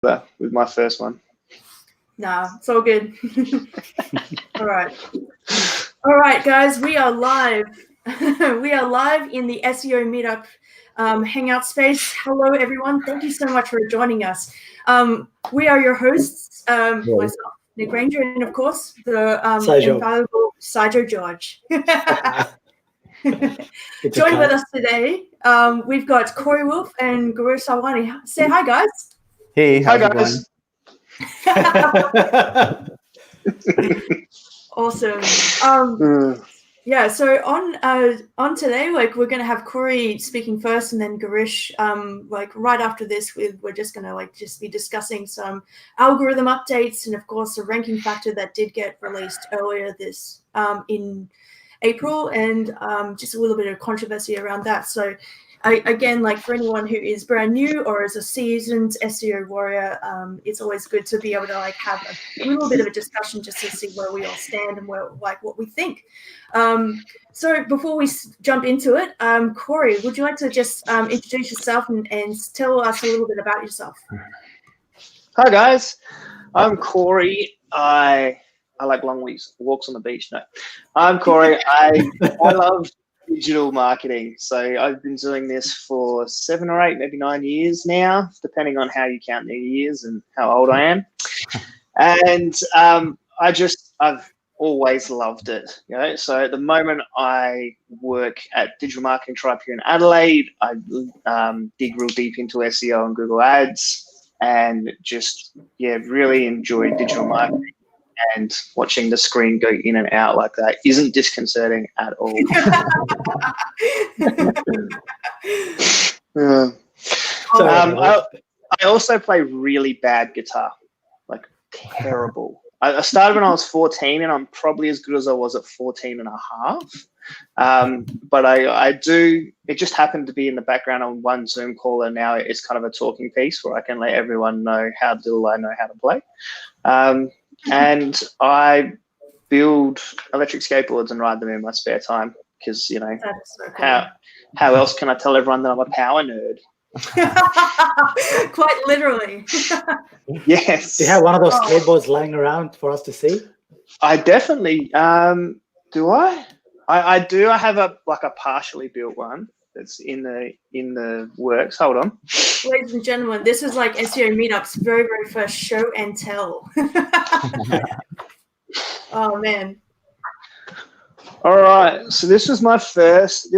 with my first one. Nah, it's all good. All right, guys, we are live. We are live in the SEO Meetup Hangout space. Hello, everyone. Thank you so much for joining us. We are your hosts, myself, Nick Ranger, and of course, the infallible Saijo George. Joined with us today, we've got Corey Wolf and Girish Sawlani. Say hi, guys. Hey, hi, guys. Awesome. Yeah, so on today, like, we're gonna have Corey speaking first, and then Girish, like, right after this, we're just gonna just be discussing some algorithm updates, and of course a ranking factor that did get released earlier this in April, and just a little bit of controversy around that. So again, like, for anyone who is brand new or is a seasoned SEO warrior, it's always good to be able to like have a little bit of a discussion just to see where we all stand and where, like, what we think. So before we jump into it, Corey, would you like to just introduce yourself and tell us a little bit about yourself? Hi, guys. I'm Corey. I like long walks on the beach. No, I'm Corey. I love digital marketing. So I've been doing this for 7 or 8, maybe 9 years now, depending on how you count the years and how old I am. And I've always loved it. You know? So at the moment I work at Digital Marketing Tribe here in Adelaide. I dig real deep into SEO and Google Ads, and just really enjoy digital marketing. And watching the screen go in and out like that isn't disconcerting at all. I also play really bad guitar, like terrible. I started when I was 14, and I'm probably as good as I was at 14 and a half. But I do, it just happened to be in the background on one Zoom call, and now it's kind of a talking piece where I can let everyone know how little I know how to play. And I build electric skateboards and ride them in my spare time because, you know, so cool. How else can I tell everyone that I'm a power nerd? Quite literally. Yes. Do you have one of those skateboards laying around for us to see? I definitely do. I do. I have a partially built one that's in the works. Hold on. Ladies and gentlemen, this is like SEO Meetup's very, very first show and tell. Oh man. All right. So this was my first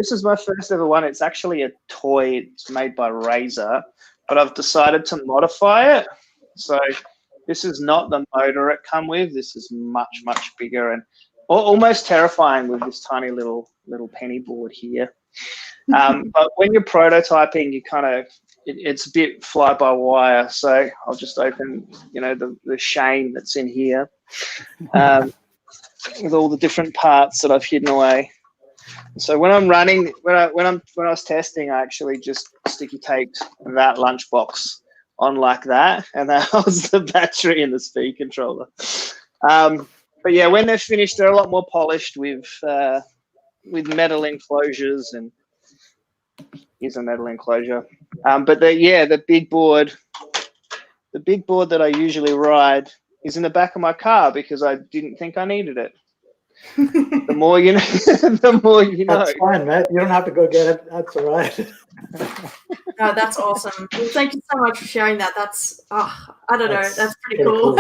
ever one. It's actually a toy. It's made by Razer, but I've decided to modify it. So this is not the motor it come with. This is much, much bigger and almost terrifying with this tiny little penny board here. But when you're prototyping, you kind of, it's a bit fly by wire. So I'll just open, you know, the shame that's in here with all the different parts that I've hidden away. So when I'm running, when I was testing, I actually just sticky taped that lunchbox on like that, and that was the battery and the speed controller. But yeah, when they're finished, they're a lot more polished with metal enclosures, and here's a metal enclosure. But the big board that I usually ride is in the back of my car because I didn't think I needed it. The more you know, the more you know. That's fine, mate. You don't have to go get it. That's all right. No, that's awesome. Well, thank you so much for sharing that. That's, I don't know, that's pretty cool.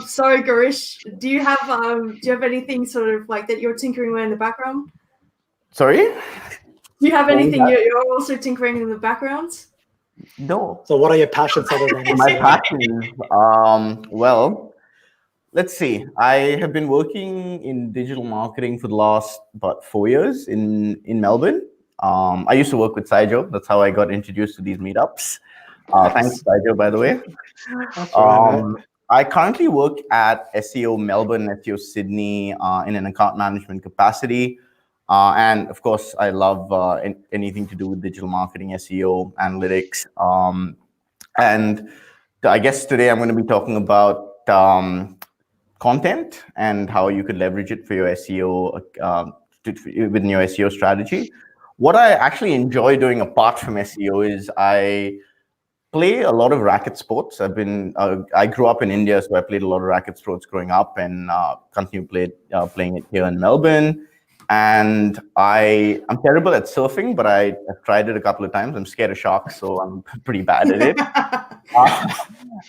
Sorry, Girish, do you have anything sort of like that you're tinkering with in the background? Sorry? Do you have anything you're also tinkering in the background? No. So what are your passions other than my passions? Well, let's see. I have been working in digital marketing for the last about 4 years in Melbourne. I used to work with Saijo. That's how I got introduced to these meetups. Thanks, Saijo, by the way. I currently work at SEO Melbourne, SEO Sydney in an account management capacity. And of course, I love anything to do with digital marketing, SEO, analytics. And I guess today I'm going to be talking about content and how you could leverage it for your SEO, within your SEO strategy. What I actually enjoy doing apart from SEO is I play a lot of racket sports. I grew up in India, so I played a lot of racket sports growing up, and continue playing it here in Melbourne. And I'm terrible at surfing, but I've tried it a couple of times. I'm scared of sharks, so I'm pretty bad at it.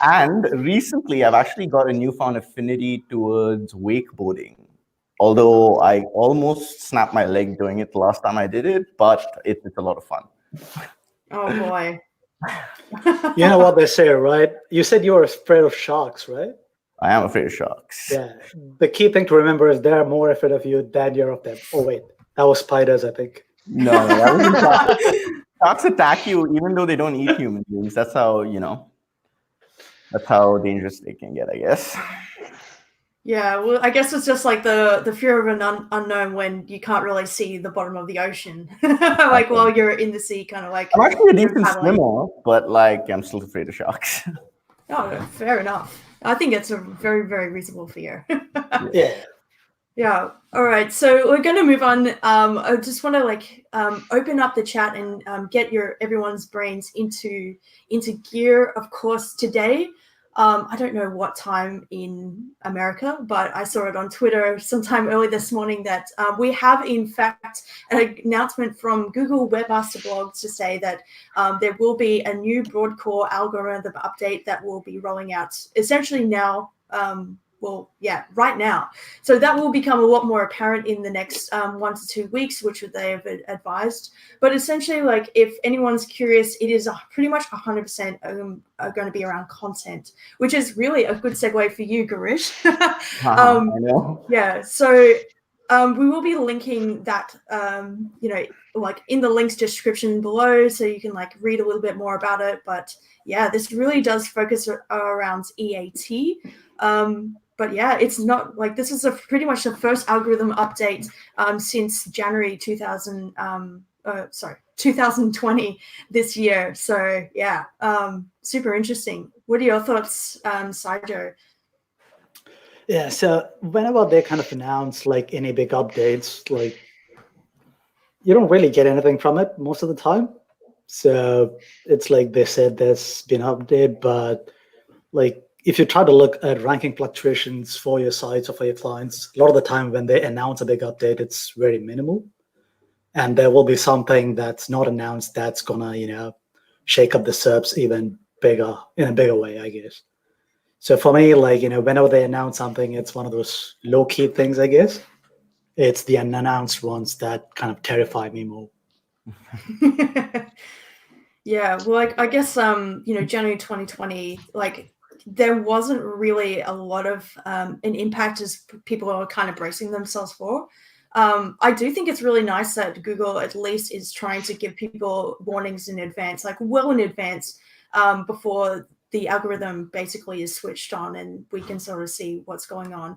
And recently, I've actually got a newfound affinity towards wakeboarding. Although I almost snapped my leg doing it the last time I did it, but it's a lot of fun. Oh boy. You know what they say, right? You said you were afraid of sharks, right? I am afraid of sharks. Yeah. The key thing to remember is they're more afraid of you than you're of them. Oh wait, that was spiders, I think. No, that wasn't sharks. Sharks attack you even though they don't eat human beings. That's how, that's how dangerous they can get, I guess. Yeah, well, I guess it's just like the fear of an unknown when you can't really see the bottom of the ocean. Like while you're in the sea, kind of like. I'm actually a decent swimmer, but like I'm still afraid of sharks. Oh, fair enough. I think it's a very, very reasonable fear. Yeah. Yeah. All right. So we're going to move on. I just want to open up the chat and get everyone's brains into gear. Of course, today. I don't know what time in America, but I saw it on Twitter sometime early this morning that we have, in fact, an announcement from Google Webmaster Blogs to say that there will be a new broad core algorithm update that will be rolling out essentially now. Right now. So that will become a lot more apparent in the next 1 to 2 weeks, which they have advised. But essentially, like if anyone's curious, it is pretty much 100% going to be around content, which is really a good segue for you, Girish. I know. Yeah. So we will be linking that, in the links description below, so you can read a little bit more about it. But yeah, this really does focus around EAT. But yeah, it's not this is pretty much the first algorithm update since January 2020 this year. So yeah, super interesting. What are your thoughts, Saijo? Yeah, so whenever they kind of announce any big updates, you don't really get anything from it most of the time. So it's like they said there's been an update, but if you try to look at ranking fluctuations for your sites or for your clients, a lot of the time when they announce a big update, it's very minimal. And there will be something that's not announced that's gonna, shake up the SERPs even bigger, in a bigger way, I guess. So for me, whenever they announce something, it's one of those low-key things, I guess. It's the unannounced ones that kind of terrify me more. Yeah, well, I guess, January 2020, there wasn't really a lot of an impact as people are kind of bracing themselves for. I do think it's really nice that Google at least is trying to give people warnings in advance, well in advance, before the algorithm basically is switched on and we can sort of see what's going on.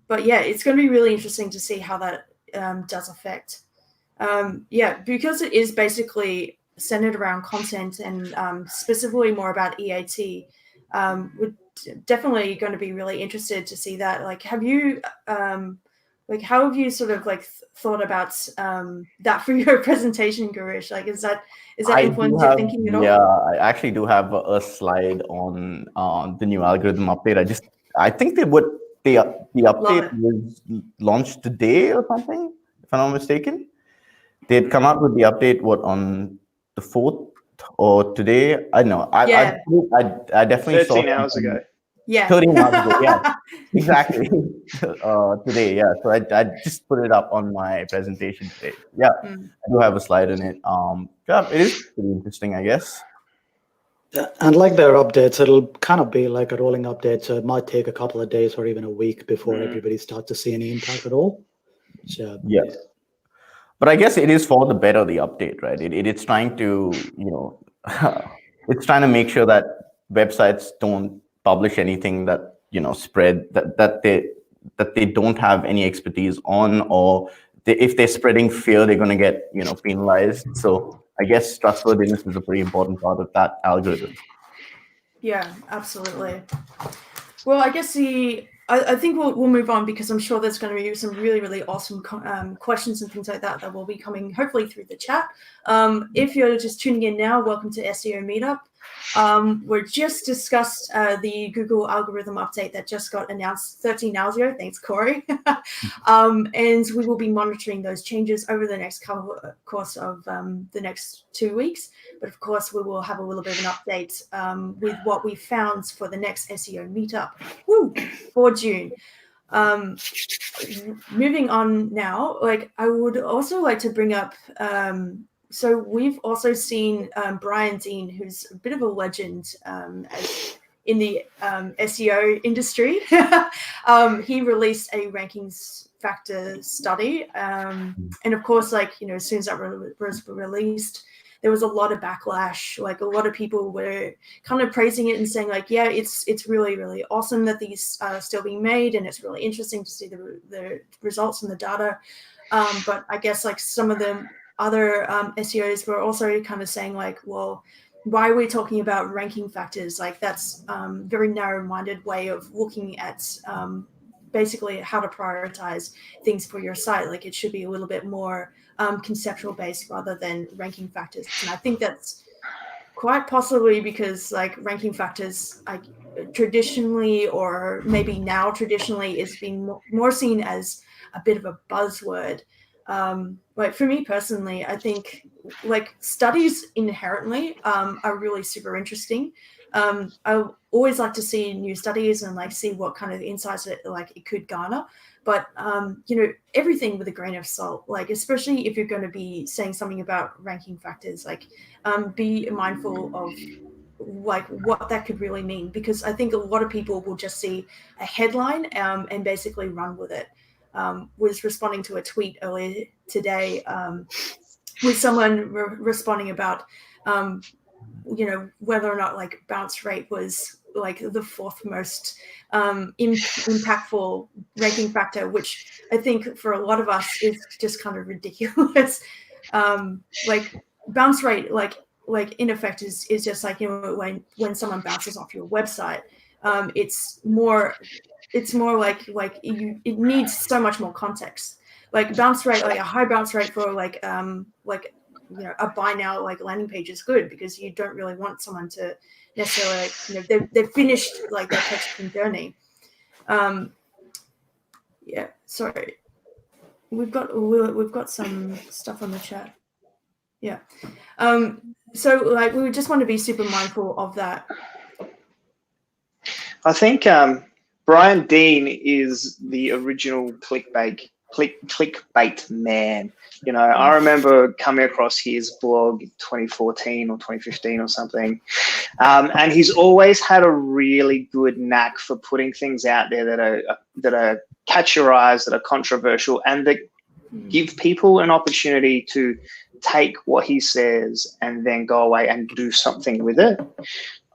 But yeah, it's going to be really interesting to see how that does affect. Because it is basically centered around content and specifically more about EAT. We're definitely going to be really interested to see that. Have you, how have you sort of thought about that for your presentation, Girish? Is that influenced your thinking at all? Yeah, I actually do have a slide on the new algorithm update. I think the update was launched today or something, if I'm not mistaken. They'd come out with the update on the 4th or today. I don't know. I definitely 13 hours ago. Yeah. 13 hours ago. Yeah, exactly. Today. Yeah. So I just put it up on my presentation today. Yeah, I do have a slide in it. It is pretty interesting, I guess. And their updates, it'll kind of be like a rolling update. So it might take a couple of days or even a week before everybody starts to see any impact at all. So yeah. But I guess it is for the better, the update, right? It's trying to, it's trying to make sure that websites don't publish anything that, spread that they don't have any expertise on, or if they're spreading fear, they're going to get, penalized. So I guess trustworthiness is a pretty important part of that algorithm. Yeah, absolutely. Well, I guess I think we'll move on because I'm sure there's going to be some really, really awesome questions and things like that will be coming hopefully through the chat. If you're just tuning in now, welcome to SEO Meetup. We just discussed the Google algorithm update that just got announced 13 hours ago. Thanks, Corey. And we will be monitoring those changes over the next course of the next 2 weeks. But of course, we will have a little bit of an update with what we found for the next SEO meetup for June. Moving on now, like I would also like to bring up, so we've also seen Brian Dean, who's a bit of a legend in the SEO industry. He released a rankings factor study, and of course, like, you know, as soon as that was released, there was a lot of backlash. Like a lot of people were kind of praising it and saying like, yeah, it's really, really awesome that these are still being made, and it's really interesting to see the results and the data. But I guess like some of the other SEOs were also kind of saying like, well, why are we talking about ranking factors? Like that's very narrow-minded way of looking at basically how to prioritize things for your site. Like it should be a little bit more conceptual based rather than ranking factors. And I think that's quite possibly because like ranking factors, like traditionally, or maybe now traditionally, is being more seen as a bit of a buzzword. Like for me personally, I think like studies inherently are really super interesting. I always like to see new studies and like see what kind of insights it could garner. But you know, everything with a grain of salt. Like especially if you're going to be saying something about ranking factors, like be mindful of like what that could really mean, because I think a lot of people will just see a headline and basically run with it. Was responding to a tweet earlier today with someone responding about you know, whether or not like bounce rate was like the fourth most impactful ranking factor, which I think for a lot of us is just kind of ridiculous. Like bounce rate, like in effect is just like, you know, when someone bounces off your website, it's more like it needs so much more context. Like bounce rate, like a high bounce rate for like you know, a buy now like landing page is good, because you don't really want someone to necessarily, like, you know, they've finished like their purchasing journey. Yeah, sorry, we've got some stuff on the chat. Yeah, so like we just want to be super mindful of that. I think Brian Dean is the original clickbait man. You know, I remember coming across his blog in 2014 or 2015 or something, and he's always had a really good knack for putting things out there that are catch your eyes, that are controversial, and that give people an opportunity to take what he says and then go away and do something with it.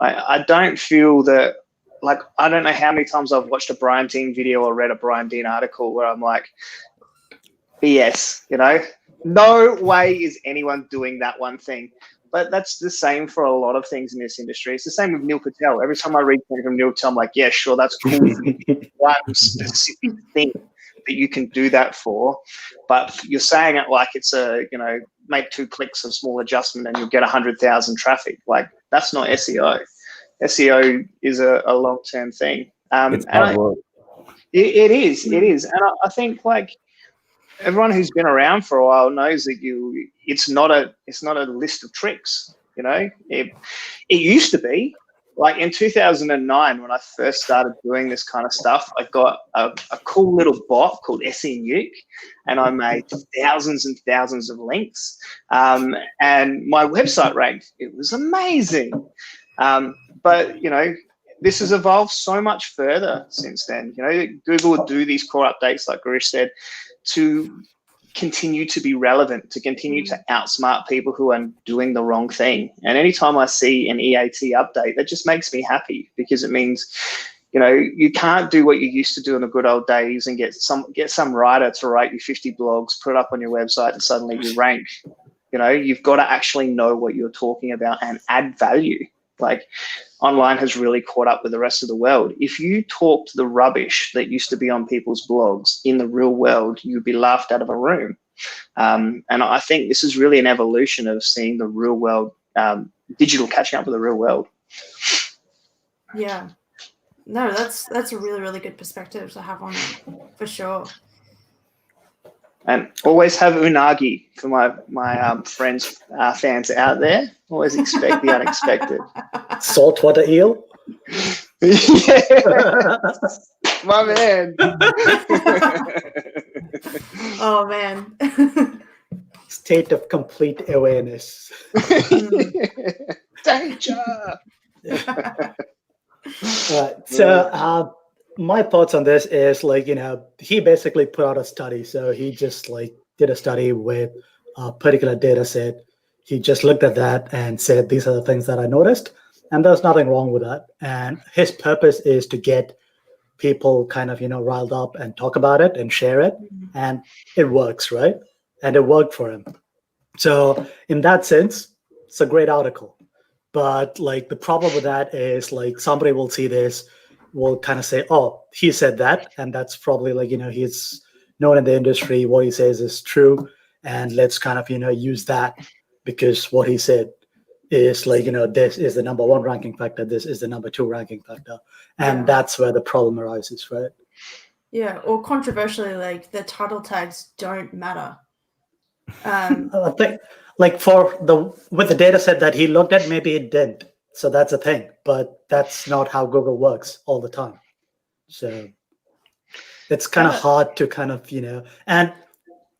I don't feel that, like, I don't know how many times I've watched a Brian Dean video or read a Brian Dean article where I'm like, BS, you know, no way is anyone doing that one thing. But that's the same for a lot of things in this industry. It's the same with Neil Patel. Every time I read something from Neil Patel, I'm like, yeah, sure, that's cool. One specific thing that you can do that for, but you're saying it like it's a, you know, make 2 clicks of small adjustment and you'll get 100,000 traffic. Like, that's not SEO. SEO is a long-term thing. It's hard work. It is. And I think, like, everyone who's been around for a while knows that it's not a list of tricks. You know, it used to be. Like in 2009, when I first started doing this kind of stuff, I got a cool little bot called SE Nuke, and I made thousands and thousands of links, and my website ranked. It was amazing. But, you know, this has evolved so much further since then. You know, Google would do these core updates, like Girish said, to continue to be relevant, to continue to outsmart people who are doing the wrong thing. And anytime I see an EAT update, that just makes me happy, because it means, you know, you can't do what you used to do in the good old days and get some writer to write you 50 blogs, put it up on your website, and suddenly you rank. You know, you've got to actually know what you're talking about and add value. Like, online has really caught up with the rest of the world. If you talked the rubbish that used to be on people's blogs in the real world, you'd be laughed out of a room. And I think this is really an evolution of seeing the real world digital catching up with the real world. Yeah. No, that's a really, really good perspective to have on it, for sure. And always have unagi for my friends, fans out there. Always expect the unexpected. Saltwater eel. Yeah, my man. Oh man. State of complete awareness. Danger. So my thoughts on this is like, he basically put out a study. So he just like did a study with a particular data set. He just looked at that and said, these are the things that I noticed. And there's nothing wrong with that. And his purpose is to get people kind of, riled up and talk about it and share it. And it works, right? And it worked for him. So in that sense, it's a great article. But like the problem with that is like somebody will see this, will kind of say, oh, he said that. And that's probably like, he's known in the industry. What he says is true. And let's kind of, use that because what he said is like, this is the number one ranking factor. This is the number two ranking factor. And that's where the problem arises, right? Yeah. Or controversially, like the title tags don't matter. I think like with the data set that he looked at, maybe it didn't. So that's a thing, but that's not how Google works all the time. So it's kind of hard to kind of, and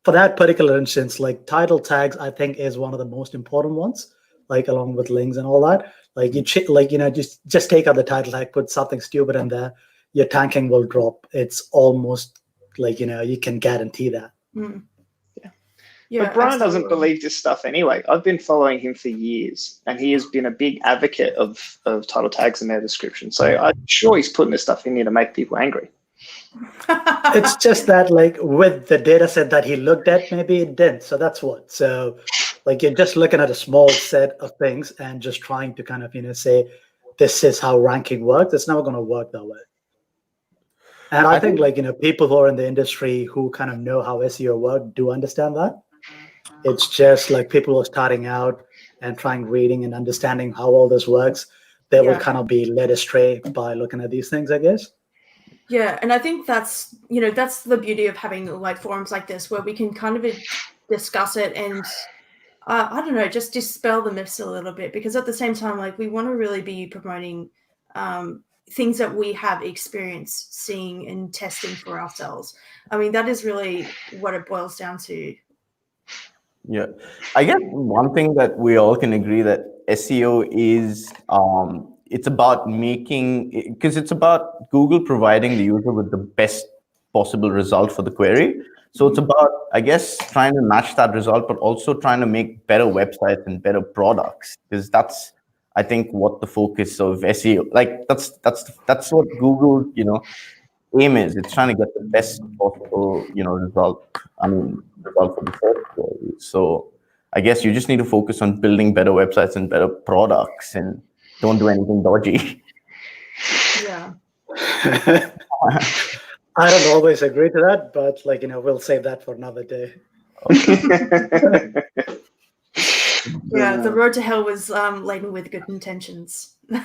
for that particular instance, like title tags, I think is one of the most important ones, like along with links and all that. Like just take out the title tag, put something stupid in there, your tanking will drop. It's almost like, you can guarantee that. Mm. Yeah, but Brian doesn't believe this stuff anyway. I've been following him for years, and he has been a big advocate of title tags in their description. So I'm sure he's putting this stuff in here to make people angry. It's just that, like, with the data set that he looked at, maybe it didn't. So that's what. So, like, you're just looking at a small set of things and just trying to kind of, say, this is how ranking works. It's never going to work that way. And I think, like, people who are in the industry who kind of know how SEO works do understand that. It's just like people who are starting out and trying reading and understanding how all this works, they will kind of be led astray by looking at these things, I guess. Yeah, and I think that's that's the beauty of having like forums like this where we can kind of discuss it and I don't know, just dispel the myths a little bit, because at the same time, like, we want to really be promoting things that we have experience seeing and testing for ourselves. I mean, that is really what it boils down to. Yeah, I guess one thing that we all can agree that SEO is it's about because it's about Google providing the user with the best possible result for the query. So it's about, I guess, trying to match that result, but also trying to make better websites and better products, because that's, I think, what the focus of SEO, like that's what Google, aim is. It's trying to get the best possible, result. Result for the search query. So I guess you just need to focus on building better websites and better products, and don't do anything dodgy. Yeah. I don't always agree to that, but like, we'll save that for another day. Yeah, the road to hell was laden with good intentions. All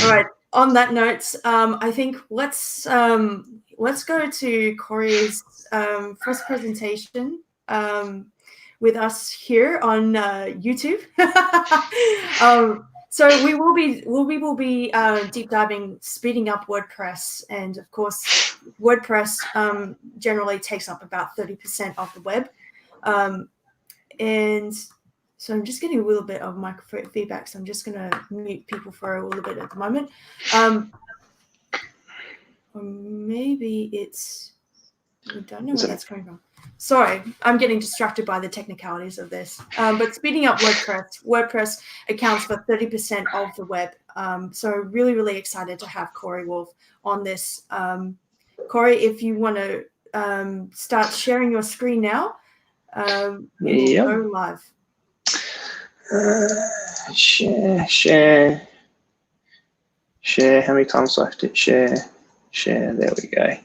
right. On that note, I think let's go to Corey's first presentation with us here on YouTube. So we will be deep diving, speeding up WordPress, and of course, WordPress generally takes up about 30% of the web, and so I'm just getting a little bit of microphone feedback. So I'm just going to mute people for a little bit at the moment. Or maybe it's, I don't know where that's coming from. Sorry, I'm getting distracted by the technicalities of this. But speeding up WordPress accounts for 30% of the web. So really, really excited to have Corey Wolf on this. Corey, if you want to start sharing your screen now, we'll go live. Share. How many times do I have to share? There we go.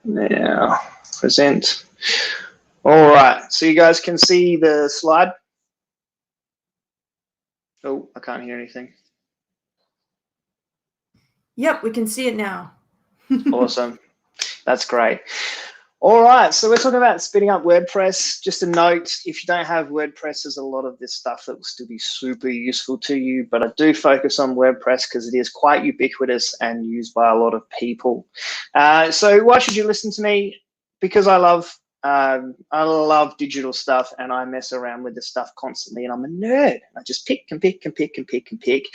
Now, present. All right, so you guys can see the slide. Oh, I can't hear anything. Yep, we can see it now. Awesome. That's great. All right, so we're talking about speeding up WordPress. Just a note, if you don't have WordPress, there's a lot of this stuff that will still be super useful to you, but I do focus on WordPress because it is quite ubiquitous and used by a lot of people. So why should you listen to me? Because I love digital stuff, and I mess around with this stuff constantly, and I'm a nerd. I just pick and pick and pick and pick and pick.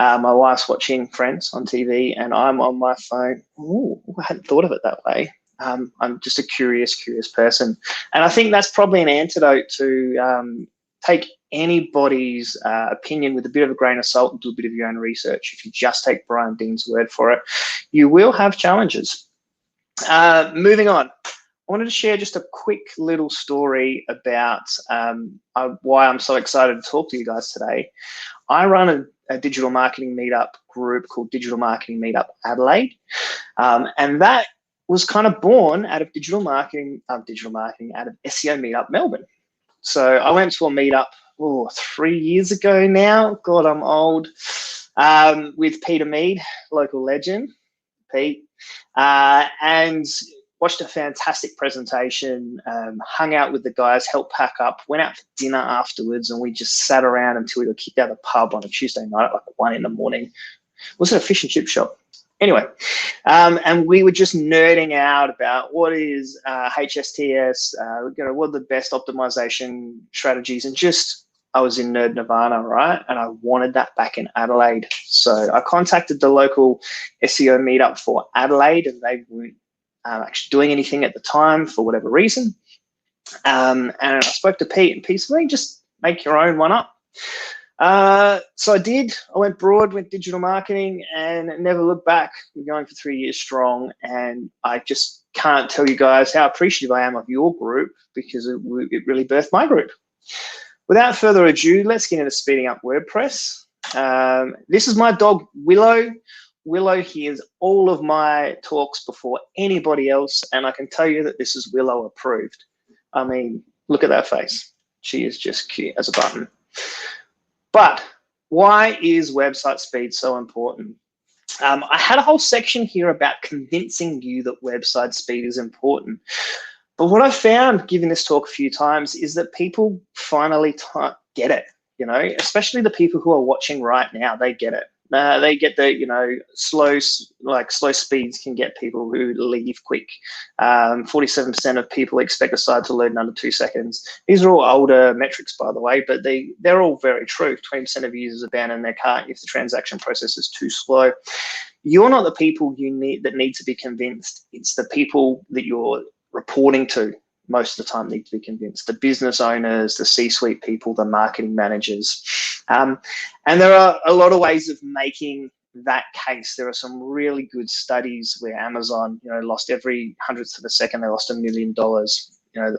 My wife's watching Friends on TV, and I'm on my phone. Ooh, I hadn't thought of it that way. I'm just a curious person. And I think that's probably an antidote to take anybody's opinion with a bit of a grain of salt and do a bit of your own research. If you just take Brian Dean's word for it, you will have challenges. Moving on. I wanted to share just a quick little story about why I'm so excited to talk to you guys today. I run a digital marketing meetup group called Digital Marketing Meetup Adelaide, and that was kind of born out of out of SEO Meetup Melbourne. So I went to a meetup 3 years ago now. God, I'm old. With Peter Mead, local legend, Pete, and watched a fantastic presentation, hung out with the guys, helped pack up, went out for dinner afterwards, and we just sat around until we got kicked out of the pub on a Tuesday night at like 1 in the morning. Was it a fish and chip shop? Anyway, and we were just nerding out about what is HSTS, what are the best optimization strategies, and just I was in nerd nirvana, right? And I wanted that back in Adelaide. So I contacted the local SEO meetup for Adelaide, and they weren't actually doing anything at the time for whatever reason. And I spoke to Pete, and Pete said, just make your own one up. So I did. I went broad with digital marketing and never looked back. We're going for 3 years strong, and I just can't tell you guys how appreciative I am of your group, because it really birthed my group. Without further ado, let's get into speeding up WordPress. This is my dog, Willow. Willow hears all of my talks before anybody else, and I can tell you that this is Willow approved. I mean, look at that face. She is just cute as a button. But why is website speed so important? I had a whole section here about convincing you that website speed is important. But what I found, giving this talk a few times, is that people finally get it, especially the people who are watching right now. They get it. They get the, slow speeds can get people who leave quick. 47% of people expect a site to load in under 2 seconds. These are all older metrics, by the way, but they're all very true. 20% of users abandon their cart if the transaction process is too slow. You're not the people that need to be convinced. It's the people that you're reporting to most of the time need to be convinced. The business owners, the C-suite people, the marketing managers. And there are a lot of ways of making that case. There are some really good studies where Amazon, lost every hundredth of a second, they lost $1 million.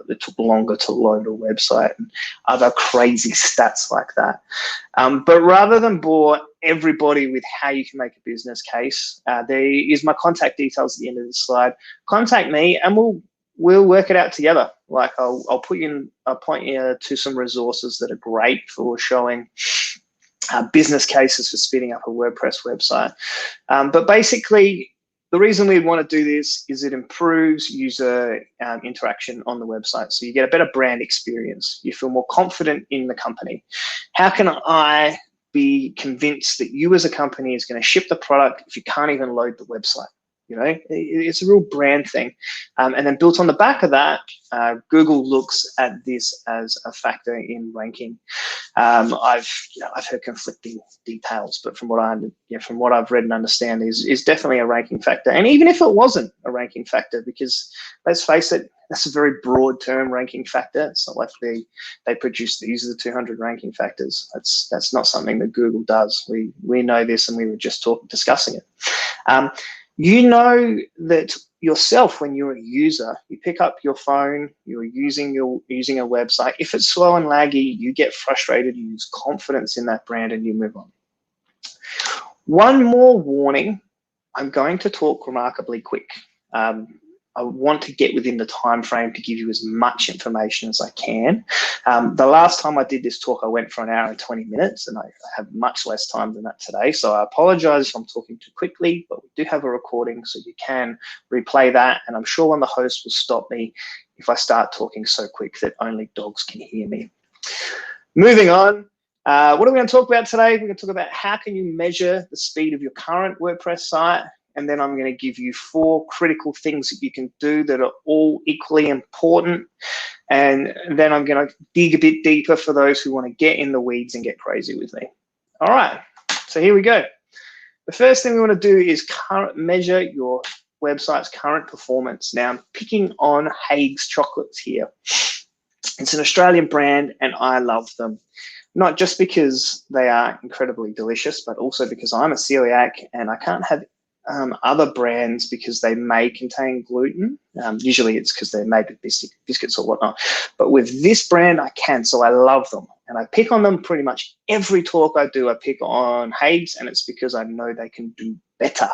It took longer to load a website, and other crazy stats like that. But rather than bore everybody with how you can make a business case, there is my contact details at the end of this slide. Contact me, and we'll work it out together. Like I'll point you to some resources that are great for showing business cases for speeding up a WordPress website. But basically, the reason we want to do this is it improves user interaction on the website. So you get a better brand experience. You feel more confident in the company. How can I be convinced that you as a company is going to ship the product if you can't even load the website? It's a real brand thing. And then built on the back of that, Google looks at this as a factor in ranking. I've heard conflicting details, but from what I've read and understand is definitely a ranking factor. And even if it wasn't a ranking factor, because let's face it, that's a very broad term, ranking factor. It's not like they produce these are the 200 ranking factors. That's not something that Google does. We know this, and we were just discussing it. You know that yourself when you're a user, you pick up your phone, you're using a website. If it's slow and laggy, you get frustrated, you lose confidence in that brand, and you move on. One more warning, I'm going to talk remarkably quick. I want to get within the time frame to give you as much information as I can. The last time I did this talk, I went for 1 hour and 20 minutes, and I have much less time than that today. So I apologize if I'm talking too quickly, but we do have a recording, so you can replay that. And I'm sure one of the hosts will stop me if I start talking so quick that only dogs can hear me. Moving on. What are we going to talk about today? We're going to talk about how can you measure the speed of your current WordPress site. And then I'm going to give you 4 critical things that you can do that are all equally important. And then I'm going to dig a bit deeper for those who want to get in the weeds and get crazy with me. All right, so here we go. The first thing we want to do is measure your website's current performance. Now, I'm picking on Haig's chocolates here. It's an Australian brand, and I love them. Not just because they are incredibly delicious, but also because I'm a celiac and I can't have other brands because they may contain gluten. Usually it's because they're made with biscuits or whatnot. But with this brand, I can, so I love them. And I pick on them pretty much every talk I do. I pick on Haig's, and it's because I know they can do better.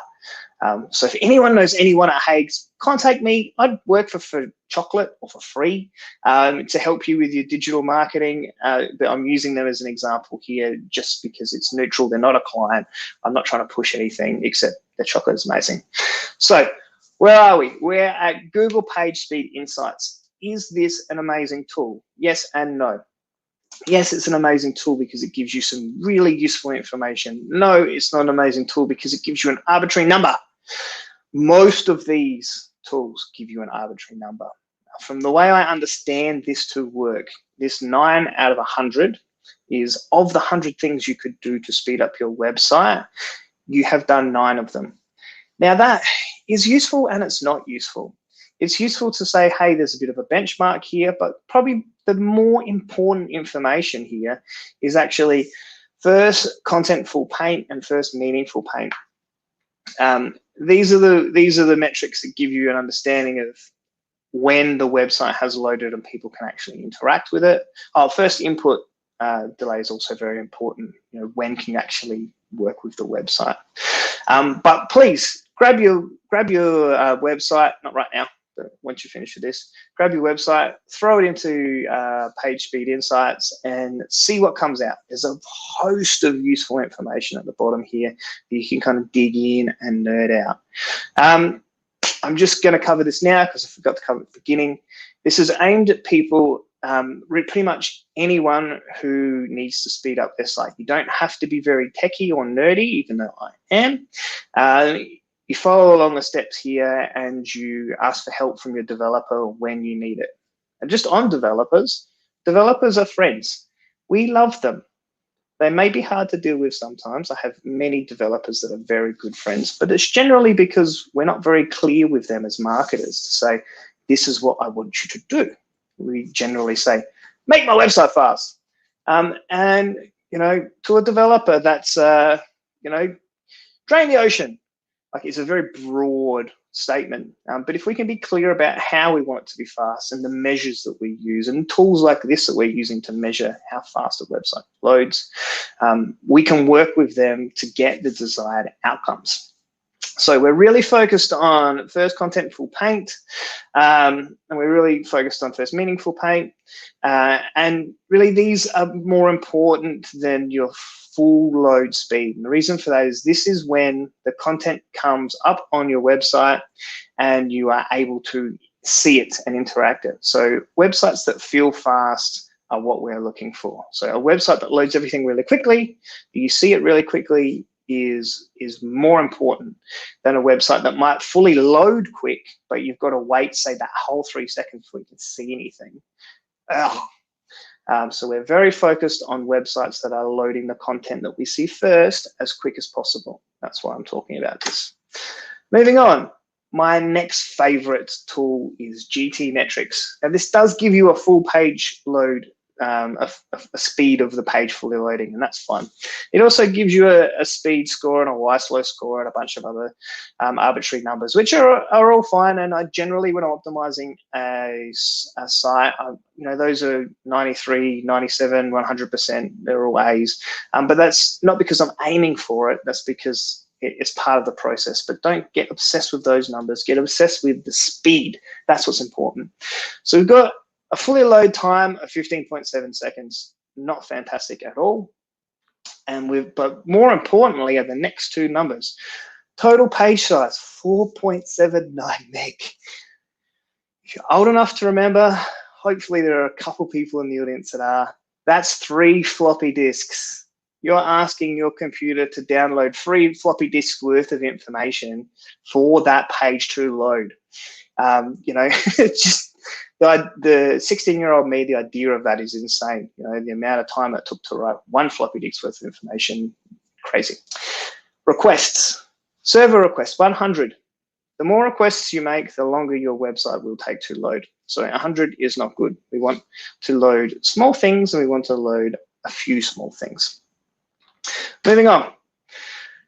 So if anyone knows anyone at Haig's, contact me. I'd work for chocolate or for free to help you with your digital marketing. But I'm using them as an example here just because it's neutral. They're not a client. I'm not trying to push anything except the chocolate is amazing. So where are we? We're at Google Page Speed Insights. Is this an amazing tool? Yes and no. Yes, it's an amazing tool because it gives you some really useful information. No, it's not an amazing tool because it gives you an arbitrary number. Most of these tools give you an arbitrary number. From the way I understand this to work, this 9 out of 100 is of the 100 things you could do to speed up your website, you have done 9 of them. Now that is useful and it's not useful. It's useful to say, hey, there's a bit of a benchmark here, but probably the more important information here is actually first contentful paint and first meaningful paint. These are the metrics that give you an understanding of when the website has loaded and people can actually interact with it. First input delay is also very important. You know, when can you actually work with the website? But please grab your website, not right now, but once you finish with this, grab your website, throw it into Page Speed Insights and see what comes out. There's a host of useful information at the bottom here that you can kind of dig in and nerd out. I'm just going to cover this now because I forgot to cover it at the beginning. This is aimed at people, pretty much anyone who needs to speed up their site. You don't have to be very techie or nerdy, even though I am. You follow along the steps here and you ask for help from your developer when you need it. And just on developers are friends. We love them. They may be hard to deal with sometimes. I have many developers that are very good friends, but it's generally because we're not very clear with them as marketers to say, this is what I want you to do. We generally say, make my website fast. And, you know, to a developer, that's, you know, drain the ocean. Like, it's a very broad statement. But if we can be clear about how we want it to be fast and the measures that we use and tools like this that we're using to measure how fast a website loads, we can work with them to get the desired outcomes. So we're really focused on first contentful paint, and we're really focused on first meaningful paint. And really these are more important than your full load speed. And the reason for that is this is when the content comes up on your website and you are able to see it and interact it. So websites that feel fast are what we're looking for. So a website that loads everything really quickly, you see it really quickly, is more important than a website that might fully load quick, but you've got to wait, say, that whole 3 seconds before you can see anything. So we're very focused on websites that are loading the content that we see first as quick as possible. That's why I'm talking about this. Moving on, my next favorite tool is GTmetrix. And this does give you a full page load, a speed of the page fully loading, and that's fun. It also gives you a speed score and a Y-slow score and a bunch of other arbitrary numbers, which are all fine. And I generally, when I'm optimizing a site, you know, those are 93, 97, 100%. They're all A's. But that's not because I'm aiming for it. That's because It's part of the process, but don't get obsessed with those numbers. Get obsessed with the speed. That's what's important. So we've got a fully load time of 15.7 seconds. Not fantastic at all. But more importantly are the next two numbers. Total page size, 4.79 meg. If you're old enough to remember, hopefully there are a couple people in the audience that are. That's 3 floppy disks. You're asking your computer to download 3 floppy disks worth of information for that page to load. You know, just the 16-year-old me, the idea of that is insane. You know, the amount of time it took to write 1 floppy disk worth of information, crazy. Requests, server requests, 100. The more requests you make, the longer your website will take to load. So 100 is not good. We want to load small things, and we want to load a few small things. Moving on.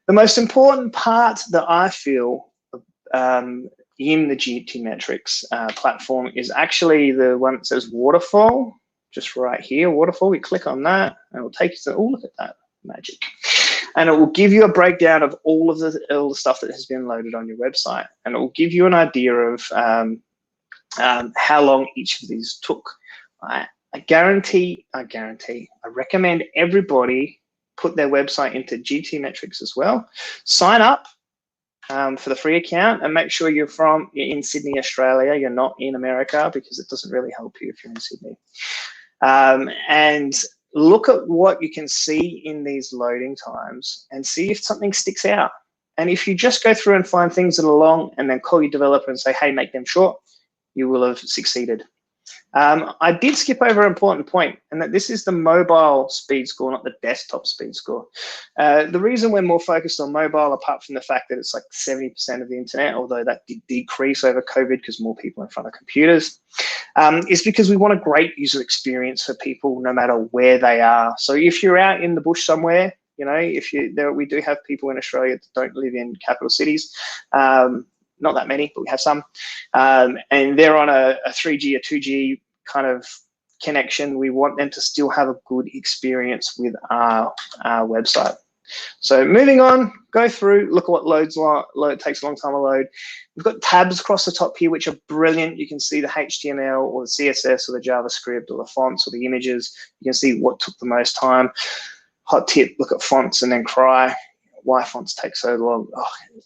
The most important part that I feel in the GTmetrix platform is actually the one that says waterfall, just right here, waterfall. We click on that and it will take you to, oh, look at that magic. And it will give you a breakdown of all the stuff that has been loaded on your website. And it will give you an idea of how long each of these took. I recommend everybody put their website into GTmetrix as well. Sign up for the free account and make sure you're in Sydney, Australia. You're not in America, because it doesn't really help you if you're in Sydney. And look at what you can see in these loading times and see if something sticks out. And if you just go through and find things that are long and then call your developer and say, hey, make them short, you will have succeeded. I did skip over an important point, and that this is the mobile speed score, not the desktop speed score. The reason we're more focused on mobile, apart from the fact that it's like 70% of the internet, although that did decrease over COVID because more people are in front of computers, is because we want a great user experience for people no matter where they are. So if you're out in the bush somewhere, you know, we do have people in Australia that don't live in capital cities. Not that many, but we have some. And they're on a 3G or 2G kind of connection. We want them to still have a good experience with our website. So moving on, go through, look at what load takes a long time to load. We've got tabs across the top here, which are brilliant. You can see the HTML or the CSS or the JavaScript or the fonts or the images. You can see what took the most time. Hot tip, look at fonts and then cry. Why fonts take so long?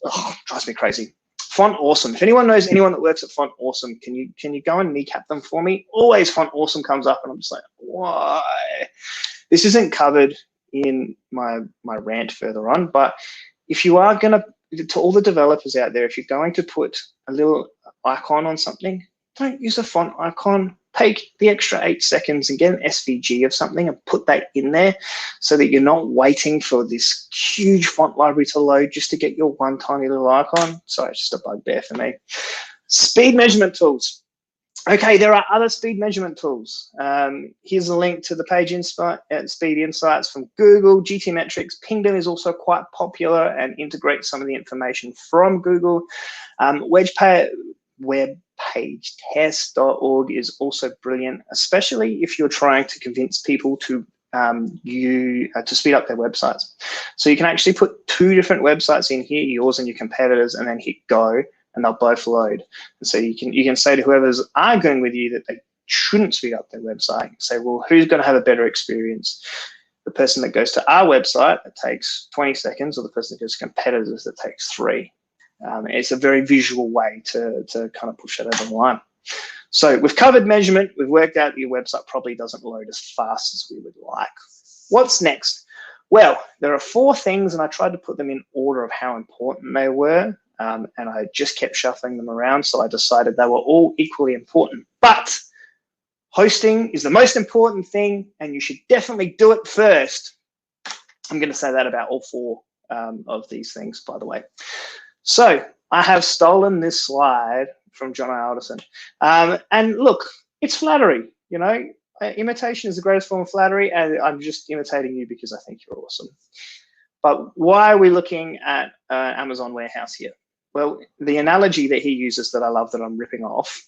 Oh, drives me crazy. Font Awesome. If anyone knows anyone that works at Font Awesome, can you go and kneecap them for me? Always Font Awesome comes up and I'm just like, why? This isn't covered in my rant further on, but if you are going to all the developers out there, if you're going to put a little icon on something, don't use a font icon. Take the extra 8 seconds and get an SVG of something and put that in there so that you're not waiting for this huge font library to load just to get your one tiny little icon. Sorry, it's just a bugbear for me. Speed measurement tools. Okay, there are other speed measurement tools. Here's a link to the page speed insights from Google. GTmetrix Pingdom is also quite popular and integrates some of the information from Google. Webpagetest.org is also brilliant, especially if you're trying to convince people to speed up their websites. So you can actually put 2 different websites in here, yours and your competitors, and then hit go, and they'll both load. And so you can say to whoever's arguing with you that they shouldn't speed up their website, say, well, who's going to have a better experience? The person that goes to our website that takes 20 seconds, or the person that goes to competitors that takes 3. It's a very visual way to kind of push that over the line. So we've covered measurement. We've worked out that your website probably doesn't load as fast as we would like. What's next? Well, there are 4 things, and I tried to put them in order of how important they were, and I just kept shuffling them around, so I decided they were all equally important. But hosting is the most important thing, and you should definitely do it first. I'm going to say that about all 4 of these things, by the way. So I have stolen this slide from John Alderson. And look, it's flattery, you know. Imitation is the greatest form of flattery, and I'm just imitating you because I think you're awesome. But why are we looking at Amazon warehouse here? Well, the analogy that he uses that I love, that I'm ripping off,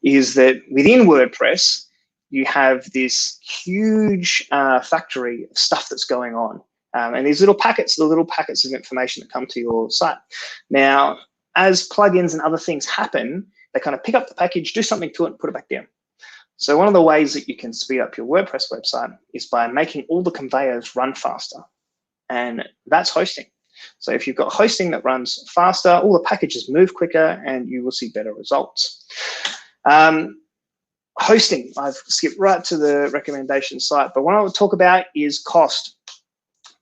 is that within WordPress, you have this huge factory of stuff that's going on. And these little packets, the little packets of information that come to your site. Now, as plugins and other things happen, they kind of pick up the package, do something to it, and put it back down. So one of the ways that you can speed up your WordPress website is by making all the conveyors run faster. And that's hosting. So if you've got hosting that runs faster, all the packages move quicker, and you will see better results. Hosting, I've skipped right to the recommendation site, but what I will talk about is cost.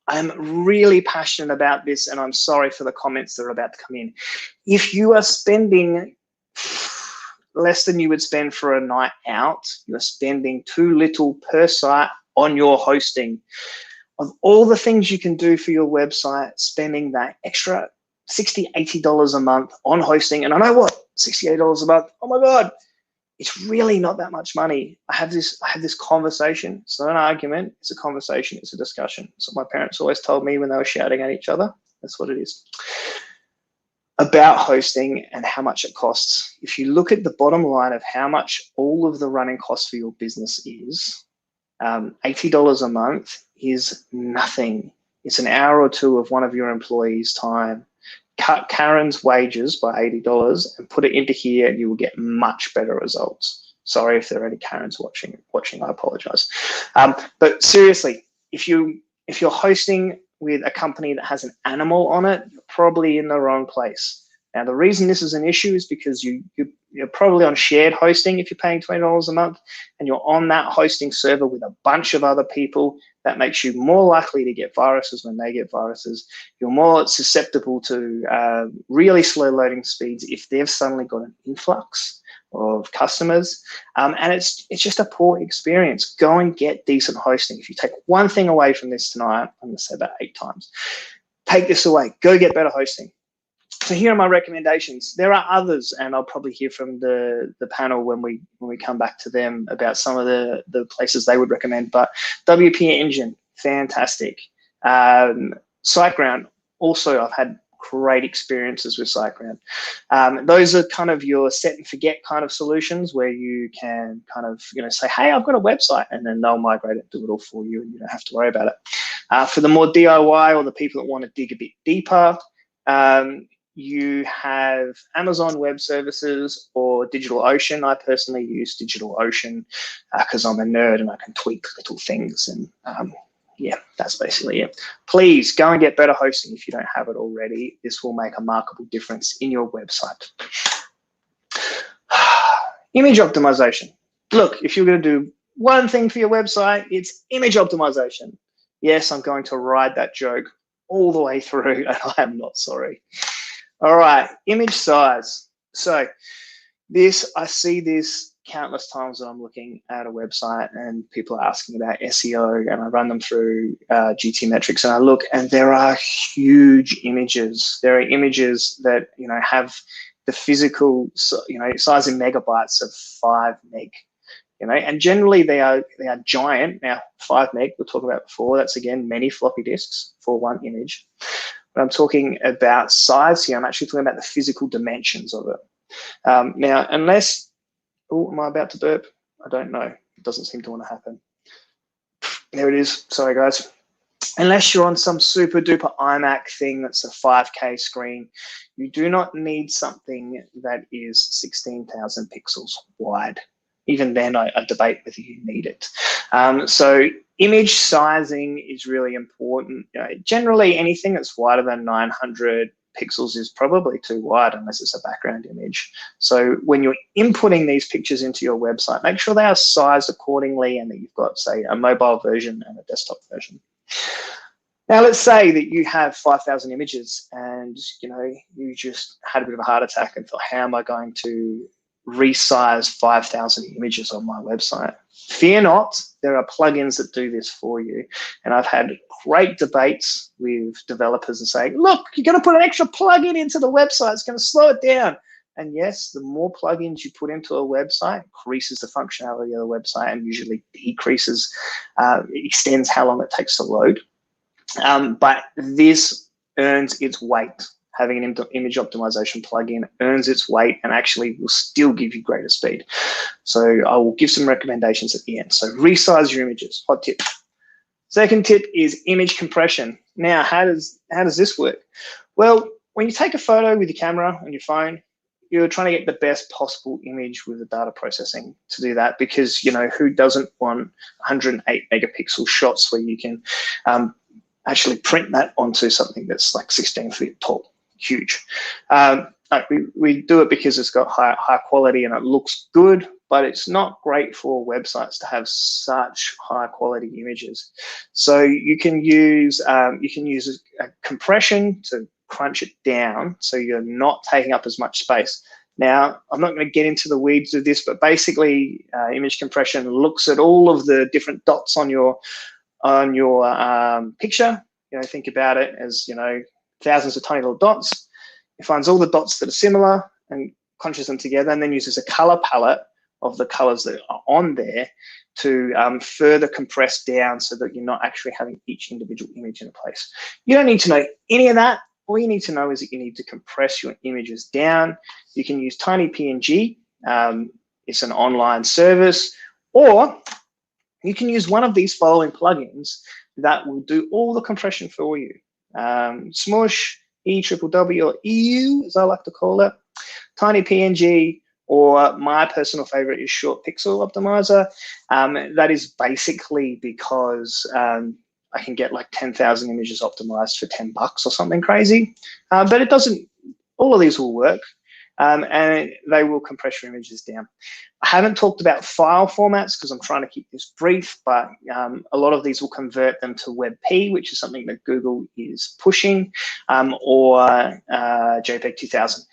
I'm really passionate about this, and I'm sorry for the comments that are about to come in. If you are spending less than you would spend for a night out, you're spending too little per site on your hosting. Of all the things you can do for your website, spending that extra $60, $80 a month on hosting, and I know what, $68 a month, oh my God, it's really not that much money. I had this conversation. It's not an argument, it's a conversation, it's a discussion. That's what my parents always told me when they were shouting at each other. That's what it is. About hosting and how much it costs. If you look at the bottom line of how much all of the running costs for your business is, $80 a month is nothing. It's an hour or two of one of your employees' time. Cut Karen's wages by $80 and put it into here, and you will get much better results. Sorry if there are any Karens watching, I apologize. But seriously, if you're hosting with a company that has an animal on it, you're probably in the wrong place. Now, the reason this is an issue is because you're probably on shared hosting if you're paying $20 a month, and you're on that hosting server with a bunch of other people. That makes you more likely to get viruses when they get viruses. You're more susceptible to really slow loading speeds if they've suddenly got an influx of customers. And it's just a poor experience. Go and get decent hosting. If you take one thing away from this tonight, I'm going to say that 8 times. Take this away. Go get better hosting. So here are my recommendations. There are others, and I'll probably hear from the panel when we come back to them about some of the places they would recommend. But WP Engine, fantastic. SiteGround, also I've had great experiences with SiteGround. Those are kind of your set and forget kind of solutions where you can kind of say, hey, I've got a website, and then they'll migrate it, do it all for you, and you don't have to worry about it. For the more DIY or the people that want to dig a bit deeper, you have Amazon Web Services or DigitalOcean. I personally use DigitalOcean because I'm a nerd and I can tweak little things. And yeah, that's basically it. Please go and get better hosting if you don't have it already. This will make a markable difference in your website. Image optimization. Look, if you're going to do one thing for your website, it's image optimization. Yes, I'm going to ride that joke all the way through, and I am not sorry. All right, image size. So I see this countless times when I'm looking at a website and people are asking about SEO, and I run them through GT metrics, and I look, and there are huge images. There are images that have the physical size in megabytes of 5 meg. And generally they are giant. Now 5 meg we'll talk about before. That's again many floppy disks for one image. But I'm talking about size here. I'm actually talking about the physical dimensions of it. Now, unless, am I about to burp? I don't know. It doesn't seem to want to happen. There it is. Sorry, guys. Unless you're on some super duper iMac thing that's a 5K screen, you do not need something that is 16,000 pixels wide. Even then, I debate whether you need it. So image sizing is really important. Generally, anything that's wider than 900 pixels is probably too wide unless it's a background image. So when you're inputting these pictures into your website, make sure they are sized accordingly and that you've got, say, a mobile version and a desktop version. Now, let's say that you have 5,000 images and you just had a bit of a heart attack and thought, how am I going to resize 5,000 images on my website? Fear not, there are plugins that do this for you. And I've had great debates with developers and saying, look, you're going to put an extra plugin into the website, it's going to slow it down. And yes, the more plugins you put into a website, increases the functionality of the website and usually decreases, extends how long it takes to load. But this earns its weight. Having an image optimization plugin earns its weight and actually will still give you greater speed. So I will give some recommendations at the end. So resize your images, hot tip. Second tip is image compression. Now, how does this work? Well, when you take a photo with your camera on your phone, you're trying to get the best possible image with the data processing to do that, because, you know, who doesn't want 108 megapixel shots where you can actually print that onto something that's like 16 feet tall? Huge. We do it because it's got high quality and it looks good, but it's not great for websites to have such high quality images. So you can use a compression to crunch it down so you're not taking up as much space. Now, I'm not going to get into the weeds of this, but basically image compression looks at all of the different dots on your picture. You know, think about it as, you know, thousands of tiny little dots. It finds all the dots that are similar and crunches them together, and then uses a color palette of the colors that are on there to further compress down so that you're not actually having each individual image in a place. You don't need to know any of that. All you need to know is that you need to compress your images down. You can use Tiny PNG. It's an online service, or you can use one of these following plugins that will do all the compression for you. Smush, EWW, or EU, as I like to call it, Tiny PNG, or my personal favorite is Short Pixel Optimizer. That is basically because I can get like 10,000 images optimized for $10 or something crazy. But it doesn't, all of these will work, and they will compress your images down. I haven't talked about file formats because I'm trying to keep this brief, but a lot of these will convert them to WebP, which is something that Google is pushing, or JPEG 2000.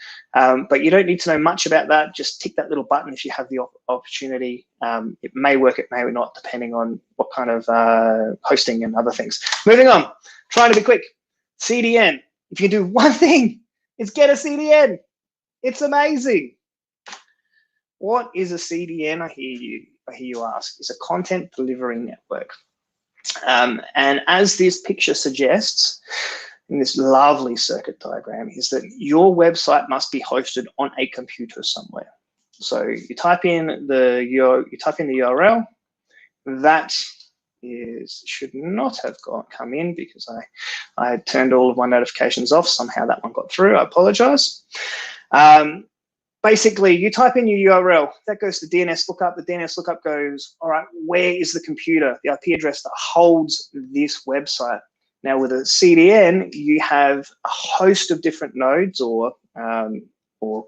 But you don't need to know much about that. Just tick that little button if you have the opportunity. It may work, it may not, depending on what kind of hosting and other things. Moving on, trying to be quick. CDN. If you can do one thing, it's get a CDN. It's amazing. What is a CDN? I hear you ask. It's a content delivery network. And as this picture suggests, in this lovely circuit diagram, is that your website must be hosted on a computer somewhere. So you type in the URL. That should not have come in because I had turned all of my notifications off. Somehow that one got through. I apologize. Basically, you type in your URL, that goes to DNS lookup. The DNS lookup goes, all right, where is the computer, the IP address that holds this website? Now, with a CDN, you have a host of different nodes or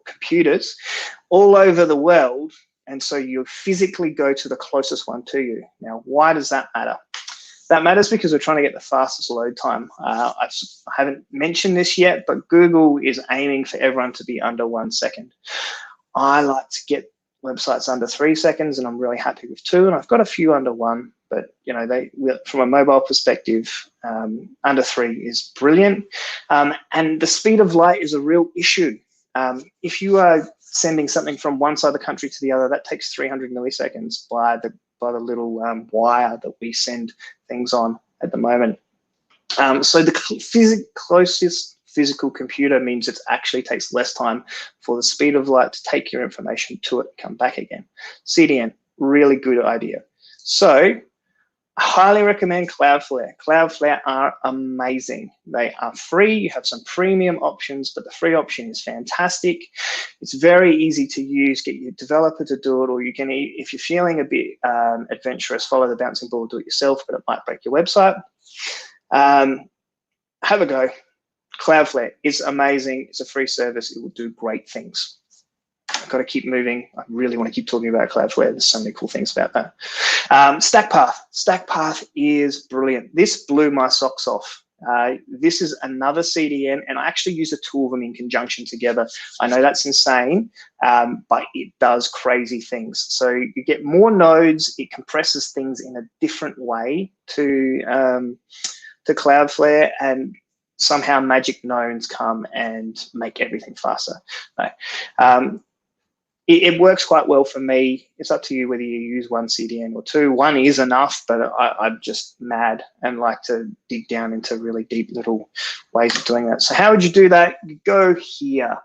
computers all over the world, and so you physically go to the closest one to you. Now, why does that matter? That matters because we're trying to get the fastest load time. I haven't mentioned this yet, but Google is aiming for everyone to be under 1 second. I like to get websites under 3 seconds, and I'm really happy with 2, and I've got a few under 1, but you know, from a mobile perspective, under 3 is brilliant. And the speed of light is a real issue. If you are sending something from one side of the country to the other, that takes 300 milliseconds by the little wire that we send things on at the moment. So the closest physical computer means it actually takes less time for the speed of light to take your information to it, come back again. CDN, really good idea. So I highly recommend Cloudflare. Cloudflare are amazing. They are free. You have some premium options, but the free option is fantastic. It's very easy to use. Get your developer to do it, or you can, if you're feeling a bit adventurous, follow the bouncing ball, do it yourself, but it might break your website. Have a go. Cloudflare is amazing. It's a free service. It will do great things. I've got to keep moving. I really want to keep talking about Cloudflare. There's so many cool things about that. StackPath. StackPath is brilliant. This blew my socks off. This is another CDN, and I actually use the two of them in conjunction together. I know that's insane, but it does crazy things. So you get more nodes. It compresses things in a different way to Cloudflare, and somehow magic nodes come and make everything faster. No. It works quite well for me. It's up to you whether you use one CDN or two. One is enough, but I'm just mad and like to dig down into really deep little ways of doing that. So how would you do that? You go here.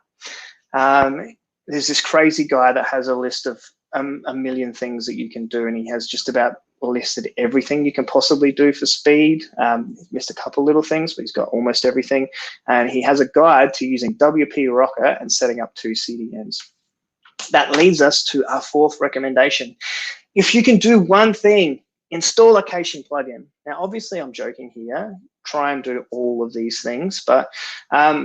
There's this crazy guy that has a list of a million things that you can do, and he has just about listed everything you can possibly do for speed. Missed a couple little things, but he's got almost everything. And he has a guide to using WP Rocket and setting up 2 CDNs. That leads us to our 4th recommendation. If you can do one thing, install a caching plugin. Now, obviously, I'm joking here. Try and do all of these things, but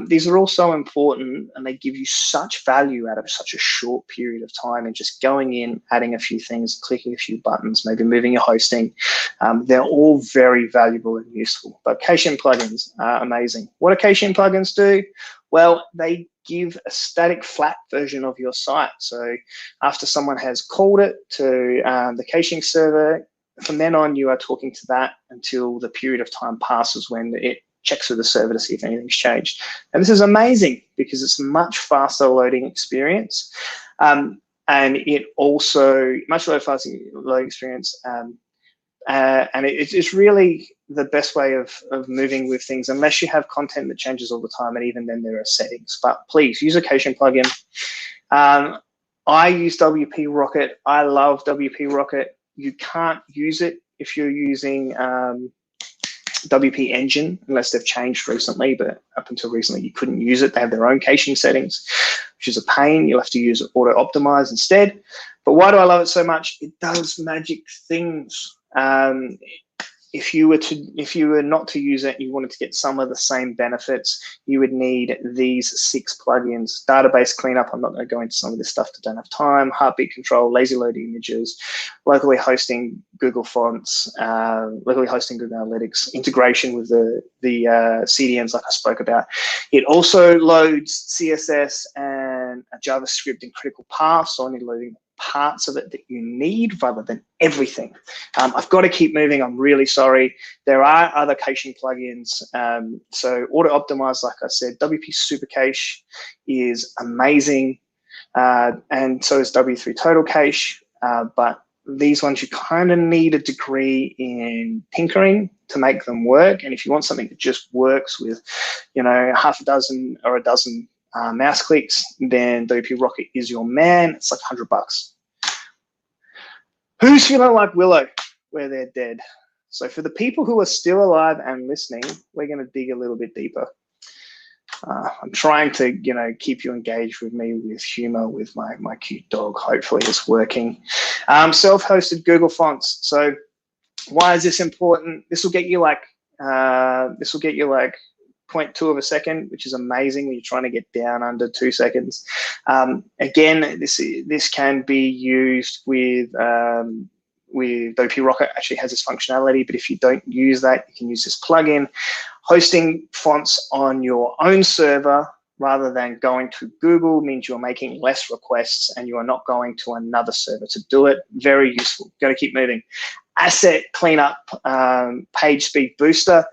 these are all so important, and they give you such value out of such a short period of time. And just going in, adding a few things, clicking a few buttons, maybe moving your hosting, they're all very valuable and useful. But caching plugins are amazing. What do caching plugins do? Well, they give a static flat version of your site. So after someone has called it to the caching server, from then on, you are talking to that until the period of time passes when it checks with the server to see if anything's changed. And this is amazing because it's a much faster loading experience. And it also, much faster loading experience. And it's really the best way of moving with things, unless you have content that changes all the time, and even then there are settings. But please use a caching plugin. I use WP Rocket. I love WP Rocket. You can't use it if you're using WP Engine, unless they've changed recently, but up until recently you couldn't use it. They have their own caching settings, which is a pain. You'll have to use Auto Optimize instead. But why do I love it so much? It does magic things. If you were not to use it, you wanted to get some of the same benefits, you would need these 6 plugins. Database cleanup, I'm not going to go into some of this stuff, I don't have time. Heartbeat control, lazy load images, locally hosting Google Fonts, locally hosting Google Analytics, integration with the CDNs like I spoke about. It also loads CSS and JavaScript in critical paths, so only loading parts of it that you need rather than everything. I've got to keep moving. I'm really sorry. There are other caching plugins. So Auto Optimize, like I said, WP Super Cache is amazing, and so is W3 Total Cache. But these ones, you kind of need a degree in tinkering to make them work. And if you want something that just works with, half a dozen or a dozen mouse clicks, then WP Rocket is your man. It's like $100. Who's feeling like Willow where they're dead? So for the people who are still alive and listening, we're going to dig a little bit deeper. I'm trying to, keep you engaged with me with humor with my cute dog. Hopefully it's working. Self-hosted Google Fonts. So why is this important? This will get you like 0.2 of a second, which is amazing when you're trying to get down under 2 seconds. Again, this can be used with WP Rocket. Actually has this functionality, but if you don't use that, you can use this plugin. Hosting fonts on your own server rather than going to Google means you're making less requests and you are not going to another server to do it. Very useful. Got to keep moving. Asset cleanup, page speed booster.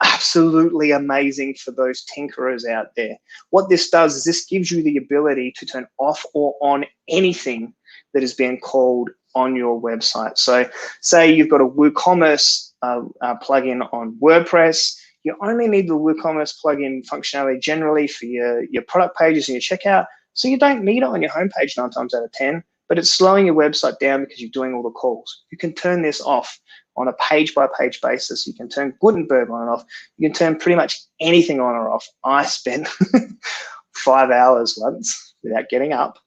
Absolutely amazing for those tinkerers out there. What this does is this gives you the ability to turn off or on anything that is being called on your website. So say you've got a WooCommerce plugin on WordPress. You only need the WooCommerce plugin functionality generally for your product pages and your checkout. So you don't need it on your homepage 9 times out of 10, but it's slowing your website down because you're doing all the calls. You can turn this off on a page-by-page basis. You can turn Gutenberg on and off. You can turn pretty much anything on or off. I spent 5 hours once without getting up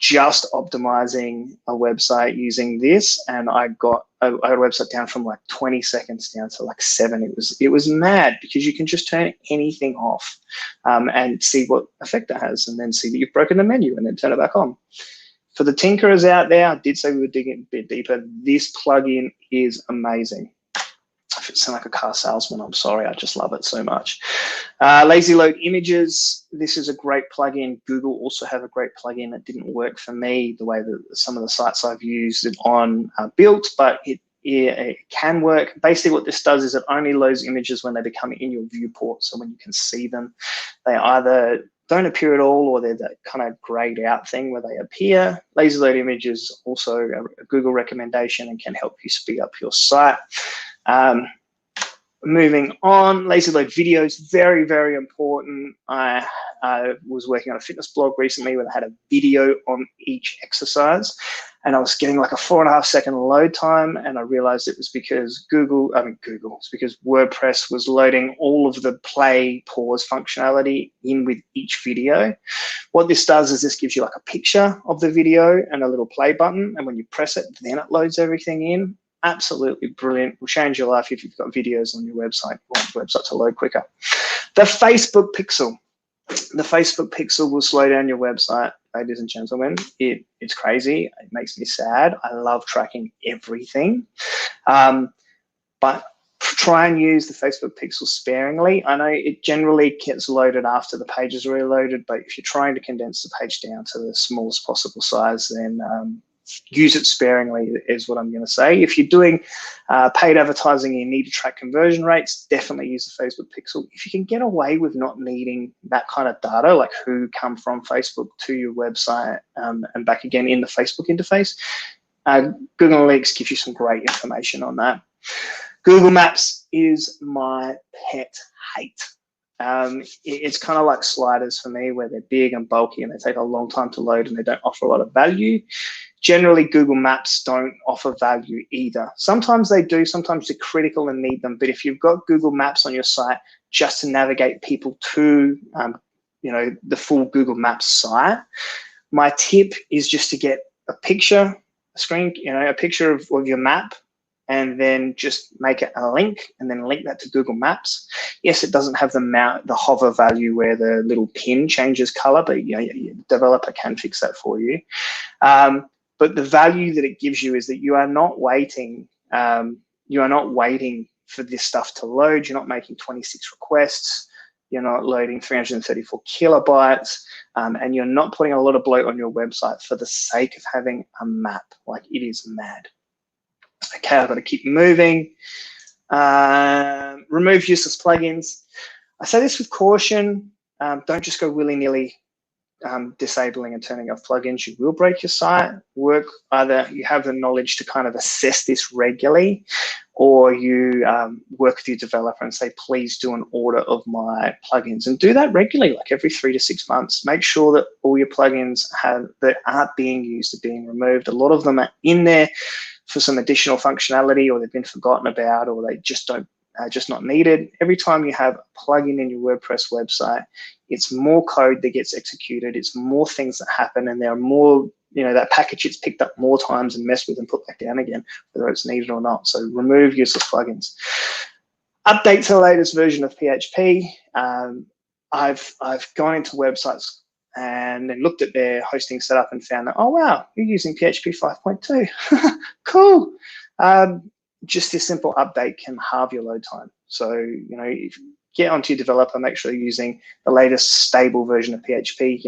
just optimizing a website using this, and I got a website down from like 20 seconds down to like 7. It was mad because you can just turn anything off and see what effect it has, and then see that you've broken the menu and then turn it back on. For the tinkerers out there, I did say we would dig a bit deeper. This plugin is amazing. If it sounds like a car salesman, I'm sorry. I just love it so much. Lazy load images. This is a great plugin. Google also have a great plugin that didn't work for me the way that some of the sites I've used it on are built, but it can work. Basically what this does is it only loads images when they become in your viewport. So when you can see them, they either don't appear at all, or they're that kind of grayed out thing where they appear. Lazy load images also a Google recommendation and can help you speed up your site. Moving on, lazy load videos, very, very important. I was working on a fitness blog recently where I had a video on each exercise, and I was getting like a 4.5 second load time, and I realized it was because it's because WordPress was loading all of the play, pause functionality in with each video. What this does is this gives you like a picture of the video and a little play button, and when you press it, then it loads everything in. Absolutely brilliant. Will change your life if you've got videos on your website. You want your website to load quicker. The Facebook pixel. The Facebook pixel will slow down your website, ladies and gentlemen. It's crazy. It makes me sad. I love tracking everything. But try and use the Facebook pixel sparingly. I know it generally gets loaded after the page is reloaded, but if you're trying to condense the page down to the smallest possible size, then use it sparingly is what I'm going to say. If you're doing paid advertising and you need to track conversion rates, definitely use the Facebook pixel. If you can get away with not needing that kind of data, like who come from Facebook to your website and back again in the Facebook interface, Google Analytics gives you some great information on that. Google Maps is my pet hate. It's kind of like sliders for me, where they're big and bulky and they take a long time to load and they don't offer a lot of value. Generally, Google Maps don't offer value either. Sometimes they do, sometimes they're critical and need them. But if you've got Google Maps on your site just to navigate people to, the full Google Maps site, my tip is just to get a picture, a picture of your map, and then just make it a link and then link that to Google Maps. Yes, it doesn't have the hover value where the little pin changes color, but your developer can fix that for you. But the value that it gives you is that you are not waiting. You are not waiting for this stuff to load. You're not making 26 requests. You're not loading 334 kilobytes, and you're not putting a lot of bloat on your website for the sake of having a map. Like, it is mad. Okay, I've got to keep moving. Remove useless plugins. I say this with caution. Don't just go willy-nilly disabling and turning off plugins. You will break your site. Either you have the knowledge to kind of assess this regularly, or you work with your developer and say, please do an audit of my plugins, and do that regularly, like every 3 to 6 months. Make sure that all your plugins that aren't being used are being removed. A lot of them are in there for some additional functionality, or they've been forgotten about, or they just not needed. Every time you have a plugin in your WordPress website, it's more code that gets executed, it's more things that happen, and there are more, that package gets picked up more times and messed with and put back down again, whether it's needed or not. So remove useless plugins. Update to the latest version of PHP. I've gone into websites and then looked at their hosting setup and found that, oh wow, you're using PHP 5.2. Cool. Just this simple update can halve your load time. So, if you get onto your developer, make sure you're using the latest stable version of PHP.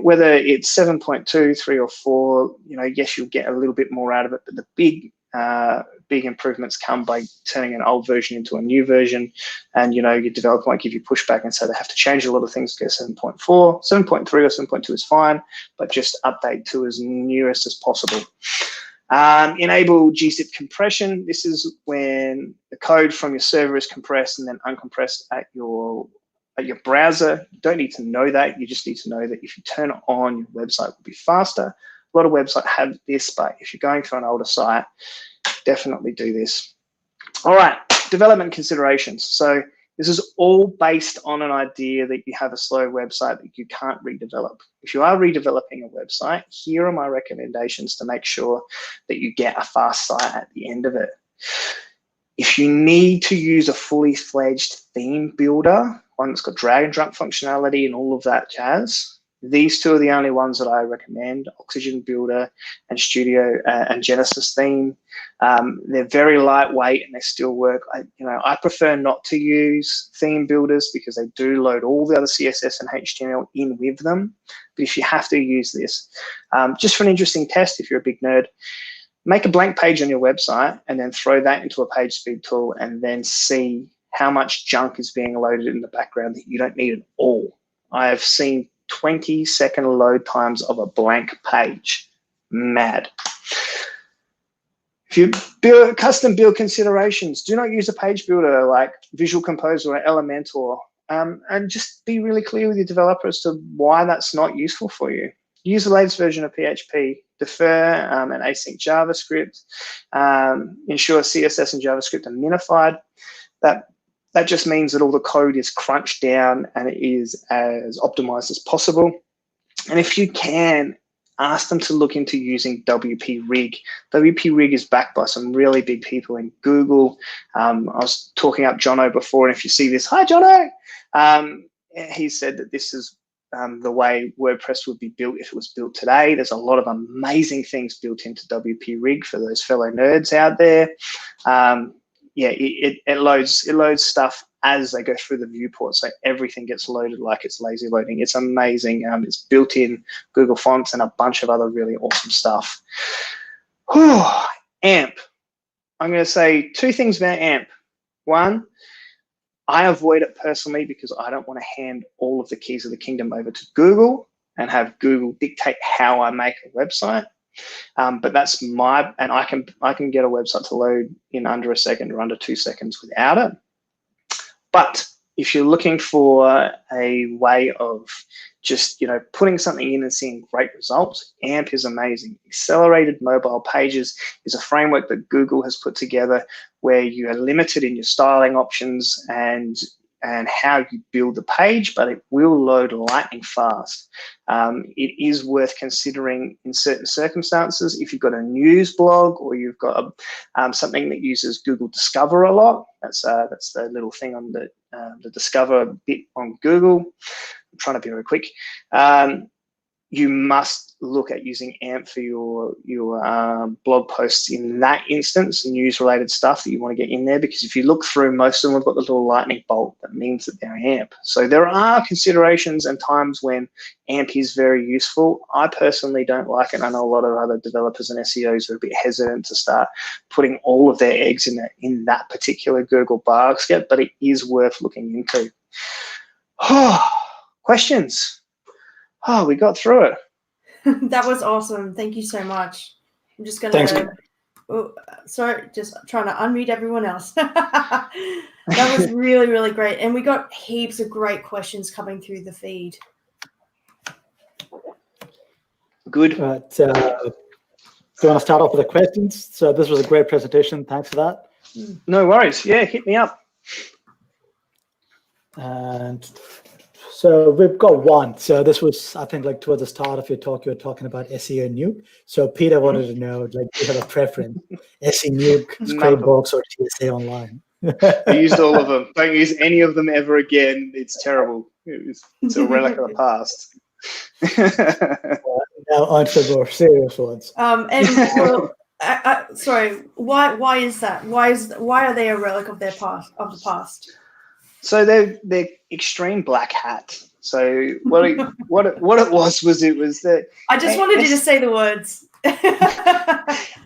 Whether it's 7.2, 3, or 4, yes, you'll get a little bit more out of it, but the big improvements come by turning an old version into a new version. And, your developer might give you pushback and say they have to change a lot of things to go 7.4. 7.3 or 7.2 is fine, but just update to as newest as possible. Enable gzip compression. This is when the code from your server is compressed and then uncompressed at your browser. You don't need to know that. You just need to know that if you turn it on, your website will be faster. A lot of websites have this, but if you're going through an older site, definitely do this. All right, development considerations. So this is all based on an idea that you have a slow website that you can't redevelop. If you are redeveloping a website, here are my recommendations to make sure that you get a fast site at the end of it. If you need to use a fully fledged theme builder, one that's got drag and drop functionality and all of that jazz, these two are the only ones that I recommend: Oxygen Builder and Studio and Genesis Theme. They're very lightweight and they still work. I prefer not to use theme builders because they do load all the other CSS and HTML in with them. But if you have to use this, just for an interesting test, if you're a big nerd, make a blank page on your website and then throw that into a page speed tool and then see how much junk is being loaded in the background that you don't need at all. I have seen 20-second load times of a blank page. Mad. If you build custom build considerations, do not use a page builder like Visual Composer or Elementor, and just be really clear with your developer as to why that's not useful for you. Use the latest version of PHP, defer and async JavaScript, ensure CSS and JavaScript are minified. That just means that all the code is crunched down and it is as optimized as possible. And if you can, ask them to look into using WP Rig. WP Rig is backed by some really big people in Google. I was talking up Jono before, and if you see this, hi Jono. He said that this is the way WordPress would be built if it was built today. There's a lot of amazing things built into WP Rig for those fellow nerds out there. Yeah, it loads stuff as they go through the viewport, so everything gets loaded like it's lazy loading. It's amazing. It's built in Google Fonts and a bunch of other really awesome stuff. AMP. I'm going to say two things about AMP. One, I avoid it personally because I don't want to hand all of the keys of the kingdom over to Google and have Google dictate how I make a website. But that's and I can get a website to load in under a second or under 2 seconds without it. But if you're looking for a way of just, putting something in and seeing great results, AMP is amazing. Accelerated Mobile Pages is a framework that Google has put together where you are limited in your styling options and how you build the page, but it will load lightning fast. It is worth considering in certain circumstances. If you've got a news blog or you've got something that uses Google Discover a lot, that's the little thing on the Discover bit on Google. I'm trying to be very quick. You must look at using AMP for your blog posts in that instance, news-related stuff that you want to get in there, because if you look through, most of them have got the little lightning bolt that means that they're AMP. So there are considerations and times when AMP is very useful. I personally don't like it. I know a lot of other developers and SEOs are a bit hesitant to start putting all of their eggs in that particular Google basket, but it is worth looking into. Questions? Oh, we got through it. That was awesome. Thank you so much. I'm just going to... Oh, sorry, just trying to unmute everyone else. That was really, really great. And we got heaps of great questions coming through the feed. Good. Right. Do you want to start off with the questions? So this was a great presentation. Thanks for that. No worries. Yeah, hit me up. And so we've got one. So this was, I think, like towards the start of your talk, you were talking about SEO Nuke. So Peter wanted to know, like, do you have a preference? SEO Nuke, Scrapebox, or TSA Online? I used all of them. Don't use any of them ever again. It's terrible. It's a relic of the past. Now on to the more serious ones. Sorry, why is that? Why are they a relic of the past? So they're extreme black hat. So what it was that I just wanted you to say the words.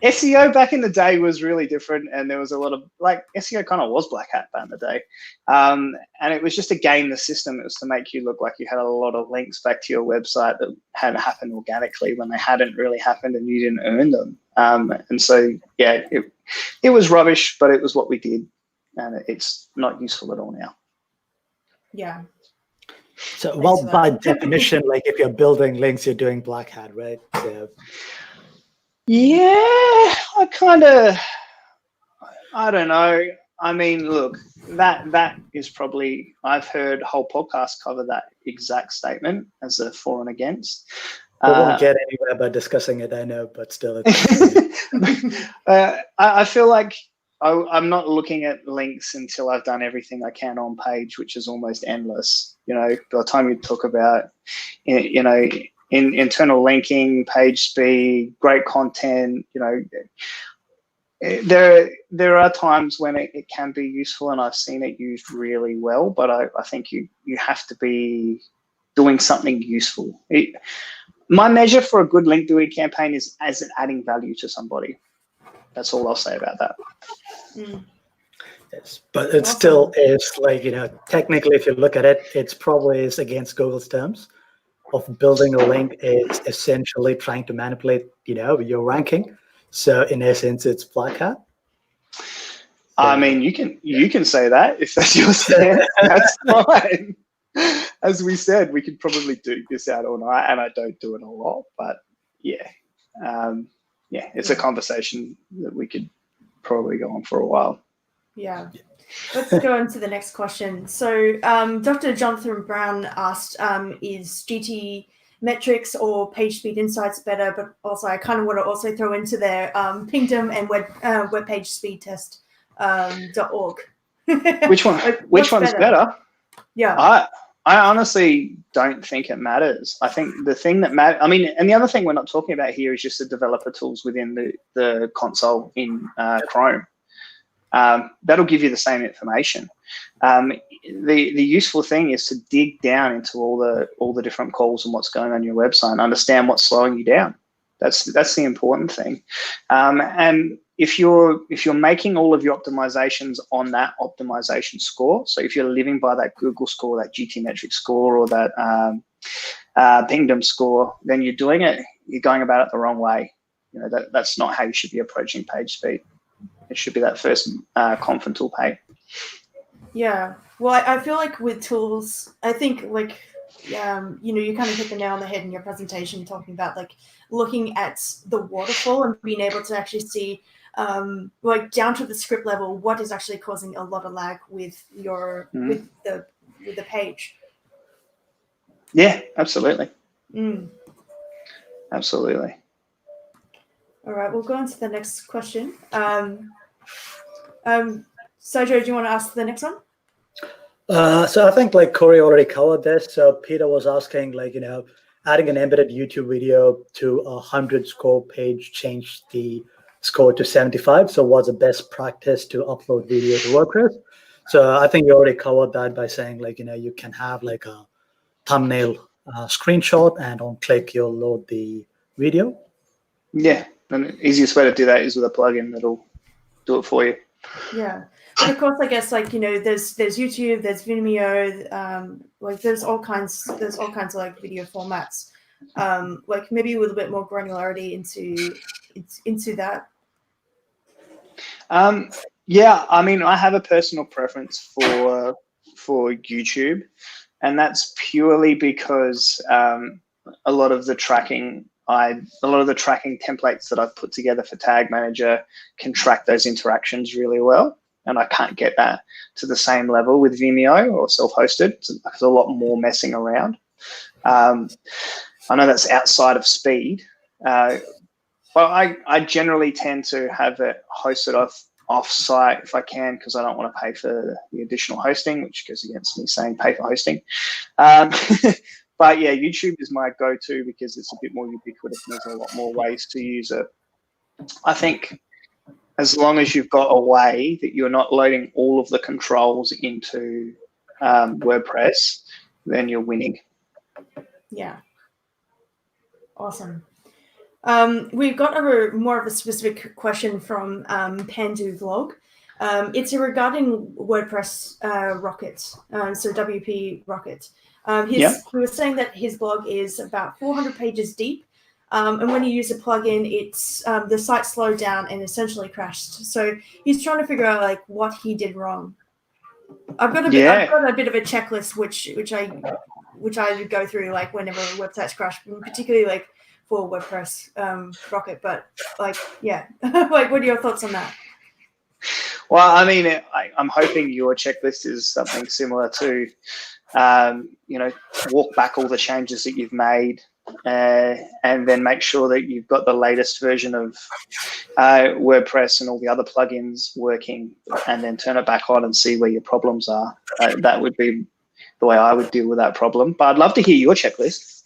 SEO back in the day was really different, and there was a lot of SEO kind of was black hat back in the day, and it was just to game the system. It was to make you look like you had a lot of links back to your website that had happened organically when they hadn't really happened, and you didn't earn them. And so yeah, it was rubbish, but it was what we did, and it's not useful at all now. Yeah. So, well, by definition, like if you're building links, you're doing black hat, right? So. Yeah, I don't know. I mean, look, that is probably, I've heard whole podcasts cover that exact statement as a for and against. We won't get anywhere by discussing it, I know, but still. I feel like I'm not looking at links until I've done everything I can on page, which is almost endless. By the time you talk about, in internal linking, page speed, great content, there are times when it can be useful, and I've seen it used really well, but I think you have to be doing something useful. My measure for a good link building campaign is as it adding value to somebody. That's all I'll say about that. Yes, but it still is like, technically, if you look at it, it's probably is against Google's terms of building a link is essentially trying to manipulate, your ranking. So in essence, it's black hat. I mean, you can say that if that's your stance. That's fine. As we said, we could probably do this out all night, and I don't do it a lot, but yeah, it's a conversation that we could probably go on for a while. Yeah. Let's go on to the next question. So Dr. Jonathan Brown asked, is GT metrics or page speed insights better? But also I kind of want to also throw into there pingdom and web page speed test .org. Which one's better? Yeah. I honestly don't think it matters. I think the thing that matters, I mean, and the other thing we're not talking about here is just the developer tools within the console in Chrome. That'll give you the same information. The useful thing is to dig down into all the different calls and what's going on your website and understand what's slowing you down. That's the important thing. And if you're making all of your optimizations on that optimization score, so if you're living by that Google score, that GT metric score, or that pingdom score, then you're going about it the wrong way. You know, that's not how you should be approaching page speed. It should be that first conf tool pay. Yeah. Well, I feel like with tools, I think like, you kind of hit the nail on the head in your presentation talking about like looking at the waterfall and being able to actually see like down to the script level, what is actually causing a lot of lag with your with the page. Yeah, absolutely. All Absolutely. right, we'll go on to the next question. Saijo, do you want to ask the next one? So I think like Corey already covered this. So Peter was asking like, adding an embedded YouTube video to a 100 score page changed the score to 75. So what's the best practice to upload video to WordPress? So I think you already covered that by saying like, you can have like a thumbnail screenshot and on click, you'll load the video. Yeah, and the easiest way to do that is with a plugin that'll do it for you. Yeah. But of course, I guess like there's YouTube, there's Vimeo, like there's all kinds of like video formats, like maybe a little bit more granularity into that. Yeah, I mean, I have a personal preference for YouTube, and that's purely because a lot of the tracking templates that I've put together for Tag Manager can track those interactions really well. And I can't get that to the same level with Vimeo or self-hosted. There's a lot more messing around. I know that's outside of speed. But I generally tend to have it hosted off-site if I can, because I don't want to pay for the additional hosting, which goes against me saying pay for hosting. But yeah, YouTube is my go-to because it's a bit more ubiquitous and there's a lot more ways to use it. I think as long as you've got a way that you're not loading all of the controls into WordPress, then you're winning. Yeah. Awesome. We've got more of a specific question from Pandu Vlog. It's regarding WordPress Rocket, so WP Rocket. He was saying that his blog is about 400 pages deep. And when you use a plugin, it's the site slowed down and essentially crashed. So he's trying to figure out like what he did wrong. I've got a bit of a checklist which I go through like whenever websites crash, particularly like for WordPress Rocket. But like, yeah, like what are your thoughts on that? Well, I mean, I'm hoping your checklist is something similar to, walk back all the changes that you've made. And then make sure that you've got the latest version of WordPress and all the other plugins working, and then turn it back on and see where your problems are. That would be the way I would deal with that problem. But I'd love to hear your checklist.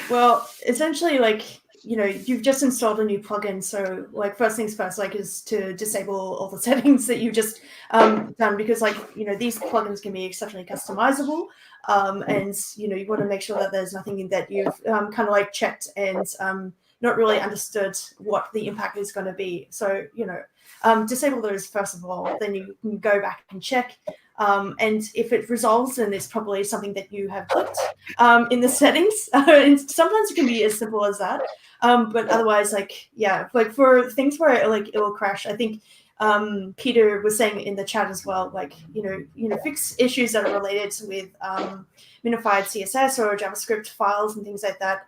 Well, essentially, like, you've just installed a new plugin. So like first things first, like is to disable all the settings that you've just done, because like, these plugins can be exceptionally customizable. And, you want to make sure that there's nothing that you've kind of like checked and not really understood what the impact is going to be. So, disable those first of all, then you can go back and check. And if it resolves, then it's probably something that you have clicked in the settings. And sometimes it can be as simple as that. But otherwise, like, yeah, like for things where it will crash, I think Peter was saying in the chat as well, like, fix issues that are related with minified CSS or JavaScript files and things like that.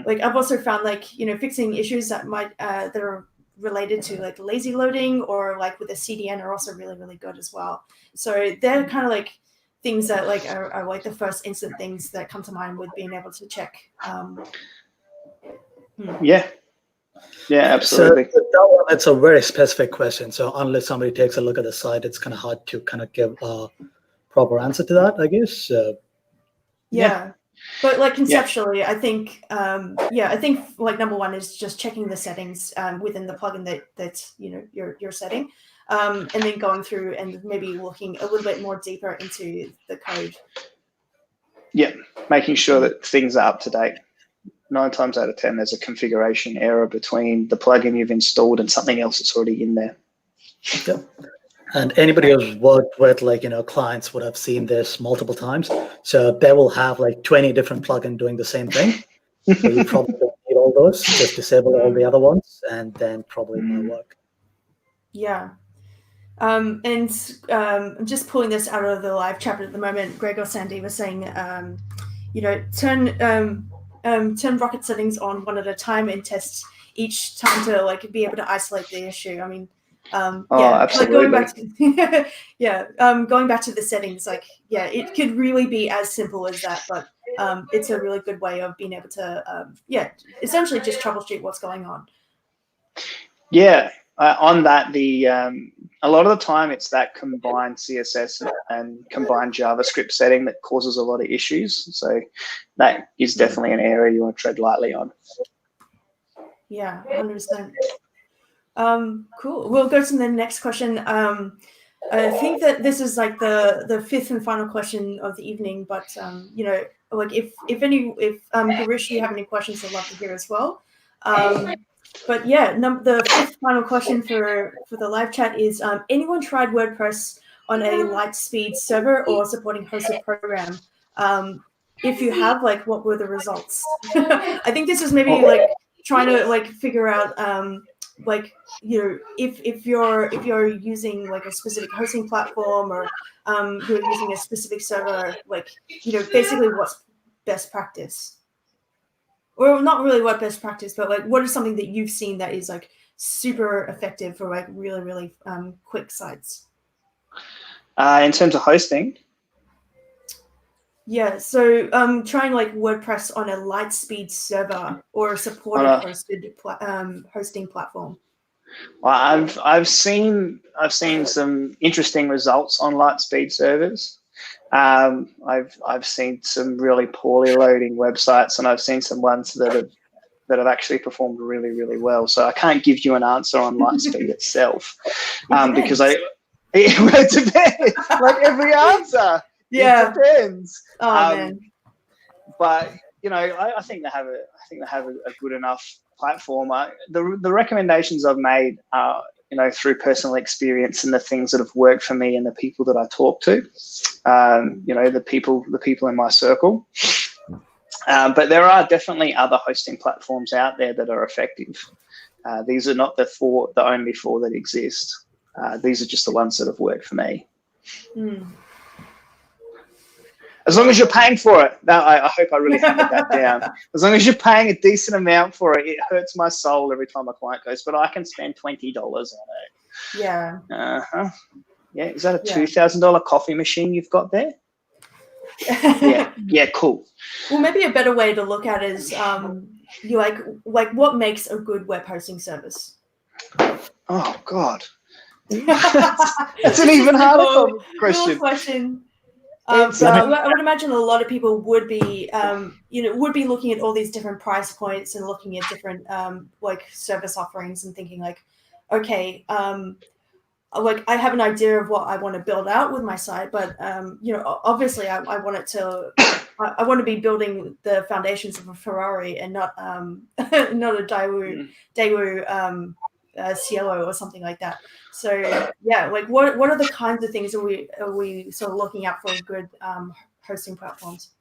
Like I've also found like, fixing issues that might, that are related to like lazy loading or like with a CDN are also really, really good as well. So they're kind of like things that like are like the first instant things that come to mind with being able to check. Yeah, absolutely. So that one, it's a very specific question. So unless somebody takes a look at the site, it's kind of hard to kind of give a proper answer to that, I guess. Yeah. But like conceptually, I think, I think like number one is just checking the settings within the plugin that's you're setting, and then going through and maybe looking a little bit more deeper into the code. Yeah, making sure that things are up to date. 9 times out of 10, there's a configuration error between the plugin you've installed and something else that's already in there. Yep. And anybody who's worked with clients would have seen this multiple times. So they will have like 20 different plugins doing the same thing. So you probably don't need all those. Just disable all the other ones, and then probably might work. Yeah. And I'm just pulling this out of the live chat at the moment. Gregor Sandy was saying, turn rocket settings on one at a time and test each time to like be able to isolate the issue. I mean, absolutely. Like going back to going back to the settings, like it could really be as simple as that, but it's a really good way of being able to essentially just troubleshoot what's going on. On that, a lot of the time it's that combined CSS and combined JavaScript setting that causes a lot of issues. So that is definitely an area you want to tread lightly on. Yeah, 100%. Cool. We'll go to the next question. I think that this is like the fifth and final question of the evening, but like if Girish, you have any questions, I'd love to hear as well. But the fifth final question for the live chat is: anyone tried WordPress on a Lightspeed server or supporting hosted program? If you have, like, what were the results? I think this is maybe like trying to like figure out if you're using like a specific hosting platform or you're using a specific server, like basically what's best practice. Or not really what best practice, but like what is something that you've seen that is like super effective for like really, really quick sites? In terms of hosting? Yeah, so trying like WordPress on a Lightspeed server or a supported hosted hosting platform. Well, I've seen some interesting results on Lightspeed servers. I've seen some really poorly loading websites, and I've seen some ones that have actually performed really, really well. So I can't give you an answer on Lightspeed itself, because it depends. Like every answer, it depends. Oh man! But I think they have a good enough platform. The recommendations I've made are through personal experience and the things that have worked for me and the people that I talk to, the people in my circle. But there are definitely other hosting platforms out there that are effective. These are not the only four that exist. These are just the ones that have worked for me. As long as you're paying for it. I hope I really hammered that down. As long as you're paying a decent amount for it, it hurts my soul every time a client goes, but I can spend $20 on it. Yeah. Uh-huh. Yeah. Is that a $2,000 coffee machine you've got there? Yeah, cool. Well, maybe a better way to look at it is you like what makes a good web hosting service? Oh God. That's an even harder question. I would imagine a lot of people would be looking at all these different price points and looking at different like service offerings and thinking like, okay, like I have an idea of what I want to build out with my site, but obviously I want it to, I want to be building the foundations of a Ferrari and not not a Daewoo CLO or something like that. So yeah, like what are the kinds of things are we sort of looking out for good hosting platforms?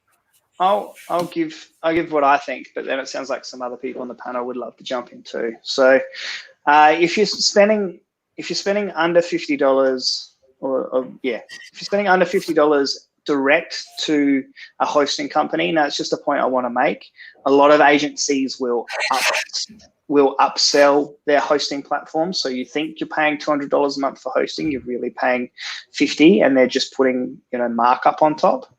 I'll give what I think, but then it sounds like some other people on the panel would love to jump in too. So if you're spending under $50, if you're spending under $50 direct to a hosting company, now it's just a point I want to make. A lot of agencies will upsell their hosting platform. So you think you're paying $200 a month for hosting, you're really paying $50, and they're just putting markup on top.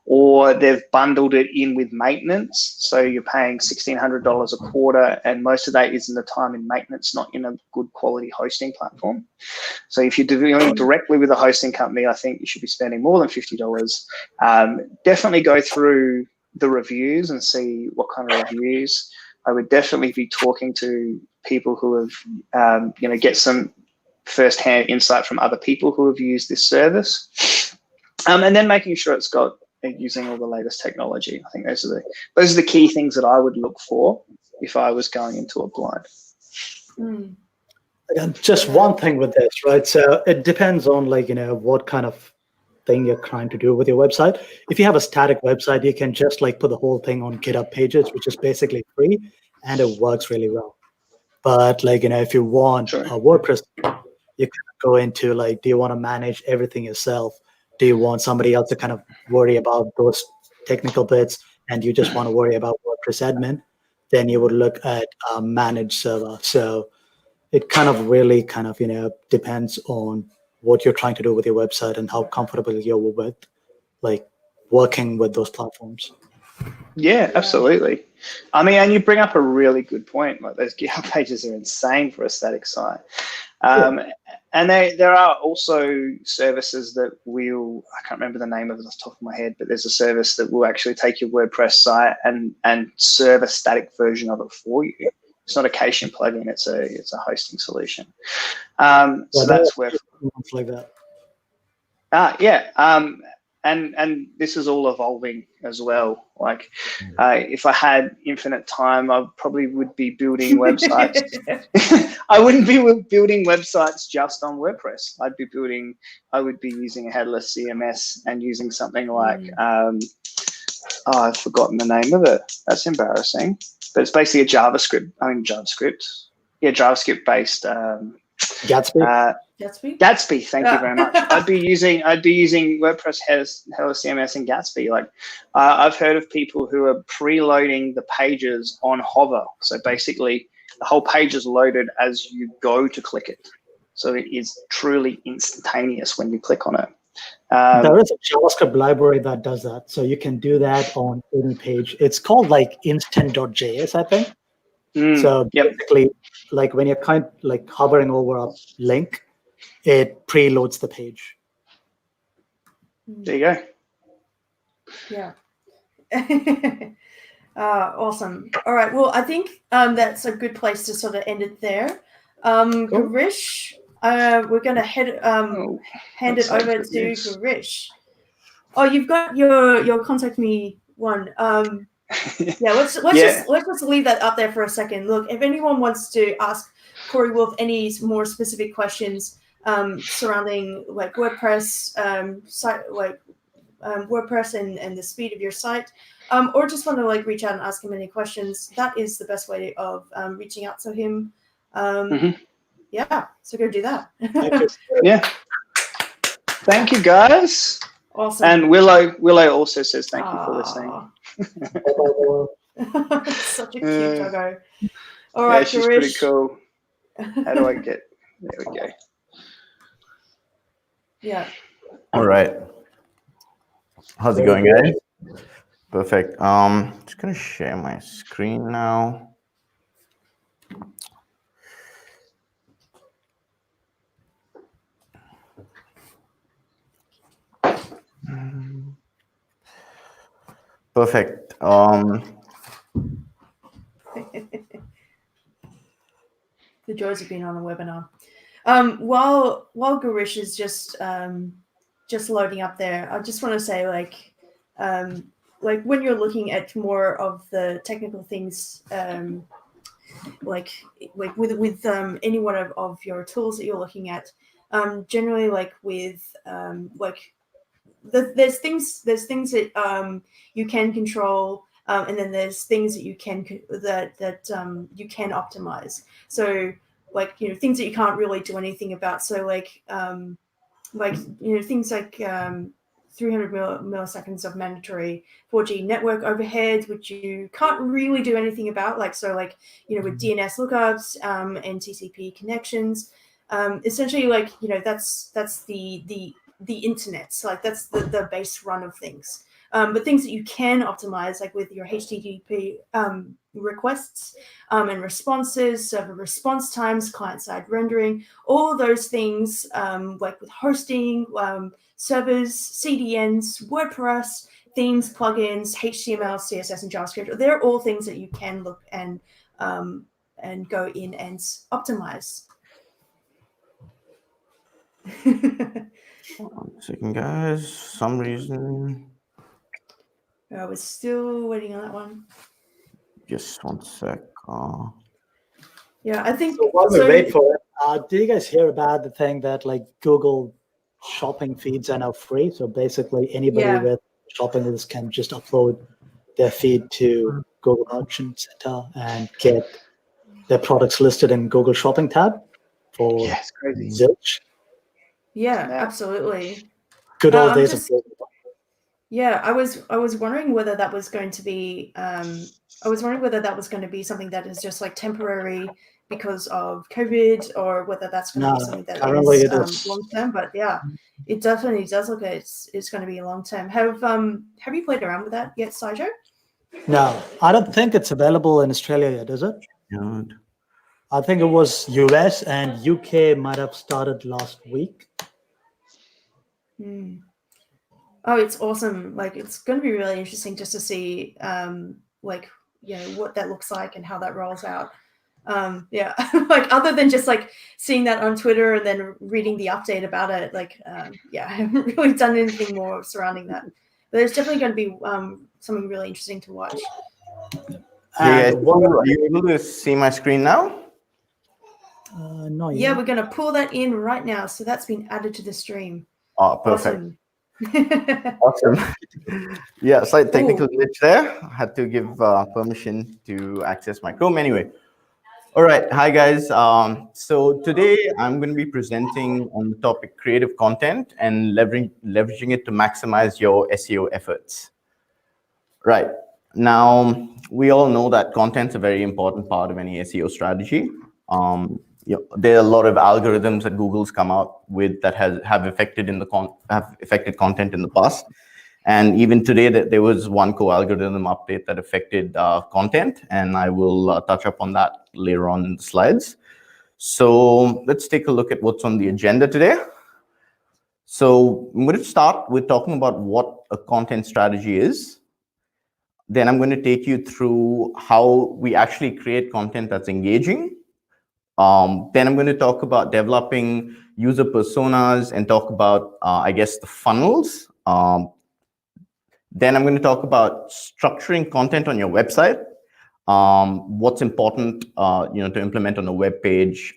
Or they've bundled it in with maintenance. So you're paying $1,600 a quarter, and most of that is in the time in maintenance, not in a good quality hosting platform. So if you're dealing directly with a hosting company, I think you should be spending more than $50. Definitely go through the reviews and see what kind of reviews. I would definitely be talking to people who have, get some first-hand insight from other people who have used this service. And then making sure it's got using all the latest technology. I think those are the key things that I would look for if I was going into a blind. And just one thing with this, right? So it depends on what kind of thing you're trying to do with your website. If you have a static website, you can just put the whole thing on GitHub Pages, which is basically free, and it works really well. But if you want a WordPress, you can go into do you want to manage everything yourself? Do you want somebody else to kind of worry about those technical bits, and you just want to worry about WordPress admin? Then you would look at a managed server. So it kind of really depends on what you're trying to do with your website and how comfortable you're with working with those platforms. Yeah, absolutely. I mean, and you bring up a really good point. Those GitHub pages are insane for a static site. And there are also services that I can't remember the name of it off the top of my head, but there's a service that will actually take your WordPress site and serve a static version of it for you. It's not a caching plugin; it's a hosting solution. So that's where like that. And this is all evolving as well. If I had infinite time, I probably would be building websites. I wouldn't be building websites just on WordPress. I would be using a headless CMS and using something like, I've forgotten the name of it. That's embarrassing. But it's basically a JavaScript based. Gatsby, thank you very much. I'd be using WordPress headless CMS and Gatsby. I've heard of people who are preloading the pages on hover. So basically, the whole page is loaded as you go to click it. So it is truly instantaneous when you click on it. There is a JavaScript library that does that. So you can do that on any page. It's called instant.js, I think. So basically, when you're hovering over a link, it preloads the page. There you go. Yeah. Awesome. All right. Well, I think that's a good place to sort of end it there. Cool. Girish, we're going to hand it over to Girish. Oh, you've got your contact me one. Let's just leave that up there for a second. Look, if anyone wants to ask Corey Wolf any more specific questions surrounding WordPress, WordPress and the speed of your site, or just want to reach out and ask him any questions, that is the best way of reaching out to him. Yeah, so go do that. Yeah. Thank you, guys. Awesome. And Willow also says thank you for listening. Such a cute doggo. All right, she's Girish. pretty cool. How do I get? There we go. Yeah. All right. How's it going, guys? Perfect. Just gonna share my screen now. Perfect. The joys of being on a webinar. While Girish is just loading up there, I just want to say when you're looking at more of the technical things with any one of your tools that you're looking at, generally there's things that you can control, and then there's things that you can you can optimize. So things that you can't really do anything about. So things like 300 milliseconds of mandatory 4G network overhead, which you can't really do anything about. With DNS lookups and TCP connections, essentially, that's the internet. So that's the base run of things. But things that you can optimize, like with your HTTP requests and responses, server response times, client-side rendering, all of those things, like with hosting, servers, CDNs, WordPress, themes, plugins, HTML, CSS, and JavaScript. They're all things that you can look and go in and optimize. 1 second, guys. For some reason. I was still waiting on that one. Just 1 sec. Yeah, I think. So while we wait for it, did you guys hear about the thing that Google shopping feeds are now free? So basically, anybody with shopping lists can just upload their feed to Google Merchant Center and get their products listed in Google Shopping tab for zilch. Yeah, absolutely. Good old days of Google. Yeah, I was wondering whether that was going to be something that is just temporary because of COVID, or whether that's going to be something that is long term. But yeah, it definitely does look like it's going to be long term. Have you played around with that yet, Saijo? No, I don't think it's available in Australia yet, is it? No. I think it was US and UK might have started last week. Oh, it's awesome. It's going to be really interesting just to see, what that looks like and how that rolls out. Other than just seeing that on Twitter and then reading the update about it, I haven't really done anything more surrounding that. But there's definitely going to be something really interesting to watch. Are you able to see my screen now? No. Yeah, we're going to pull that in right now. So that's been added to the stream. Oh, perfect. Awesome. Yeah, slight technical glitch there. I had to give permission to access my Chrome anyway. All right. Hi, guys. So today I'm going to be presenting on the topic creative content and leveraging it to maximize your SEO efforts. Right. Now, we all know that content's a very important part of any SEO strategy. There are a lot of algorithms that Google's come out with that have affected content in the past, and even today there was one co-algorithm update that affected content, and I will touch up on that later on in the slides. So let's take a look at what's on the agenda today. So I'm going to start with talking about what a content strategy is. Then I'm going to take you through how we actually create content that's engaging. Then I'm going to talk about developing user personas and talk about, the funnels. Then I'm going to talk about structuring content on your website, what's important, to implement on a web page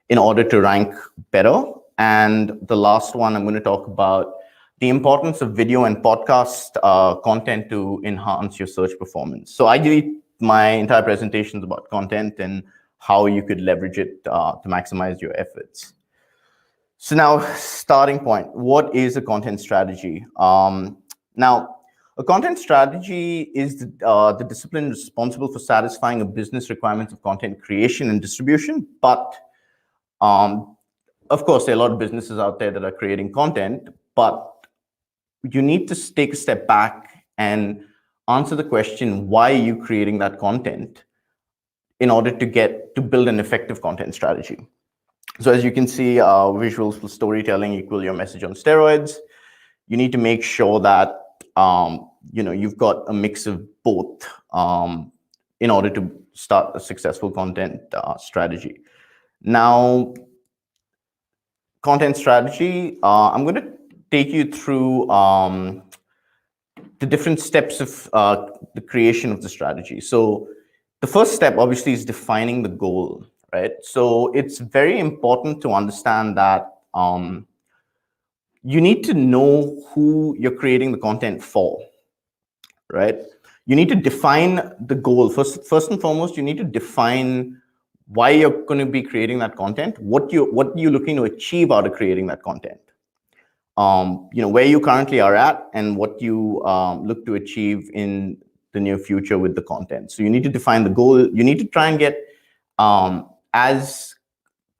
in order to rank better. And the last one, I'm going to talk about the importance of video and podcast content to enhance your search performance. So ideally, my entire presentation is about content and how you could leverage it to maximize your efforts. So now, starting point, what is a content strategy? Now, a content strategy is the discipline responsible for satisfying a business requirements of content creation and distribution. But of course, there are a lot of businesses out there that are creating content, but you need to take a step back and answer the question, why are you creating that content, in order to build an effective content strategy. So as you can see, visuals for storytelling equal your message on steroids. You need to make sure that you've got a mix of both in order to start a successful content strategy. Now, content strategy, I'm going to take you through the different steps of the creation of the strategy. So the first step obviously is defining the goal, right? So it's very important to understand that you need to know who you're creating the content for, right? You need to define the goal. First and foremost, you need to define why you're going to be creating that content, what you're looking to achieve out of creating that content. Where you currently are at and what you look to achieve in the near future with the content. So you need to define the goal. You need to try and get as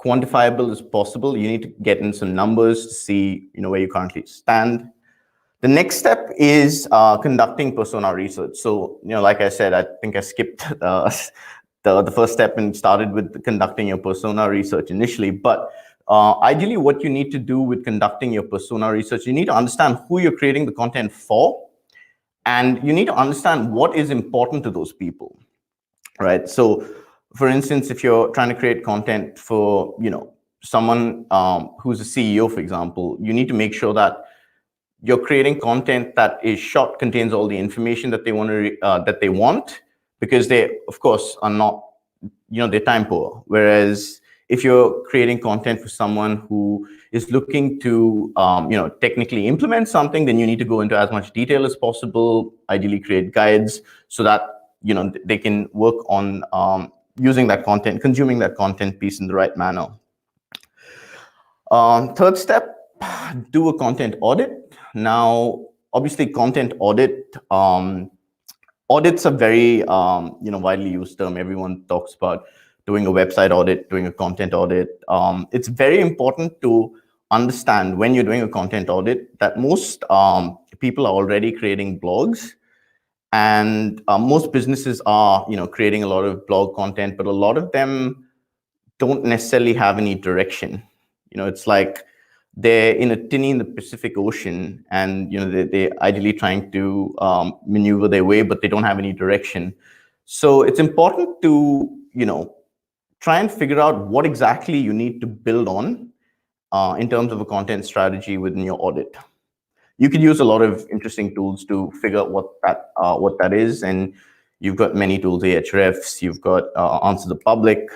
quantifiable as possible. You need to get in some numbers to see where you currently stand. The next step is conducting persona research. So like I said, I think I skipped the first step and started with conducting your persona research initially. But ideally, what you need to do with conducting your persona research, you need to understand who you're creating the content for, and you need to understand what is important to those people, right? So, for instance, if you're trying to create content for someone who's a CEO, for example, you need to make sure that you're creating content that is short, contains all the information that they want, because they, of course, are not, they're time poor. Whereas if you're creating content for someone who is looking to, technically implement something, then you need to go into as much detail as possible, ideally create guides so that, they can work on using that content, consuming that content piece in the right manner. Third step, do a content audit. Now, obviously, content audit, audits are very, widely used term. Everyone talks about doing a website audit, doing a content audit. It's very important to understand when you're doing a content audit that most people are already creating blogs, and most businesses are, creating a lot of blog content, but a lot of them don't necessarily have any direction. It's like they're in a tinny in the Pacific Ocean, and they're ideally trying to maneuver their way, but they don't have any direction. So it's important to try and figure out what exactly you need to build on in terms of a content strategy within your audit. You could use a lot of interesting tools to figure out what that is, and you've got many tools, Ahrefs, you've got Answer the Public,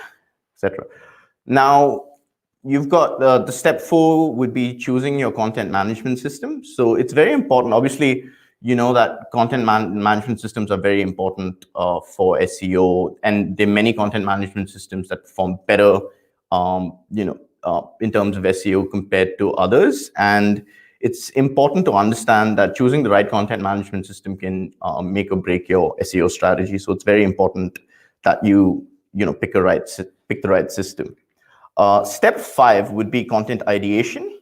etc. Now, you've got the step 4 would be choosing your content management system. So it's very important. Obviously, that content management systems are very important for SEO, and there are many content management systems that perform better, in terms of SEO compared to others. And it's important to understand that choosing the right content management system can make or break your SEO strategy. So it's very important that you pick the right system. Step 5 would be content ideation.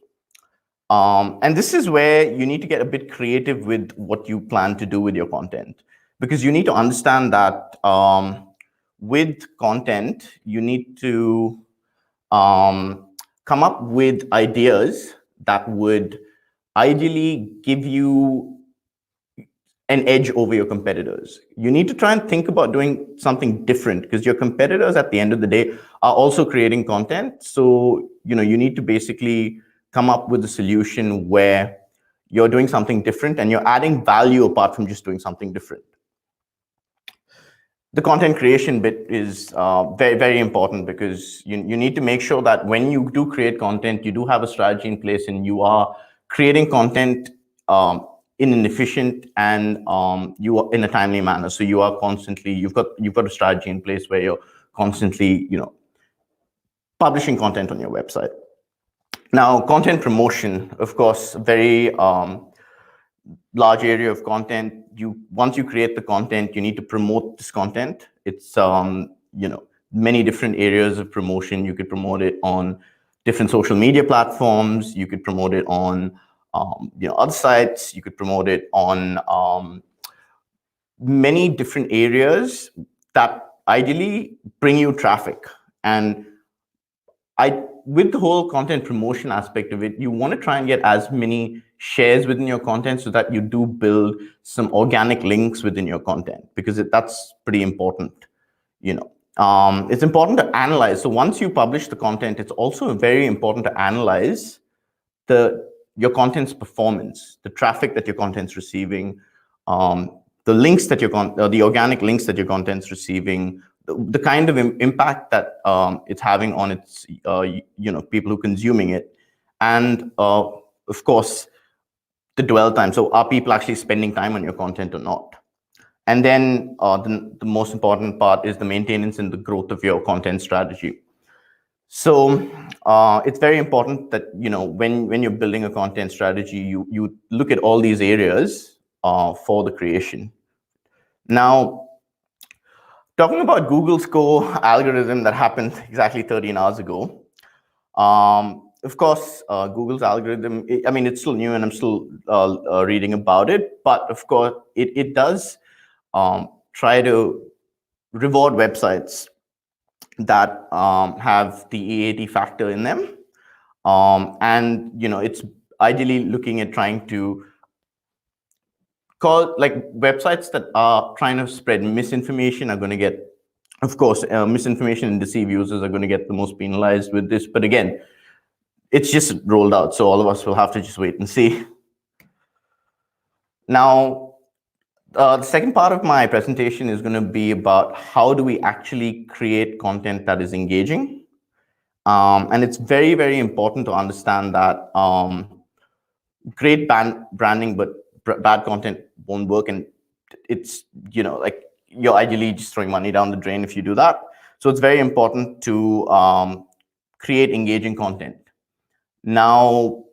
And this is where you need to get a bit creative with what you plan to do with your content, because you need to understand that with content, you need to come up with ideas that would ideally give you an edge over your competitors. You need to try and think about doing something different, because your competitors at the end of the day are also creating content. So, you need to basically come up with a solution where you're doing something different and you're adding value apart from just doing something different. The content creation bit is very, very important, because you need to make sure that when you do create content, you do have a strategy in place and you are creating content in an efficient and you are in a timely manner. So you are constantly, you've got a strategy in place where you're constantly, publishing content on your website. Now, content promotion, of course, very large area of content. Once you create the content, you need to promote this content. It's many different areas of promotion. You could promote it on different social media platforms. You could promote it on other sites. You could promote it on many different areas that ideally bring you traffic. And with the whole content promotion aspect of it, you want to try and get as many shares within your content so that you do build some organic links within your content, because that's pretty important. It's important to analyze. So once you publish the content, it's also very important to analyze your content's performance, the traffic that your content's receiving, the links that the organic links that your content's receiving, the kind of impact that it's having on its people who are consuming it, and of course the dwell time. So are people actually spending time on your content or not? And then the most important part is the maintenance and the growth of your content strategy. So it's very important that when you're building a content strategy, you look at all these areas for the creation. Now, talking about Google's core algorithm that happened exactly 13 hours ago. Of course, Google's algorithm, it's still new and I'm still reading about it, but of course, it does try to reward websites that have the EAT factor in them. And it's ideally looking at trying to call, like, websites that are trying to spread misinformation are going to get, of course, misinformation and deceive users are going to get the most penalized with this. But again, it's just rolled out, so all of us will have to just wait and see. Now, the second part of my presentation is going to be about how do we actually create content that is engaging. And it's very, very important to understand that great branding, but bad content won't work. And it's, like, you're ideally just throwing money down the drain if you do that. So it's very important to create engaging content. Now,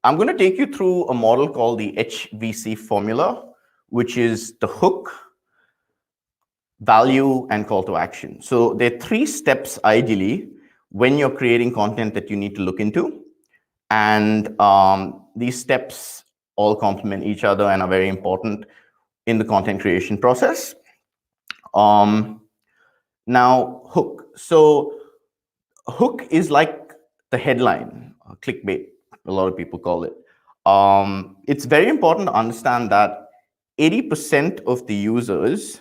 I'm going to take you through a model called the HVC formula, which is the hook, value, and call to action. So there are 3 steps ideally when you're creating content that you need to look into. And these steps all complement each other and are very important in the content creation process. Now, hook. So hook is like the headline, clickbait, a lot of people call it. It's very important to understand that 80% of the users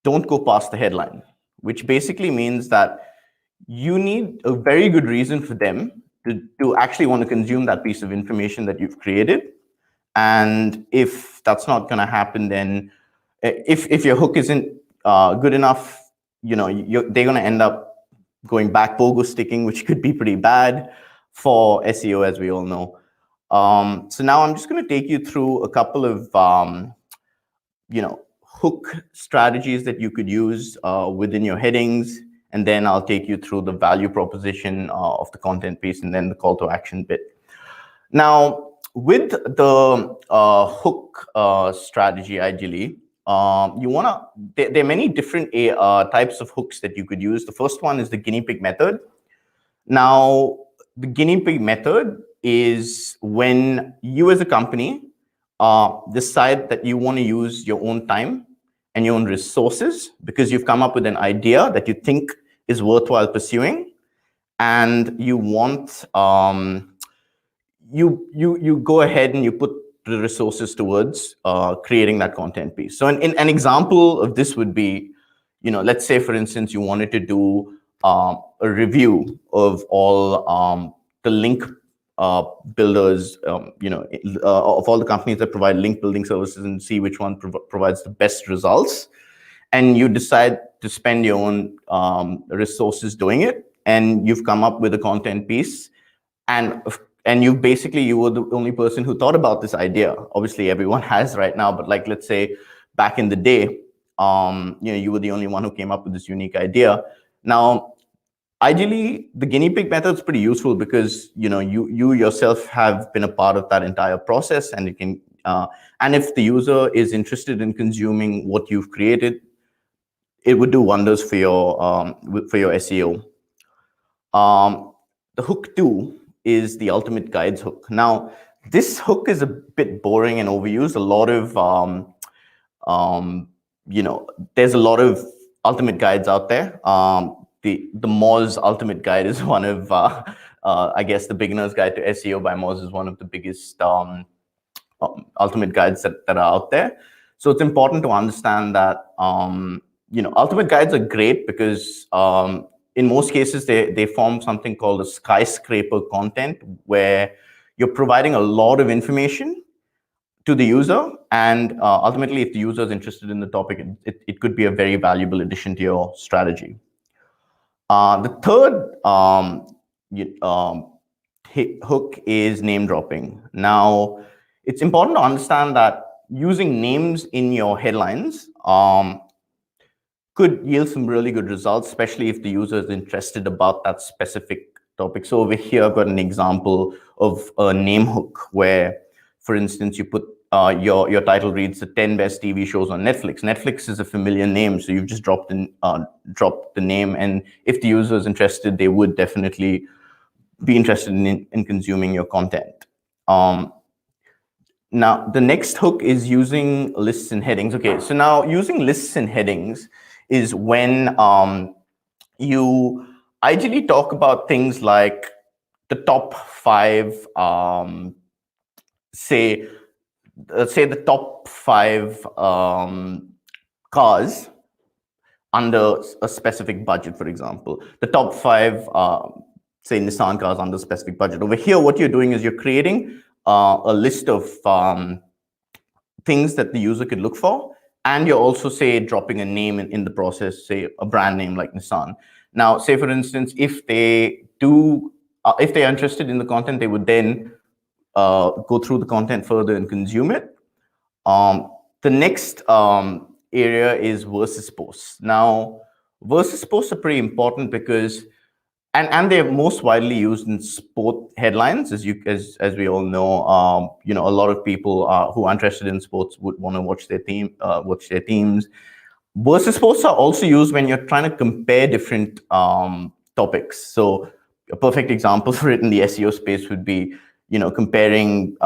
don't go past the headline, which basically means that you need a very good reason for them to actually want to consume that piece of information that you've created. And if that's not going to happen, then if your hook isn't good enough, they're going to end up going back pogo sticking, which could be pretty bad for SEO, as we all know. So now I'm just going to take you through a couple of hook strategies that you could use within your headings, and then I'll take you through the value proposition of the content piece, and then the call to action bit. Now, with the hook strategy, ideally, there are many different types of hooks that you could use. The first one is the guinea pig method. Now, the guinea pig method is when you as a company decide that you want to use your own time and your own resources because you've come up with an idea that you think is worthwhile pursuing, and you want you go ahead and you put the resources towards creating that content piece. So an example of this would be, let's say, for instance, you wanted to do a review of all the link builders, of all the companies that provide link building services, and see which one provides the best results. And you decide to spend your own resources doing it, and you've come up with a content piece, and you were the only person who thought about this idea. Obviously, everyone has right now, but like, let's say back in the day, you were the only one who came up with this unique idea. Now, ideally, the guinea pig method is pretty useful because you yourself have been a part of that entire process, and it can and if the user is interested in consuming what you've created, it would do wonders for your SEO. The hook 2 is the ultimate guides hook. Now, this hook is a bit boring and overused. A lot of there's a lot of ultimate guides out there. The Moz Ultimate Guide is one of, I guess, the beginner's guide to SEO by Moz is one of the biggest ultimate guides that are out there. So it's important to understand that ultimate guides are great because in most cases they form something called a skyscraper content, where you're providing a lot of information to the user, and ultimately, if the user is interested in the topic, it could be a very valuable addition to your strategy. The third hook is name dropping. Now, it's important to understand that using names in your headlines could yield some really good results, especially if the user is interested about that specific topic. So over here, I've got an example of a name hook where, for instance, you put your title reads the 10 best TV shows on Netflix. Netflix is a familiar name, so you've just dropped the name, and if the user is interested, they would definitely be interested in consuming your content. Now, the next hook is using lists and headings. Okay, so now using lists and headings is when you ideally talk about things like the top 5, say the top 5 cars under a specific budget, for example. The top 5, say, Nissan cars under a specific budget. Over here, what you're doing is you're creating a list of things that the user could look for, and you're also, say, dropping a name in the process, say a brand name like Nissan. Now, say for instance, if they are interested in the content, they would then go through the content further and consume it. The next area is versus posts. Now, versus posts are pretty important because, and they're most widely used in sport headlines, as we all know. A lot of people who are interested in sports would want to watch their teams. Versus posts are also used when you're trying to compare different topics. So a perfect example for it in the SEO space would be, comparing,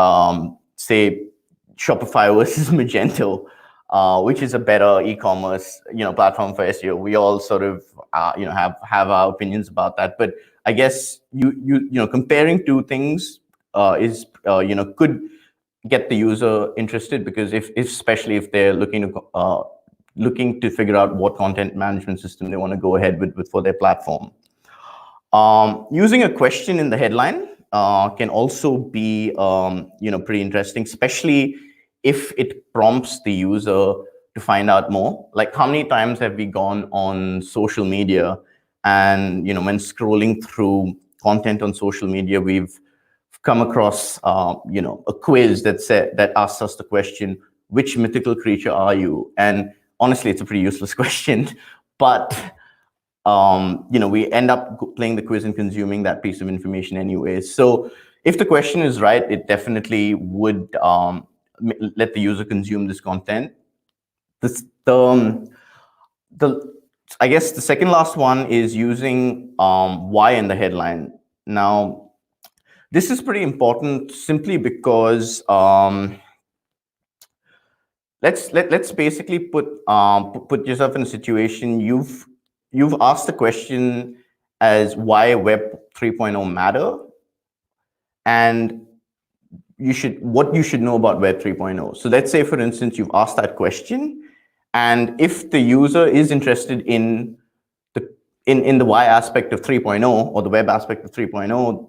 say, Shopify versus Magento, which is a better e-commerce, platform for SEO. We all sort of, have our opinions about that. But I guess comparing two things could get the user interested, because especially if they're looking to figure out what content management system they want to go ahead with for their platform. Using a question in the headline can also be pretty interesting, especially if it prompts the user to find out more. Like, how many times have we gone on social media and when scrolling through content on social media, we've come across a quiz that asks us the question, which mythical creature are you? And honestly, it's a pretty useless question, but we end up playing the quiz and consuming that piece of information anyway. So if the question is right, it definitely would let the user consume this content. I guess the second last one is using why in the headline. Now, this is pretty important simply because let's basically put yourself in a situation. You've asked the question as why Web 3.0 matter, and what you should know about Web 3.0. So let's say, for instance, you've asked that question, and if the user is interested in the why aspect of 3.0 or the web aspect of 3.0,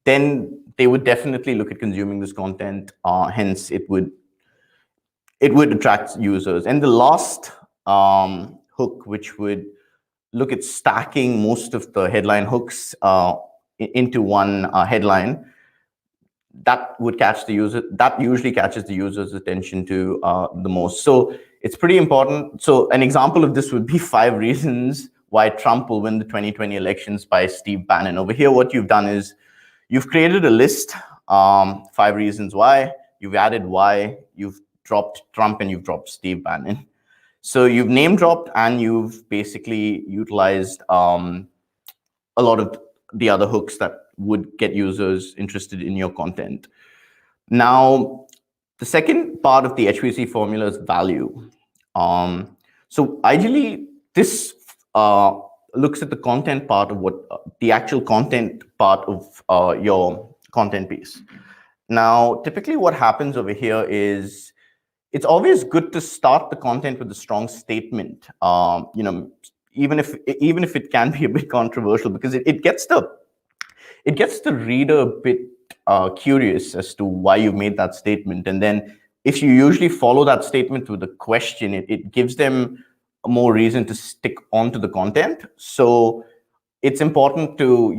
then they would definitely look at consuming this content. Hence, it would attract users. And the last hook, which would look at stacking most of the headline hooks into one headline, that would catch the user. That usually catches the user's attention to the most. So it's pretty important. So an example of this would be 5 reasons why Trump will win the 2020 elections by Steve Bannon. Over here, what you've done is you've created a list, 5 reasons why. You've added why. You've dropped Trump and you've dropped Steve Bannon. So you've name dropped and you've basically utilized a lot of the other hooks that would get users interested in your content. Now, the second part of the HVC formula is value. So ideally, this looks at the content part of what the actual content part of your content piece. Now, typically what happens over here is it's always good to start the content with a strong statement, even if it can be a bit controversial, because it gets the reader a bit curious as to why you made that statement. And then if you usually follow that statement with a question, it gives them more reason to stick onto the content. So it's important to,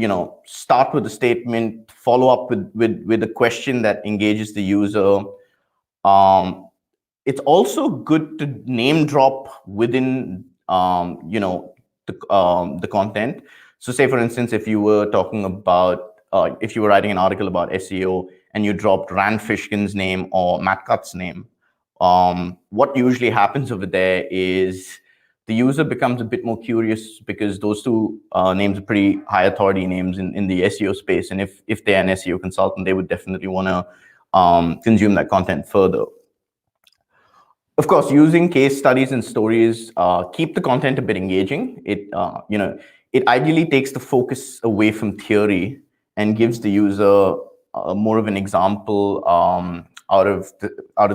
start with a statement, follow up with a question that engages the user. It's also good to name drop within, the content. So say, for instance, if you were talking about, if you were writing an article about SEO and you dropped Rand Fishkin's name or Matt Cutts' name, what usually happens over there is the user becomes a bit more curious, because those two names are pretty high authority names in the SEO space. And if they're an SEO consultant, they would definitely want to consume that content further. Of course, using case studies and stories keep the content a bit engaging. It ideally takes the focus away from theory and gives the user more of an example out of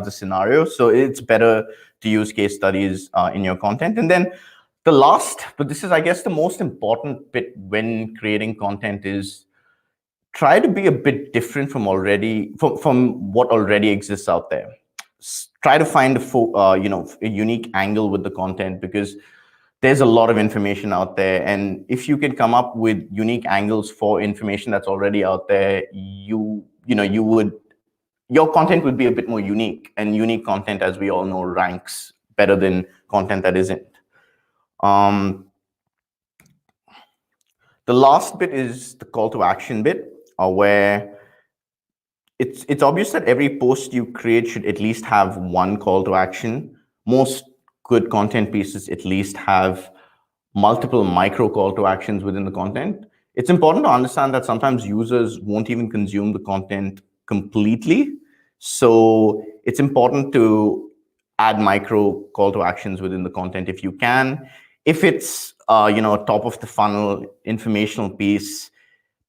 the scenario. So it's better to use case studies in your content. And then the last, but this is, I guess, the most important bit when creating content, is try to be a bit different from what already exists out there. Try to find a unique angle with the content, because there's a lot of information out there, and if you can come up with unique angles for information that's already out there, your content would be a bit more unique, and unique content, as we all know, ranks better than content that isn't. The last bit is the call to action bit, where it's obvious that every post you create should at least have one call to action. Most good content pieces at least have multiple micro call to actions within the content. It's important to understand that sometimes users won't even consume the content completely. So it's important to add micro call to actions within the content if you can. If it's top of the funnel informational piece,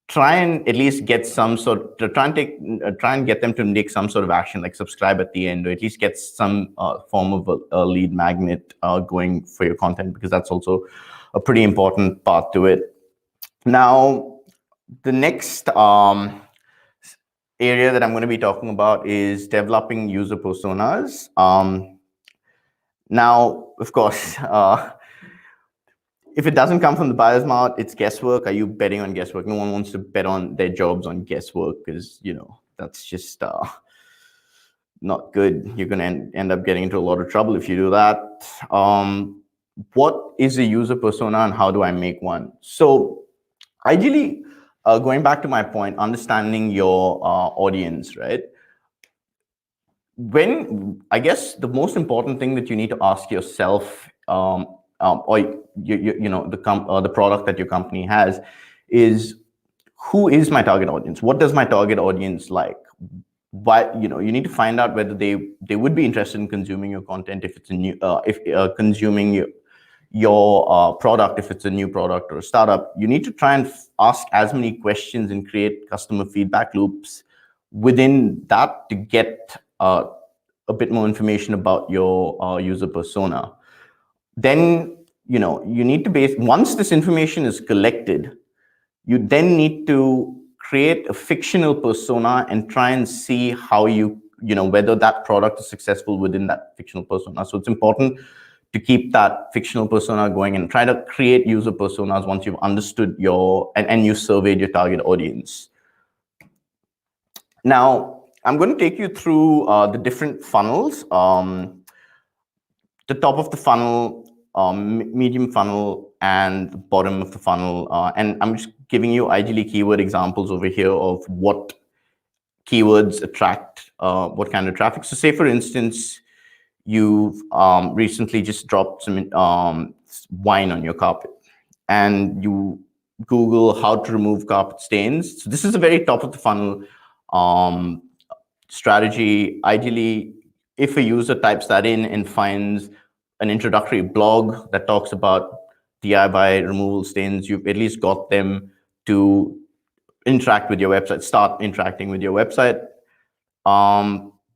try and at least get some sort. Try and get them to make some sort of action, like subscribe at the end, or at least get some form of a lead magnet going for your content, because that's also a pretty important part to it. Now, the next area that I'm going to be talking about is developing user personas. Now, of course, if it doesn't come from the buyer's mouth, it's guesswork. Are you betting on guesswork? No one wants to bet on their jobs on guesswork, because that's just not good. You're going to end up getting into a lot of trouble if you do that. What is a user persona, and how do I make one? So ideally, going back to my point, understanding your audience, right? I guess the most important thing that you need to ask yourself, or the product that your company has, is, who is my target audience? What does my target audience like? But you need to find out whether they would be interested in consuming your content if it's a new consuming your product if it's a new product or a startup. You need to try and ask as many questions and create customer feedback loops within that to get a bit more information about your user persona. Then you need to once this information is collected, you then need to create a fictional persona and try and see how whether that product is successful within that fictional persona. So it's important to keep that fictional persona going and try to create user personas once you've understood and you surveyed your target audience. Now, I'm going to take you through the different funnels. The top of the funnel, medium funnel, and the bottom of the funnel. And I'm just giving you ideally keyword examples over here of what keywords attract what kind of traffic. So say, for instance, you've recently just dropped some wine on your carpet, and you Google how to remove carpet stains. So this is a very top of the funnel strategy. Ideally, if a user types that in and finds an introductory blog that talks about DIY removal stains, you've at least got them to interact with your website, start interacting with your website.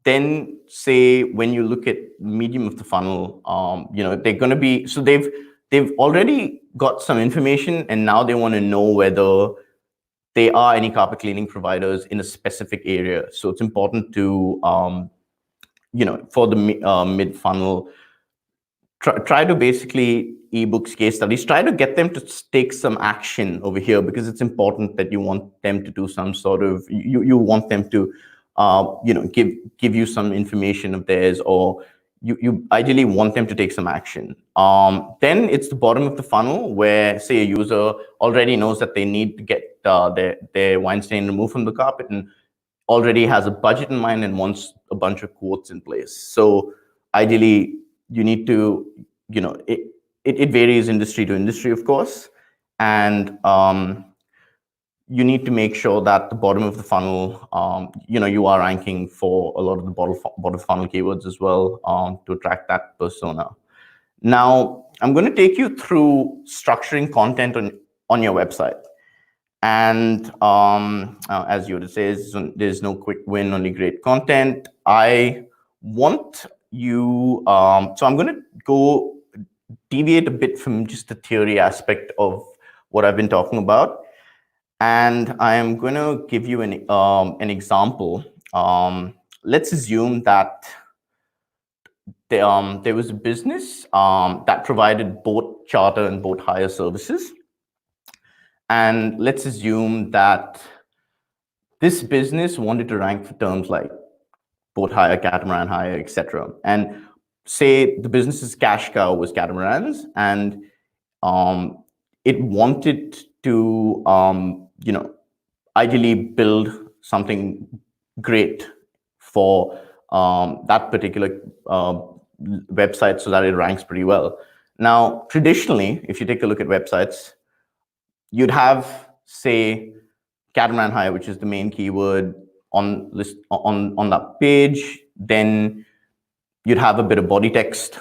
Then say when you look at medium of the funnel, they're going to be, so they've already got some information, and now they want to know whether there are any carpet cleaning providers in a specific area. So it's important to for the mid funnel, try to basically ebooks, case studies, try to get them to take some action over here, because it's important that you want them to do some sort of, you want them to give you some information of theirs, or you ideally want them to take some action. Then it's the bottom of the funnel, where say a user already knows that they need to get their wine stain removed from the carpet, and already has a budget in mind and wants a bunch of quotes in place. So ideally, you need to, it varies industry to industry, of course, and you need to make sure that the bottom of the funnel, you are ranking for a lot of the bottom funnel keywords as well, to attract that persona. Now, I'm going to take you through structuring content on your website. And as Yoda says, there's no quick win, only great content. I want you, so I'm going to go deviate a bit from just the theory aspect of what I've been talking about. And I am going to give you an example. Let's assume that there was a business that provided boat charter and boat hire services. And let's assume that this business wanted to rank for terms like boat hire, catamaran hire, etc. And say the business's cash cow was catamarans, and it wanted to, ideally build something great for that particular website so that it ranks pretty well. Now, traditionally, if you take a look at websites, you'd have, say, catamaran hire, which is the main keyword on that page. Then you'd have a bit of body text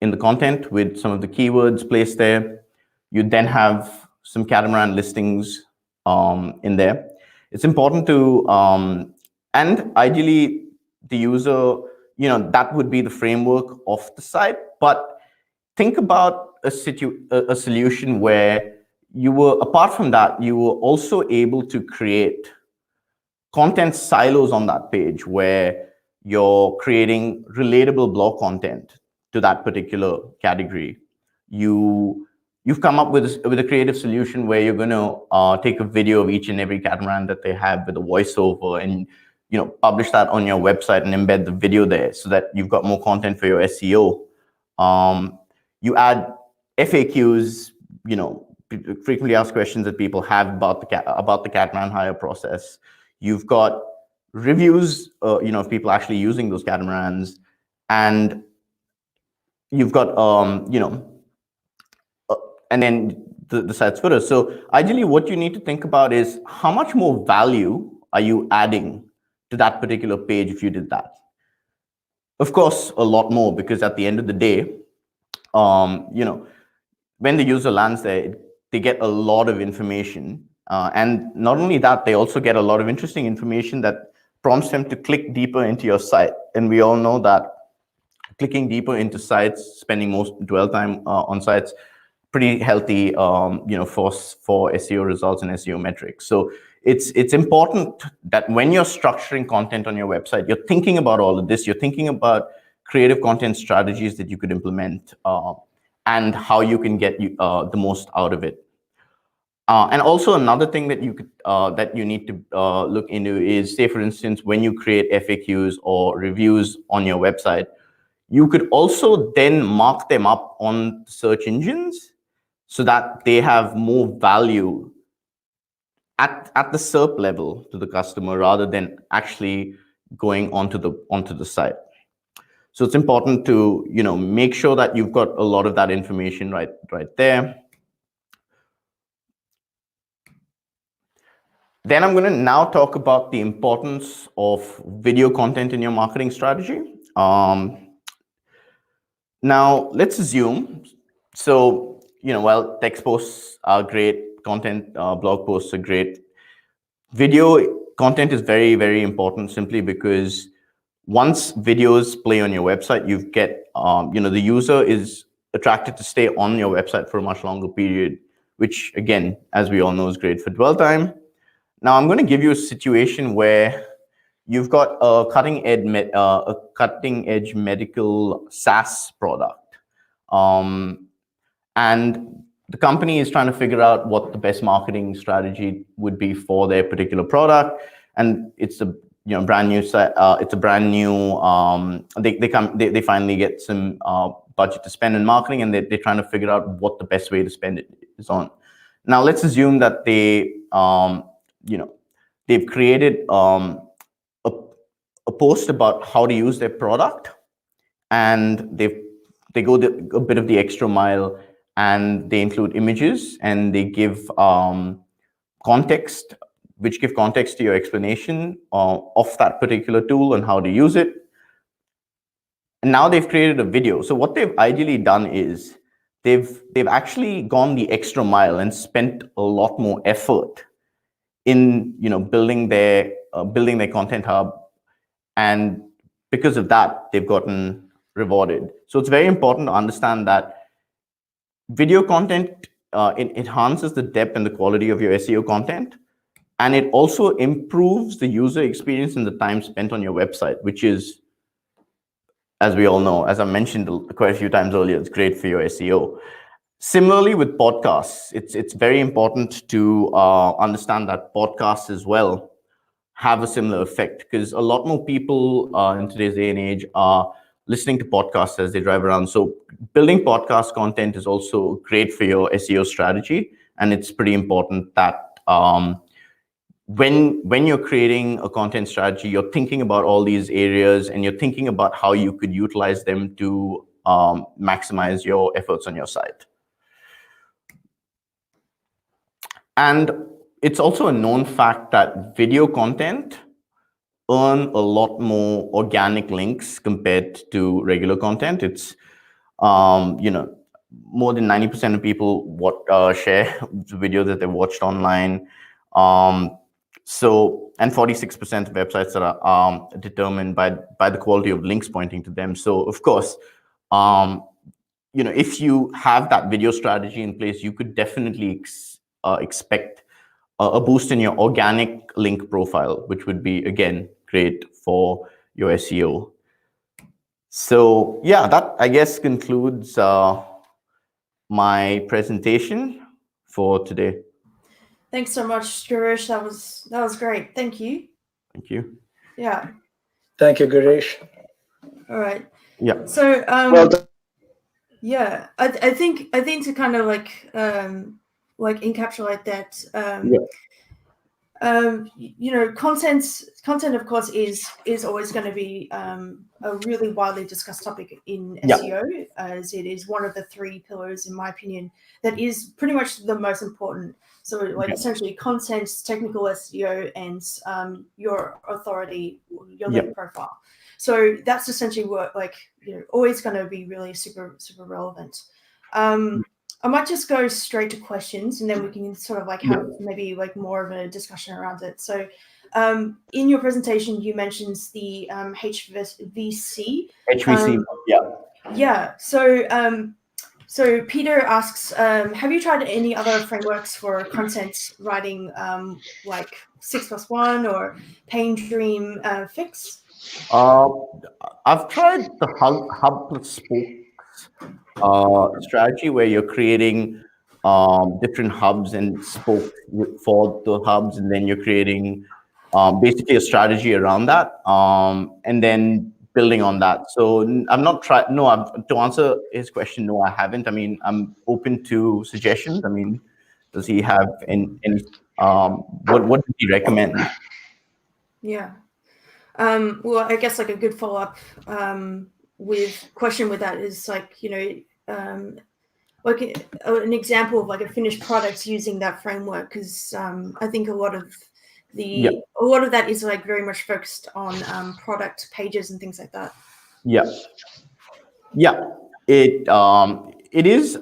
in the content with some of the keywords placed there. You'd then have some catamaran listings in there. It's important to, and ideally the user, that would be the framework of the site. But think about a solution where you were, apart from that, you were also able to create content silos on that page where you're creating relatable blog content to that particular category. You've come up with a creative solution where you're going to take a video of each and every catamaran that they have with a voiceover, and publish that on your website and embed the video there so that you've got more content for your SEO. You add FAQs, frequently asked questions that people have about the catamaran hire process. You've got reviews, of people actually using those catamarans, and you've got, and then the site's footer. So ideally, what you need to think about is how much more value are you adding to that particular page if you did that? Of course, a lot more, because at the end of the day, when the user lands there, they get a lot of information. And not only that, they also get a lot of interesting information that prompts them to click deeper into your site. And we all know that clicking deeper into sites, spending most dwell time on sites, pretty healthy, for SEO results and SEO metrics. So it's important that when you're structuring content on your website, you're thinking about all of this. You're thinking about creative content strategies that you could implement, and how you can get the most out of it. And also another thing that you need to look into is, say, for instance, when you create FAQs or reviews on your website, you could also then mark them up on search engines so that they have more value at the SERP level to the customer, rather than actually going onto the site. So it's important to make sure that you've got a lot of that information right there. Then I'm going to now talk about the importance of video content in your marketing strategy. Now let's assume, so while text posts are great, content blog posts are great, video content is very, very important, simply because once videos play on your website, you get, the user is attracted to stay on your website for a much longer period, which again, as we all know, is great for dwell time. Now I'm going to give you a situation where you've got a cutting edge medical SaaS product, and the company is trying to figure out what the best marketing strategy would be for their particular product. And it's a brand new it's a brand new they finally get some budget to spend in marketing, and they're trying to figure out what the best way to spend it is on. Now let's assume that they they've created a post about how to use their product, and they go a bit of the extra mile, and they include images, and they give context, which give context to your explanation of that particular tool and how to use it. And now they've created a video. So what they've ideally done is they've actually gone the extra mile and spent a lot more effort in building their content hub, and because of that they've gotten rewarded. So it's very important to understand that video content it enhances the depth and the quality of your SEO content, and it also improves the user experience and the time spent on your website, which is, as we all know, as I mentioned quite a few times earlier, it's great for your SEO. Similarly with podcasts, it's very important to understand that podcasts as well have a similar effect, because a lot more people in today's day and age are listening to podcasts as they drive around. So building podcast content is also great for your SEO strategy, and it's pretty important that when you're creating a content strategy, you're thinking about all these areas, and you're thinking about how you could utilize them to maximize your efforts on your site. And it's also a known fact that video content earn a lot more organic links compared to regular content. It's more than 90% of people share the video that they watched online. And 46% of websites that are determined by the quality of links pointing to them. So of course, if you have that video strategy in place, you could definitely expect a boost in your organic link profile, which would be, again, great for your SEO. So yeah, that I guess concludes my presentation for today. Thanks so much, Girish. That was great. Thank you. Thank you. Yeah. Thank you, Girish. All right. Yeah. So Well done. yeah, I think to kind of like encapsulate that, content of course is always going to be a really widely discussed topic in SEO, as it is one of the three pillars, in my opinion, that is pretty much the most important. So essentially content, technical SEO, and your authority, your link profile. So that's essentially what always going to be really super relevant. I might just go straight to questions, and then we can sort of have maybe more of a discussion around it. So in your presentation, you mentioned the HVC. HVC, Yeah. So Peter asks, have you tried any other frameworks for content writing, like 6+1 or Pain Dream Fix? I've tried the hub spokes strategy, where you're creating different hubs and spokes for the hubs, and then you're creating basically a strategy around that, and then building on that. So I've not tried. No, to answer his question, no, I haven't. I mean, I'm open to suggestions. I mean, does he have any what does he recommend? Yeah. Well, I guess a good follow-up with that is an example of a finished product using that framework, because I think a lot of that is very much focused on product pages and things like that. It is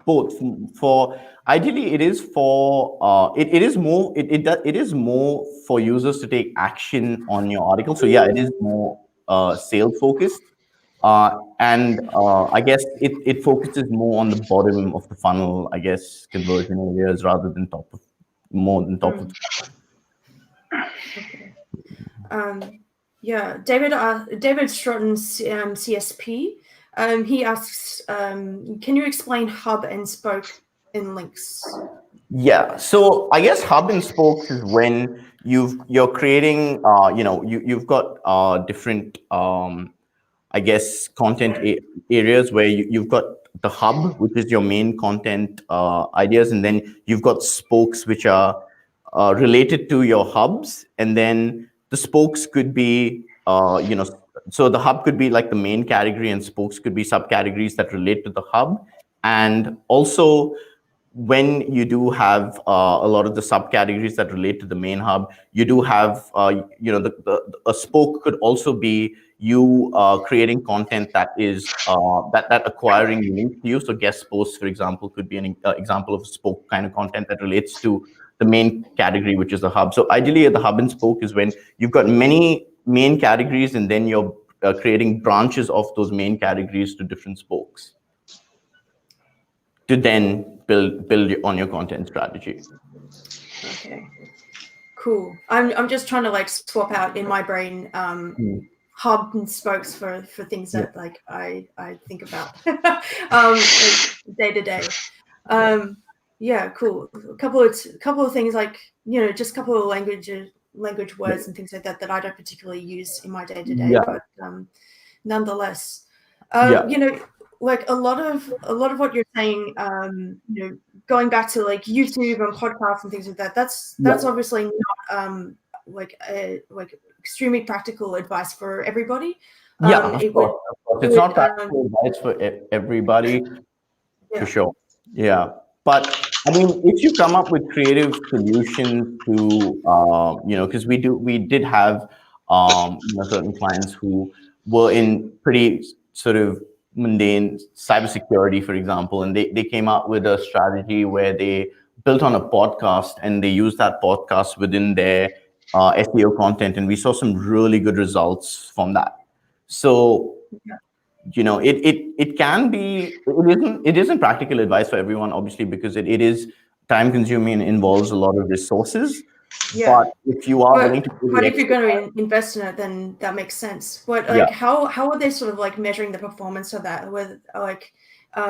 both. For ideally, it is for it is more for users to take action on your article. So yeah, it is more sales focused, and I guess it focuses more on the bottom of the funnel, I guess, conversion areas rather than top of the funnel. Yeah, David Stratton, CSP. He asks, can you explain hub and spoke in links? Yeah, so I guess hub and spokes is when you're creating, you've got different, I guess, content areas where you've got the hub, which is your main content ideas, and then you've got spokes, which are related to your hubs, and then the spokes could be, so the hub could be like the main category, and spokes could be subcategories that relate to the hub, and also when you do have a lot of the subcategories that relate to the main hub, you do have, a spoke could also be you creating content that is that acquiring unique to you. So guest posts, for example, could be an example of spoke kind of content that relates to the main category, which is the hub. So ideally, the hub and spoke is when you've got many main categories, and then you're creating branches of those main categories to different spokes to then build on your content strategy. Okay, cool. I'm just trying to like swap out in my brain hub and spokes for things that like I think about like day to day. Yeah, cool. A couple of things like, just a couple of language words and things like that I don't particularly use in my day to day, but nonetheless, like a lot of what you're saying, going back to like YouTube and podcasts and things like that, that's obviously not like extremely practical advice for everybody. It's not practical advice for everybody, for sure. Yeah, but I mean, if you come up with creative solutions to, because we did have, certain clients who were in pretty sort of mundane cybersecurity, for example, and they came up with a strategy where they built on a podcast and they used that podcast within their SEO content, and we saw some really good results from that. So, it can be, it isn't practical advice for everyone, obviously, because it is time consuming and involves a lot of resources. Yeah. But if you are willing to, but if you're going to invest in it, then that makes sense. But like, how are they sort of like measuring the performance of that? With like,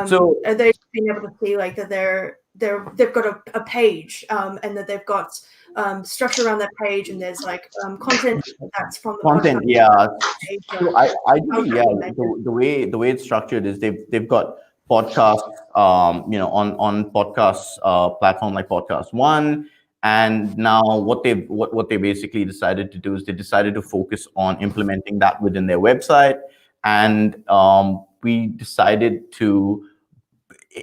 so are they being able to see like that they've got a page, and that they've got structure around that page, and there's like content that's from the content, page, so ideally, the way it's structured is they've got podcasts, on podcasts platform like Podcast One. And now what they basically decided to do is they decided to focus on implementing that within their website. And we decided to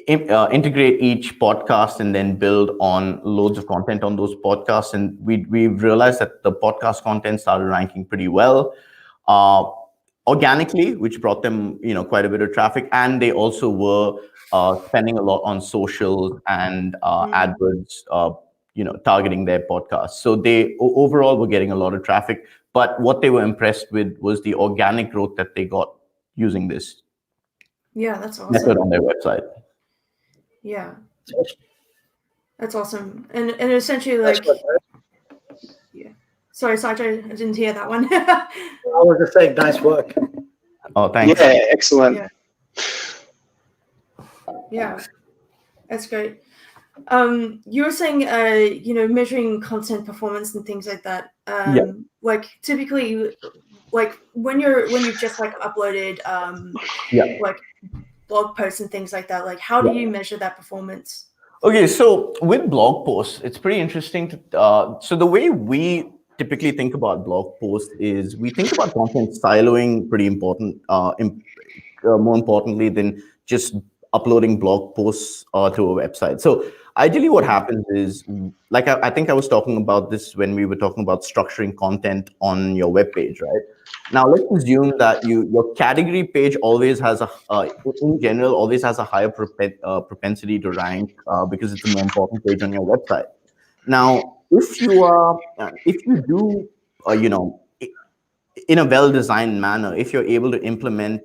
integrate each podcast and then build on loads of content on those podcasts. And we realized that the podcast content started ranking pretty well organically, which brought them quite a bit of traffic. And they also were spending a lot on socials and AdWords, targeting their podcasts. So they overall were getting a lot of traffic. But what they were impressed with was the organic growth that they got using this that's awesome method on their website. Yeah, that's awesome. And essentially, like, sorry, Saijo, I didn't hear that one. I was just saying, nice work. Oh, thanks. Yeah, excellent. Yeah, that's great. You were saying, measuring content performance and things like that. Like typically, like when you've just like uploaded, like blog posts and things like that, like how do you measure that performance? Okay, so with blog posts, it's pretty interesting to, so the way we typically think about blog posts is we think about content siloing pretty important, more importantly than just uploading blog posts to a website. So ideally what happens is, like I think I was talking about this when we were talking about structuring content on your web page, right? Now let's assume that your category page always has in general, always has a higher propensity to rank because it's a more important page on your website. Now, if you do, in a well-designed manner, if you're able to implement,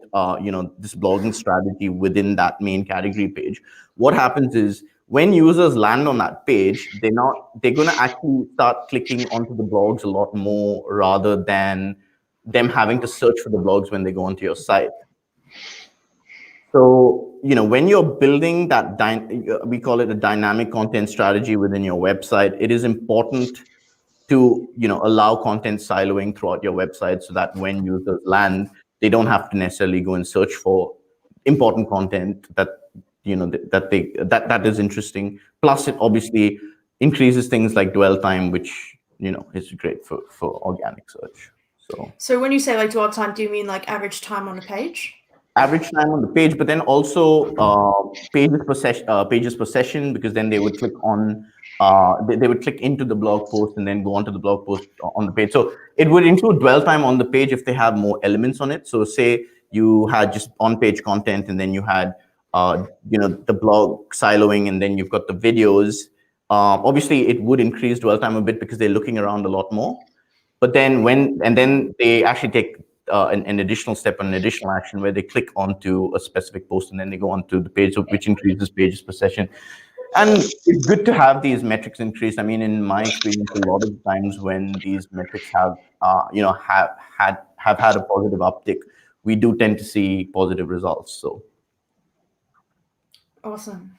this blogging strategy within that main category page, what happens is when users land on that page, they're going to actually start clicking onto the blogs a lot more rather than them having to search for the blogs when they go onto your site. So, when you're building that, we call it a dynamic content strategy within your website, it is important to, allow content siloing throughout your website so that when users land, they don't have to necessarily go and search for important content that is interesting. Plus, it obviously increases things like dwell time, which is great for organic search. So when you say like dwell time, do you mean like average time on a page? Average time on the page, but then also pages per session, because then they would click on they would click into the blog post and then go onto the blog post on the page. So it would include dwell time on the page if they have more elements on it. So say you had just on-page content and then you had the blog siloing and then you've got the videos. Obviously, it would increase dwell time a bit because they're looking around a lot more. But then then they actually take an additional step, an additional action where they click onto a specific post and then they go onto the page, which increases pages per session. And it's good to have these metrics increased. I mean, in my experience, a lot of times when these metrics have had a positive uptick, we do tend to see positive results. So awesome.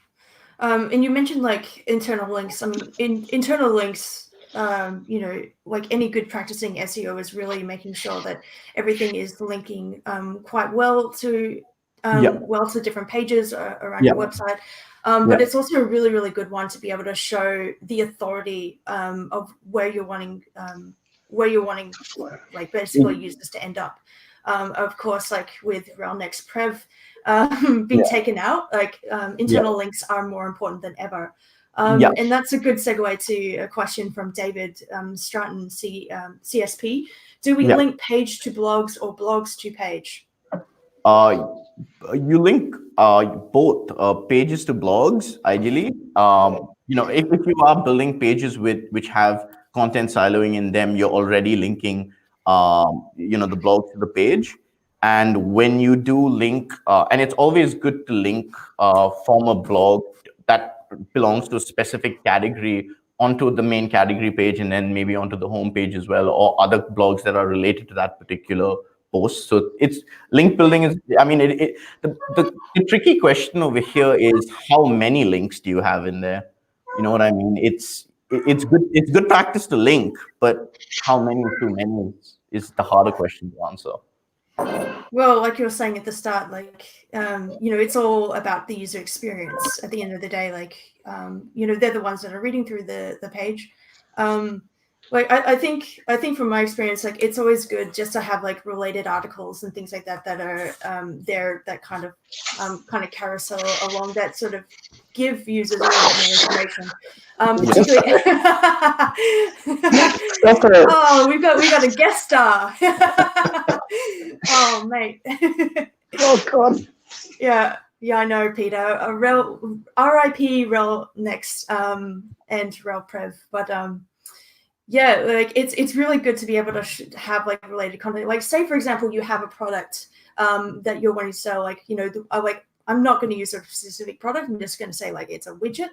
And you mentioned like internal links. I mean, internal links. Like any good practicing SEO is really making sure that everything is linking quite well to different pages around your website. But it's also a really, really good one to be able to show the authority of where you're wanting like basically users to end up. Of course, like with rel next prev being taken out, like internal links are more important than ever. And that's a good segue to a question from David Stratton, CSP. Do we link page to blogs or blogs to page? You link both pages to blogs, ideally. If you are building pages which have content siloing in them, you're already linking, the blog to the page. And when you do link, and it's always good to link from a blog that belongs to a specific category onto the main category page and then maybe onto the home page as well, or other blogs that are related to that particular post. So it's link building is, I mean, the tricky question over here is how many links do you have in there? You know what I mean? It's good practice to link, but how many is too many is the harder question to answer. Well, like you were saying at the start, like, it's all about the user experience at the end of the day. Like, they're the ones that are reading through the page. I think from my experience, like, it's always good just to have like related articles and things like that are there that kind of carousel along that sort of give users a little bit more information. Particularly, oh, we've got a guest star. Oh, mate. Oh God. Yeah, I know, Peter. RIP rel next and rel prev, but yeah, like it's really good to be able to have like related content. Like, say for example, you have a product that you're wanting to sell. Like, I'm not going to use a specific product. I'm just going to say like it's a widget.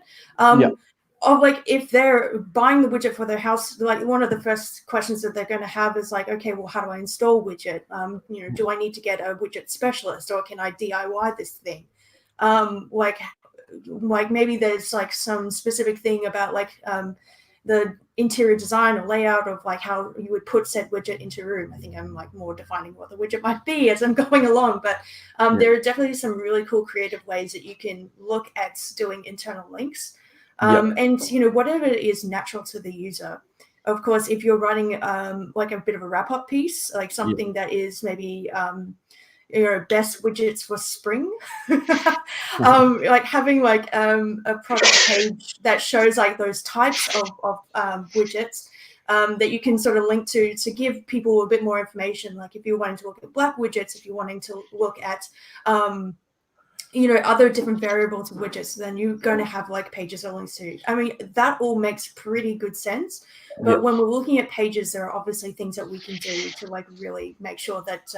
Of like, if they're buying the widget for their house, like one of the first questions that they're going to have is like, okay, well, how do I install widget? Do I need to get a widget specialist, or can I DIY this thing? Like maybe there's like some specific thing about like the interior design or layout of like how you would put said widget into a room. I think I'm like more defining what the widget might be as I'm going along, but there are definitely some really cool creative ways that you can look at doing internal links. And whatever is natural to the user. Of course, if you're writing like a bit of a wrap-up piece, like something that is maybe best widgets for spring, like having like a product page that shows like those types of widgets that you can sort of link to give people a bit more information. Like if you're wanting to look at black widgets, if you're wanting to look at other different variables of widgets, then you're going to have like pages or links to. I mean, that all makes pretty good sense. But when we're looking at pages, there are obviously things that we can do to like really make sure that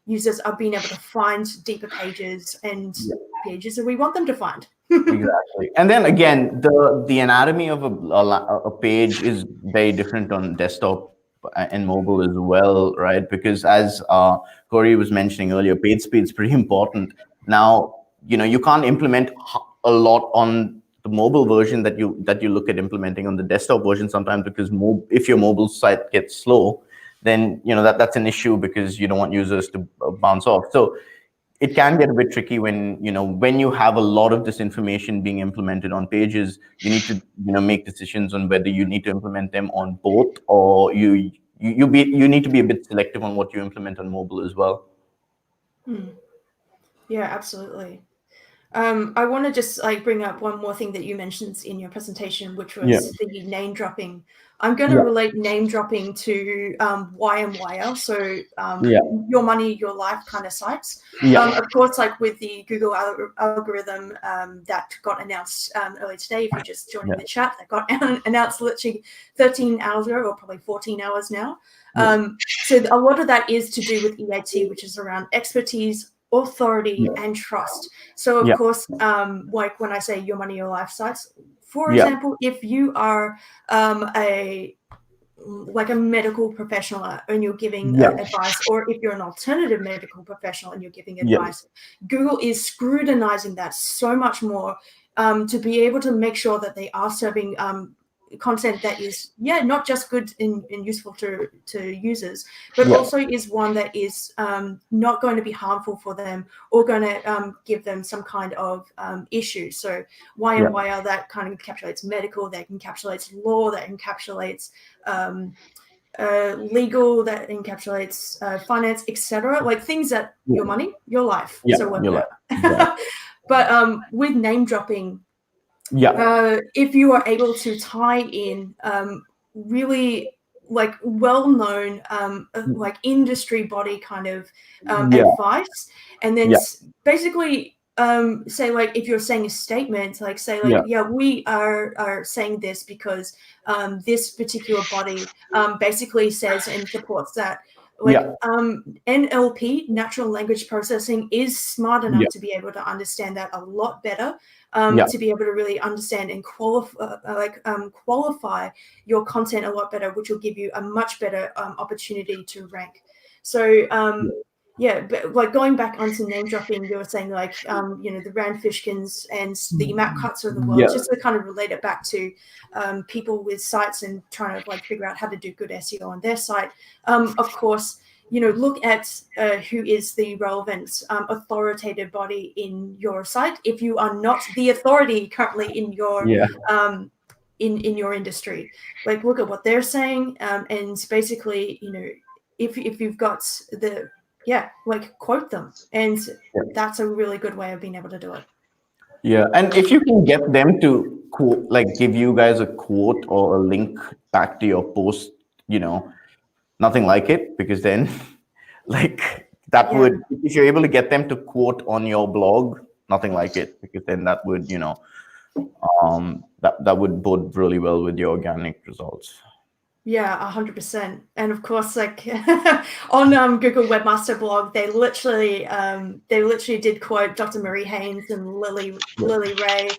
users are being able to find deeper pages and pages that we want them to find. Exactly. And then again, the anatomy of a page is very different on desktop and mobile as well, right? Because as Corey was mentioning earlier, page speed is pretty important. Now, you can't implement a lot on the mobile version that you look at implementing on the desktop version sometimes, because if your mobile site gets slow, then that's an issue, because you don't want users to bounce off. So it can get a bit tricky when you have a lot of this information being implemented on pages. You need to make decisions on whether you need to implement them on both, or you need to be a bit selective on what you implement on mobile as well. Yeah, absolutely. I want to just bring up one more thing that you mentioned in your presentation, which was the name dropping. I'm going to relate name dropping to YMYL, so your money, your life kind of sites. Of course, with the Google algorithm that got announced earlier today, if you're just joining the chat, that got announced literally 13 hours ago, or probably 14 hours now. So a lot of that is to do with EAT, which is around expertise, authority, and trust. So of course, when I say your money, your life sites, for example, if you are a medical professional and you're giving advice, or if you're an alternative medical professional and you're giving advice, Google is scrutinizing that so much more to be able to make sure that they are serving content that is not just good and useful to users, but also is one that is not going to be harmful for them or going to give them some kind of issue. So YMYL, that kind of encapsulates medical, that encapsulates law, that encapsulates legal, that encapsulates finance, etc. Like things that your money, your life. So your life. But with name dropping, if you are able to tie in really well-known industry body kind of advice, and then basically say if you're saying a statement, we are saying this because this particular body basically says and supports that NLP, natural language processing, is smart enough to be able to understand that a lot better, to be able to really understand and qualify your content a lot better, which will give you a much better opportunity to rank. So but going back onto name dropping, you were saying the Rand Fishkins and the Matt Cutts of the world, just to kind of relate it back to people with sites and trying to figure out how to do good SEO on their site. Of course, look at who is the relevant authoritative body in your site. If you are not the authority currently in your in your industry, look at what they're saying, and basically, if you've got the quote them, and that's a really good way of being able to do it. And if you can get them to give you guys a quote or a link back to your post, nothing like it, because then that would, if you're able to get them to quote on your blog, nothing like it, because then that would that would bode really well with your organic results. 100%. And of course, on Google Webmaster Blog, they literally did quote Dr. Marie Haynes and Lily Ray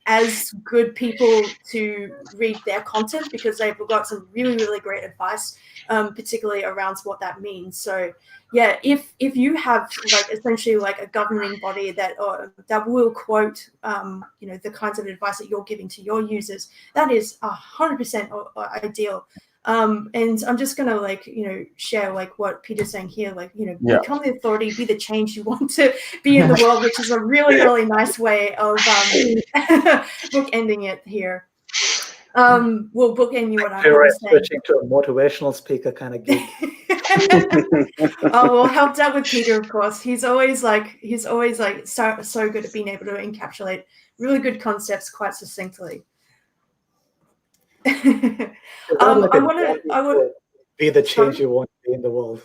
as good people to read their content, because they've got some really, really great advice, particularly around what that means. So if you have essentially a governing body that will quote the kinds of advice that you're giving to your users, that is 100% ideal. And I'm just gonna share what Peter's saying here, become the authority, be the change you want to be in the world, which is a really, really nice way of bookending it here. We'll bookend you what I'm saying. Switching to a motivational speaker kind of gig. Well, helped out with Peter, of course. He's always so good at being able to encapsulate really good concepts quite succinctly. I want be the change you want to be in the world.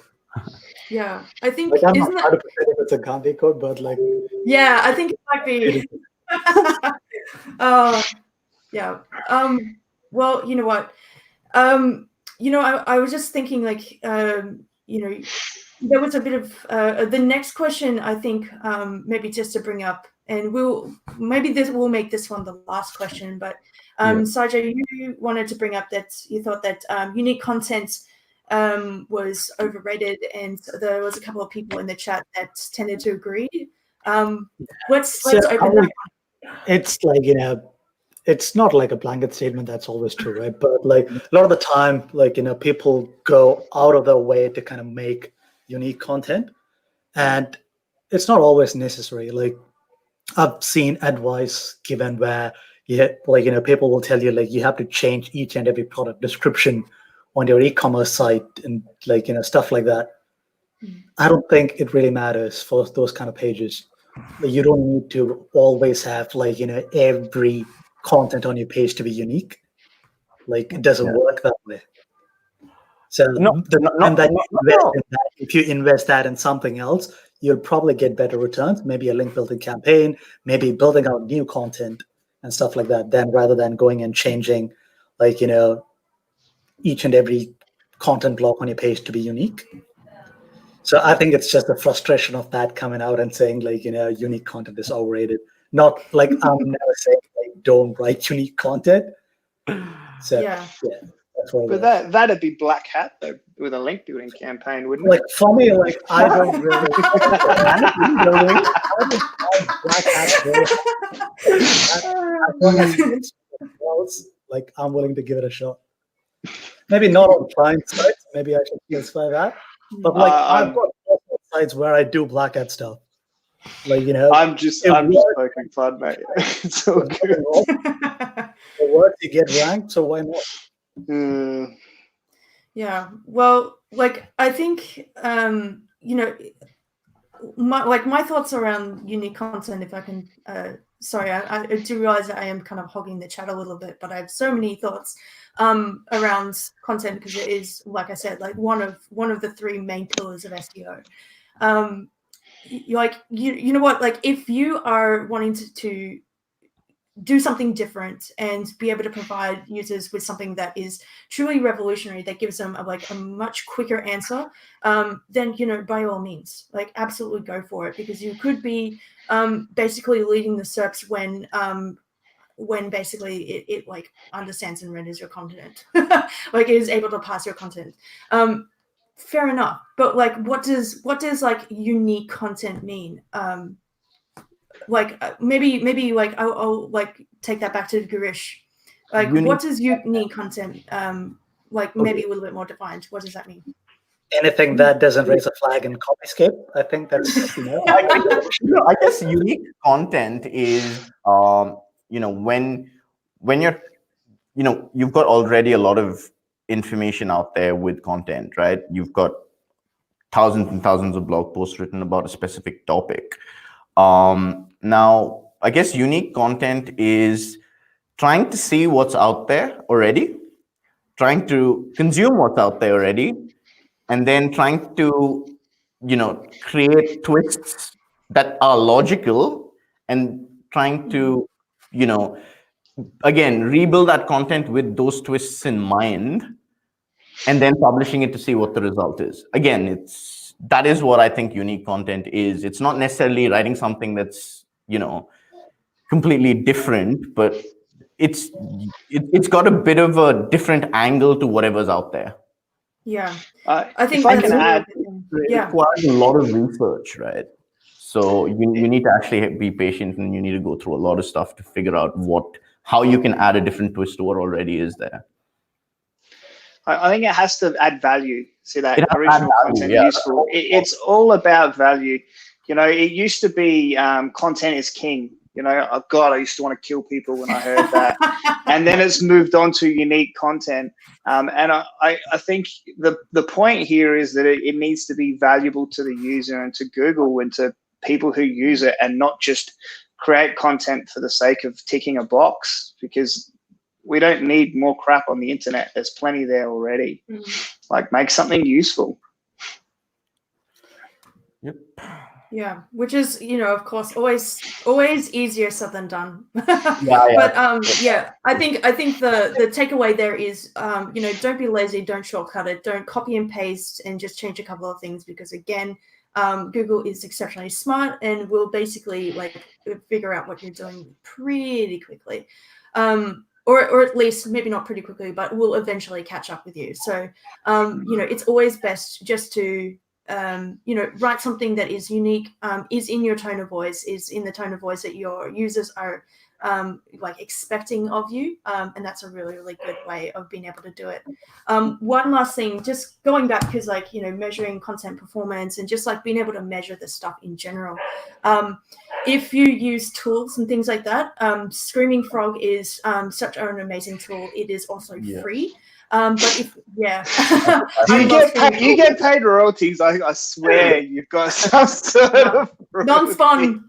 Yeah, I think I'm not 100% if it's a Gandhi code, but I think it might be. Well, you know what? I was just thinking there was a bit of the next question, I think, maybe just to bring up, and we'll make this one the last question, but Saijo, you wanted to bring up that you thought that unique content was overrated, and there was a couple of people in the chat that tended to agree. Let's open that. It's like, it's not like a blanket statement that's always true, right? But like a lot of the time, like, people go out of their way to kind of make unique content, and it's not always necessary. Like, I've seen advice given where people will tell you, like, you have to change each and every product description on your e-commerce site and stuff like that. I don't think it really matters for those kind of pages. Like, you don't need to always have every content on your page to be unique. Like, it doesn't work that way. So if you invest that in something else, you'll probably get better returns, maybe a link building campaign, maybe building out new content and stuff like that, then rather than going and changing each and every content block on your page to be unique. So I think it's just the frustration of that coming out and saying unique content is overrated. Not like I'm never saying don't write unique content. So that's what. But that'd be black hat though, with a link building campaign, wouldn't it? Like for me, I don't really. Black hat. I'm willing to give it a shot. Maybe not on client sites. Maybe I should specify that. But I've got sites where I do black hat stuff. I'm just poking fun, mate. It's all good. The work you get ranked, so why not? Yeah. Well, I think my thoughts around unique content, if I can. Sorry, I do realize that I am kind of hogging the chat a little bit, but I have so many thoughts around content because it is, like I said, one of the three main pillars of SEO. You know what? If you are wanting to do something different and be able to provide users with something that is truly revolutionary, that gives them a much quicker answer, then by all means, absolutely go for it, because you could be basically leading the SERPs when basically it understands and renders your content, it is able to parse your content. Fair enough, but what does unique content mean? Maybe I'll take that back to Girish. What does unique content maybe a little bit more defined? What does that mean? Anything that doesn't raise a flag in Copyscape, I think that's I guess unique content is when you're you've got already a lot of information out there with content, right? You've got thousands and thousands of blog posts written about a specific topic. Now, I guess unique content is trying to see what's out there already, trying to consume what's out there already, and then trying to, create twists that are logical and trying to, again, rebuild that content with those twists in mind, and then publishing it to see what the result is. Again, that is what I think unique content is. It's not necessarily writing something that's, completely different, but it's got a bit of a different angle to whatever's out there. Yeah. I think if I can add, it requires a lot of research, right? So you need to actually be patient, and you need to go through a lot of stuff to figure out how you can add a different twist to what already is there. I think it has to add value. See that original content useful. It's all about value. It used to be content is king. Oh God, I used to want to kill people when I heard that. And then it's moved on to unique content. And I think the point here is that it needs to be valuable to the user and to Google and to people who use it, and not just create content for the sake of ticking a box, because we don't need more crap on the internet. There's plenty there already. Mm. Make something useful. Yep. Yeah, which is, of course, always easier said than done. Yeah, But yeah, I think the takeaway there is, don't be lazy, don't shortcut it, don't copy and paste and just change a couple of things, because again, Google is exceptionally smart and will basically like figure out what you're doing pretty quickly. Or at least maybe not pretty quickly, but will eventually catch up with you. So, it's always best just to write something that is unique, is in your tone of voice, is in the tone of voice that your users are like expecting of you. And that's a really, really good way of being able to do it. One last thing, just going back, because like, measuring content performance and just like being able to measure the stuff in general. If you use tools and things like that, Screaming Frog is such an amazing tool. It is also free. But if you get paid royalties. I swear you've got some sort of non-spawn.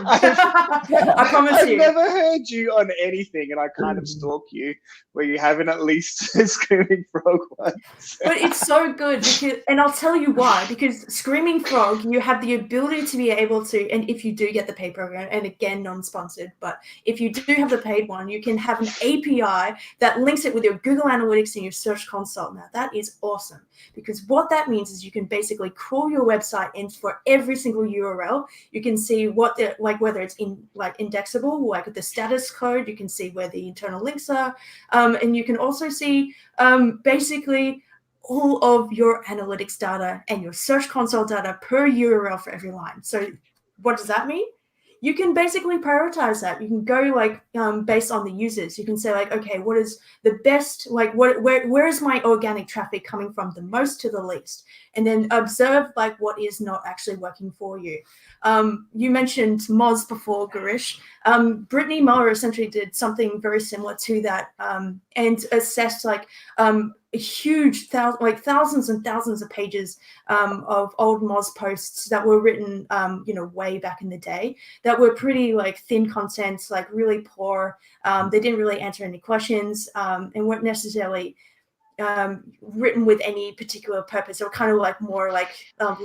I promise you. I've never heard you on anything, and I kind of stalk you where you haven't at least a Screaming Frog once. But it's so good, because, and I'll tell you why. Because Screaming Frog, you have the ability to be able to, and if you do get the paid program, and again, non-sponsored, but if you do have the paid one, you can have an API that links it with your Google Analytics and your Search Console. Now that is awesome, because what that means is you can basically crawl your website, and for every single URL, you can see what the, like, whether it's indexable, like the status code, you can see where the internal links are, and you can also see basically all of your analytics data and your Search Console data per URL for every line. So what does that mean? You can basically prioritize that. You can go like based on the users. You can say like, okay, what is the best, like where is my organic traffic coming from the most to the least? And then observe like what is not actually working for you. You mentioned Moz before, Girish. Brittany Muller essentially did something very similar to that, and assessed like a huge thousands and thousands of pages of old Moz posts that were written, way back in the day, that were pretty like thin content, like really poor. They didn't really answer any questions, and weren't necessarily written with any particular purpose, or kind of like more like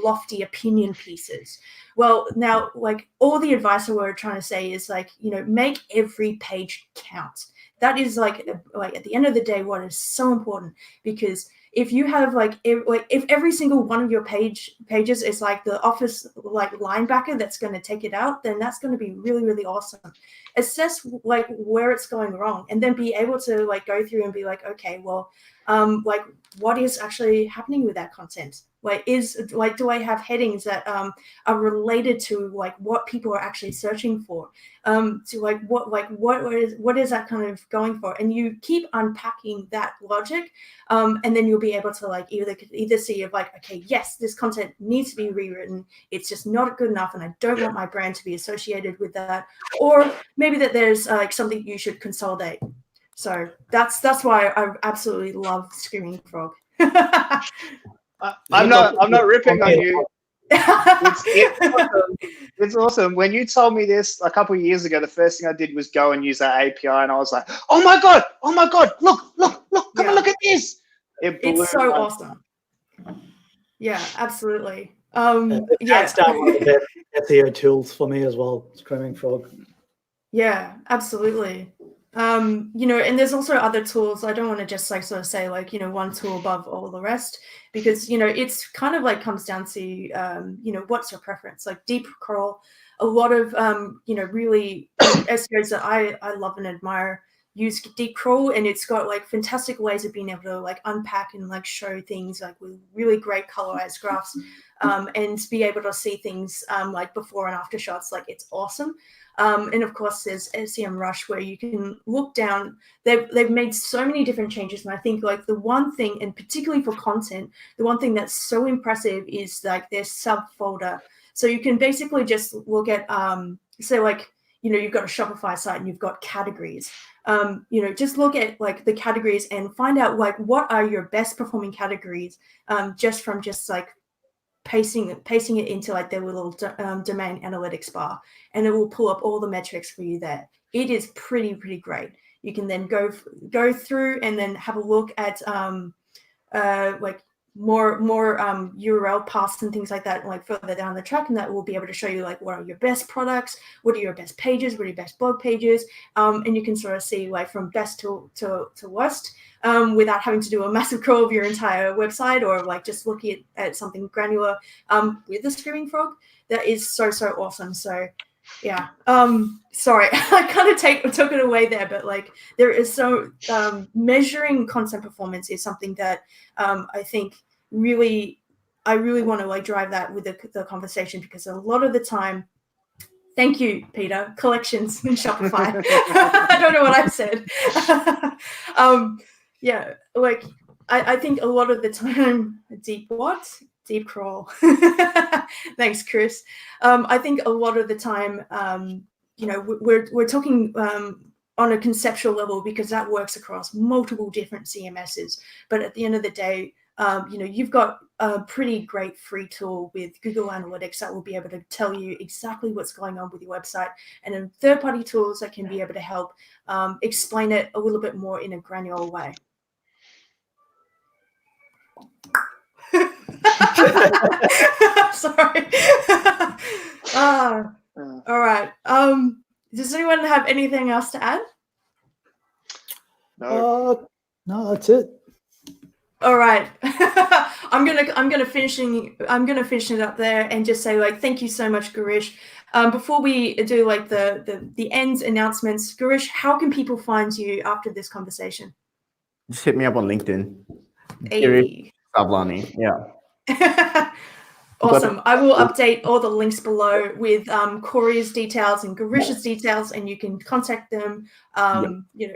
lofty opinion pieces. Well, now like all the advice that we're trying to say is like, make every page count. That is like at the end of the day, what is so important, because if you have if every single one of your pages is like the office like linebacker that's going to take it out, then that's going to be really, really awesome. Assess like where it's going wrong, and then be able to like go through and be like, okay, well, like what is actually happening with that content? Do I have headings that are related to like what people are actually searching for? To like what is that kind of going for? And you keep unpacking that logic, and then you'll be able to like either see if like, okay, yes, this content needs to be rewritten. It's just not good enough, and I don't want my brand to be associated with that. Or maybe that there's like something you should consolidate. So that's why I absolutely love Screaming Frog. I'm not ripping on you. It's awesome. When you told me this a couple of years ago, the first thing I did was go and use that API, and I was like, oh my god, look, come and look at this. It's so awesome. Yeah, absolutely. Hands down one of the SEO tools for me as well, Screaming Frog. Yeah, absolutely. And there's also other tools. I don't want to just like sort of say like, one tool above all the rest, because, it's kind of like comes down to, what's your preference? Like Deep Crawl, a lot of, really SEOs that I love and admire use Deep Crawl, and it's got like fantastic ways of being able to like unpack and like show things like with really great colorized graphs, and be able to see things like before and after shots. Like it's awesome. And of course, there's SEMrush, where you can look down. They've made so many different changes, and I think like the one thing, and particularly for content, the one thing that's so impressive is like their subfolder. So you can basically just look at, say like, you've got a Shopify site and you've got categories. Just look at like the categories and find out like what are your best performing categories, just from just like pasting it into like their little domain analytics bar, and it will pull up all the metrics for you there. It is pretty great. You can then go through and then have a look at like more URL paths and things like that, like further down the track, and that will be able to show you like what are your best products, what are your best pages, what are your best blog pages, and you can sort of see like from best to worst, without having to do a massive crawl of your entire website, or like just looking at something granular with the Screaming Frog. That is so awesome. So yeah, sorry, I kind of took it away there, but like there is so measuring content performance is something that I think I really want to like drive that with the conversation, because a lot of the time, thank you, Peter, collections in Shopify. I don't know what I said. Yeah, like I think a lot of the time, deep crawl. Thanks, Chris. I think a lot of the time, you know, we're talking on a conceptual level, because that works across multiple different CMSs. But at the end of the day, you know, you've got a pretty great free tool with Google Analytics that will be able to tell you exactly what's going on with your website, and then third-party tools that can be able to help explain it a little bit more in a granular way. Sorry. All right. Does anyone have anything else to add? No. No, that's it. All right. I'm gonna finish it up there and just say like thank you so much, Girish. Before we do like the end announcements, Girish, how can people find you after this conversation? Just hit me up on LinkedIn. Hey. Girish Sawlani. Yeah. Awesome. I will update all the links below with Corey's details and Girish's details, and you can contact them you know,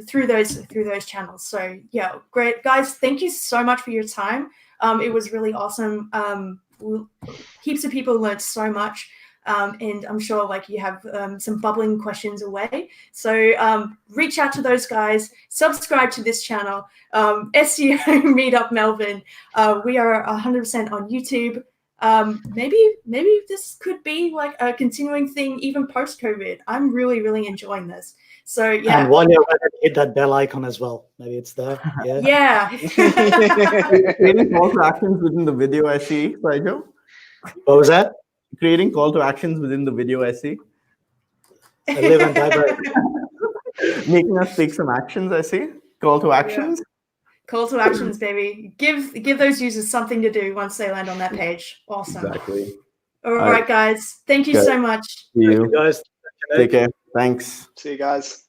through those channels. So yeah, great guys, thank you so much for your time. It was really awesome. Heaps of people learned so much, and I'm sure like you have some bubbling questions away. So reach out to those guys, subscribe to this channel, SEO Meetup Melbourne. We are 100% on YouTube. Maybe this could be like a continuing thing even post-COVID. I'm really enjoying this. So yeah. And while you're at it, hit that bell icon as well. Maybe it's there. Yeah. Creating call to actions within the video SE, Saijo. What was that? Creating call to actions within the video SE. I live and die by it. Making us take some actions, I see. Call to actions. Yeah. Call to actions, baby. Give those users something to do once they land on that page. Awesome. Exactly. All right, guys. Thank you so much. See you. Thank you guys. Take care. Thanks. See you guys.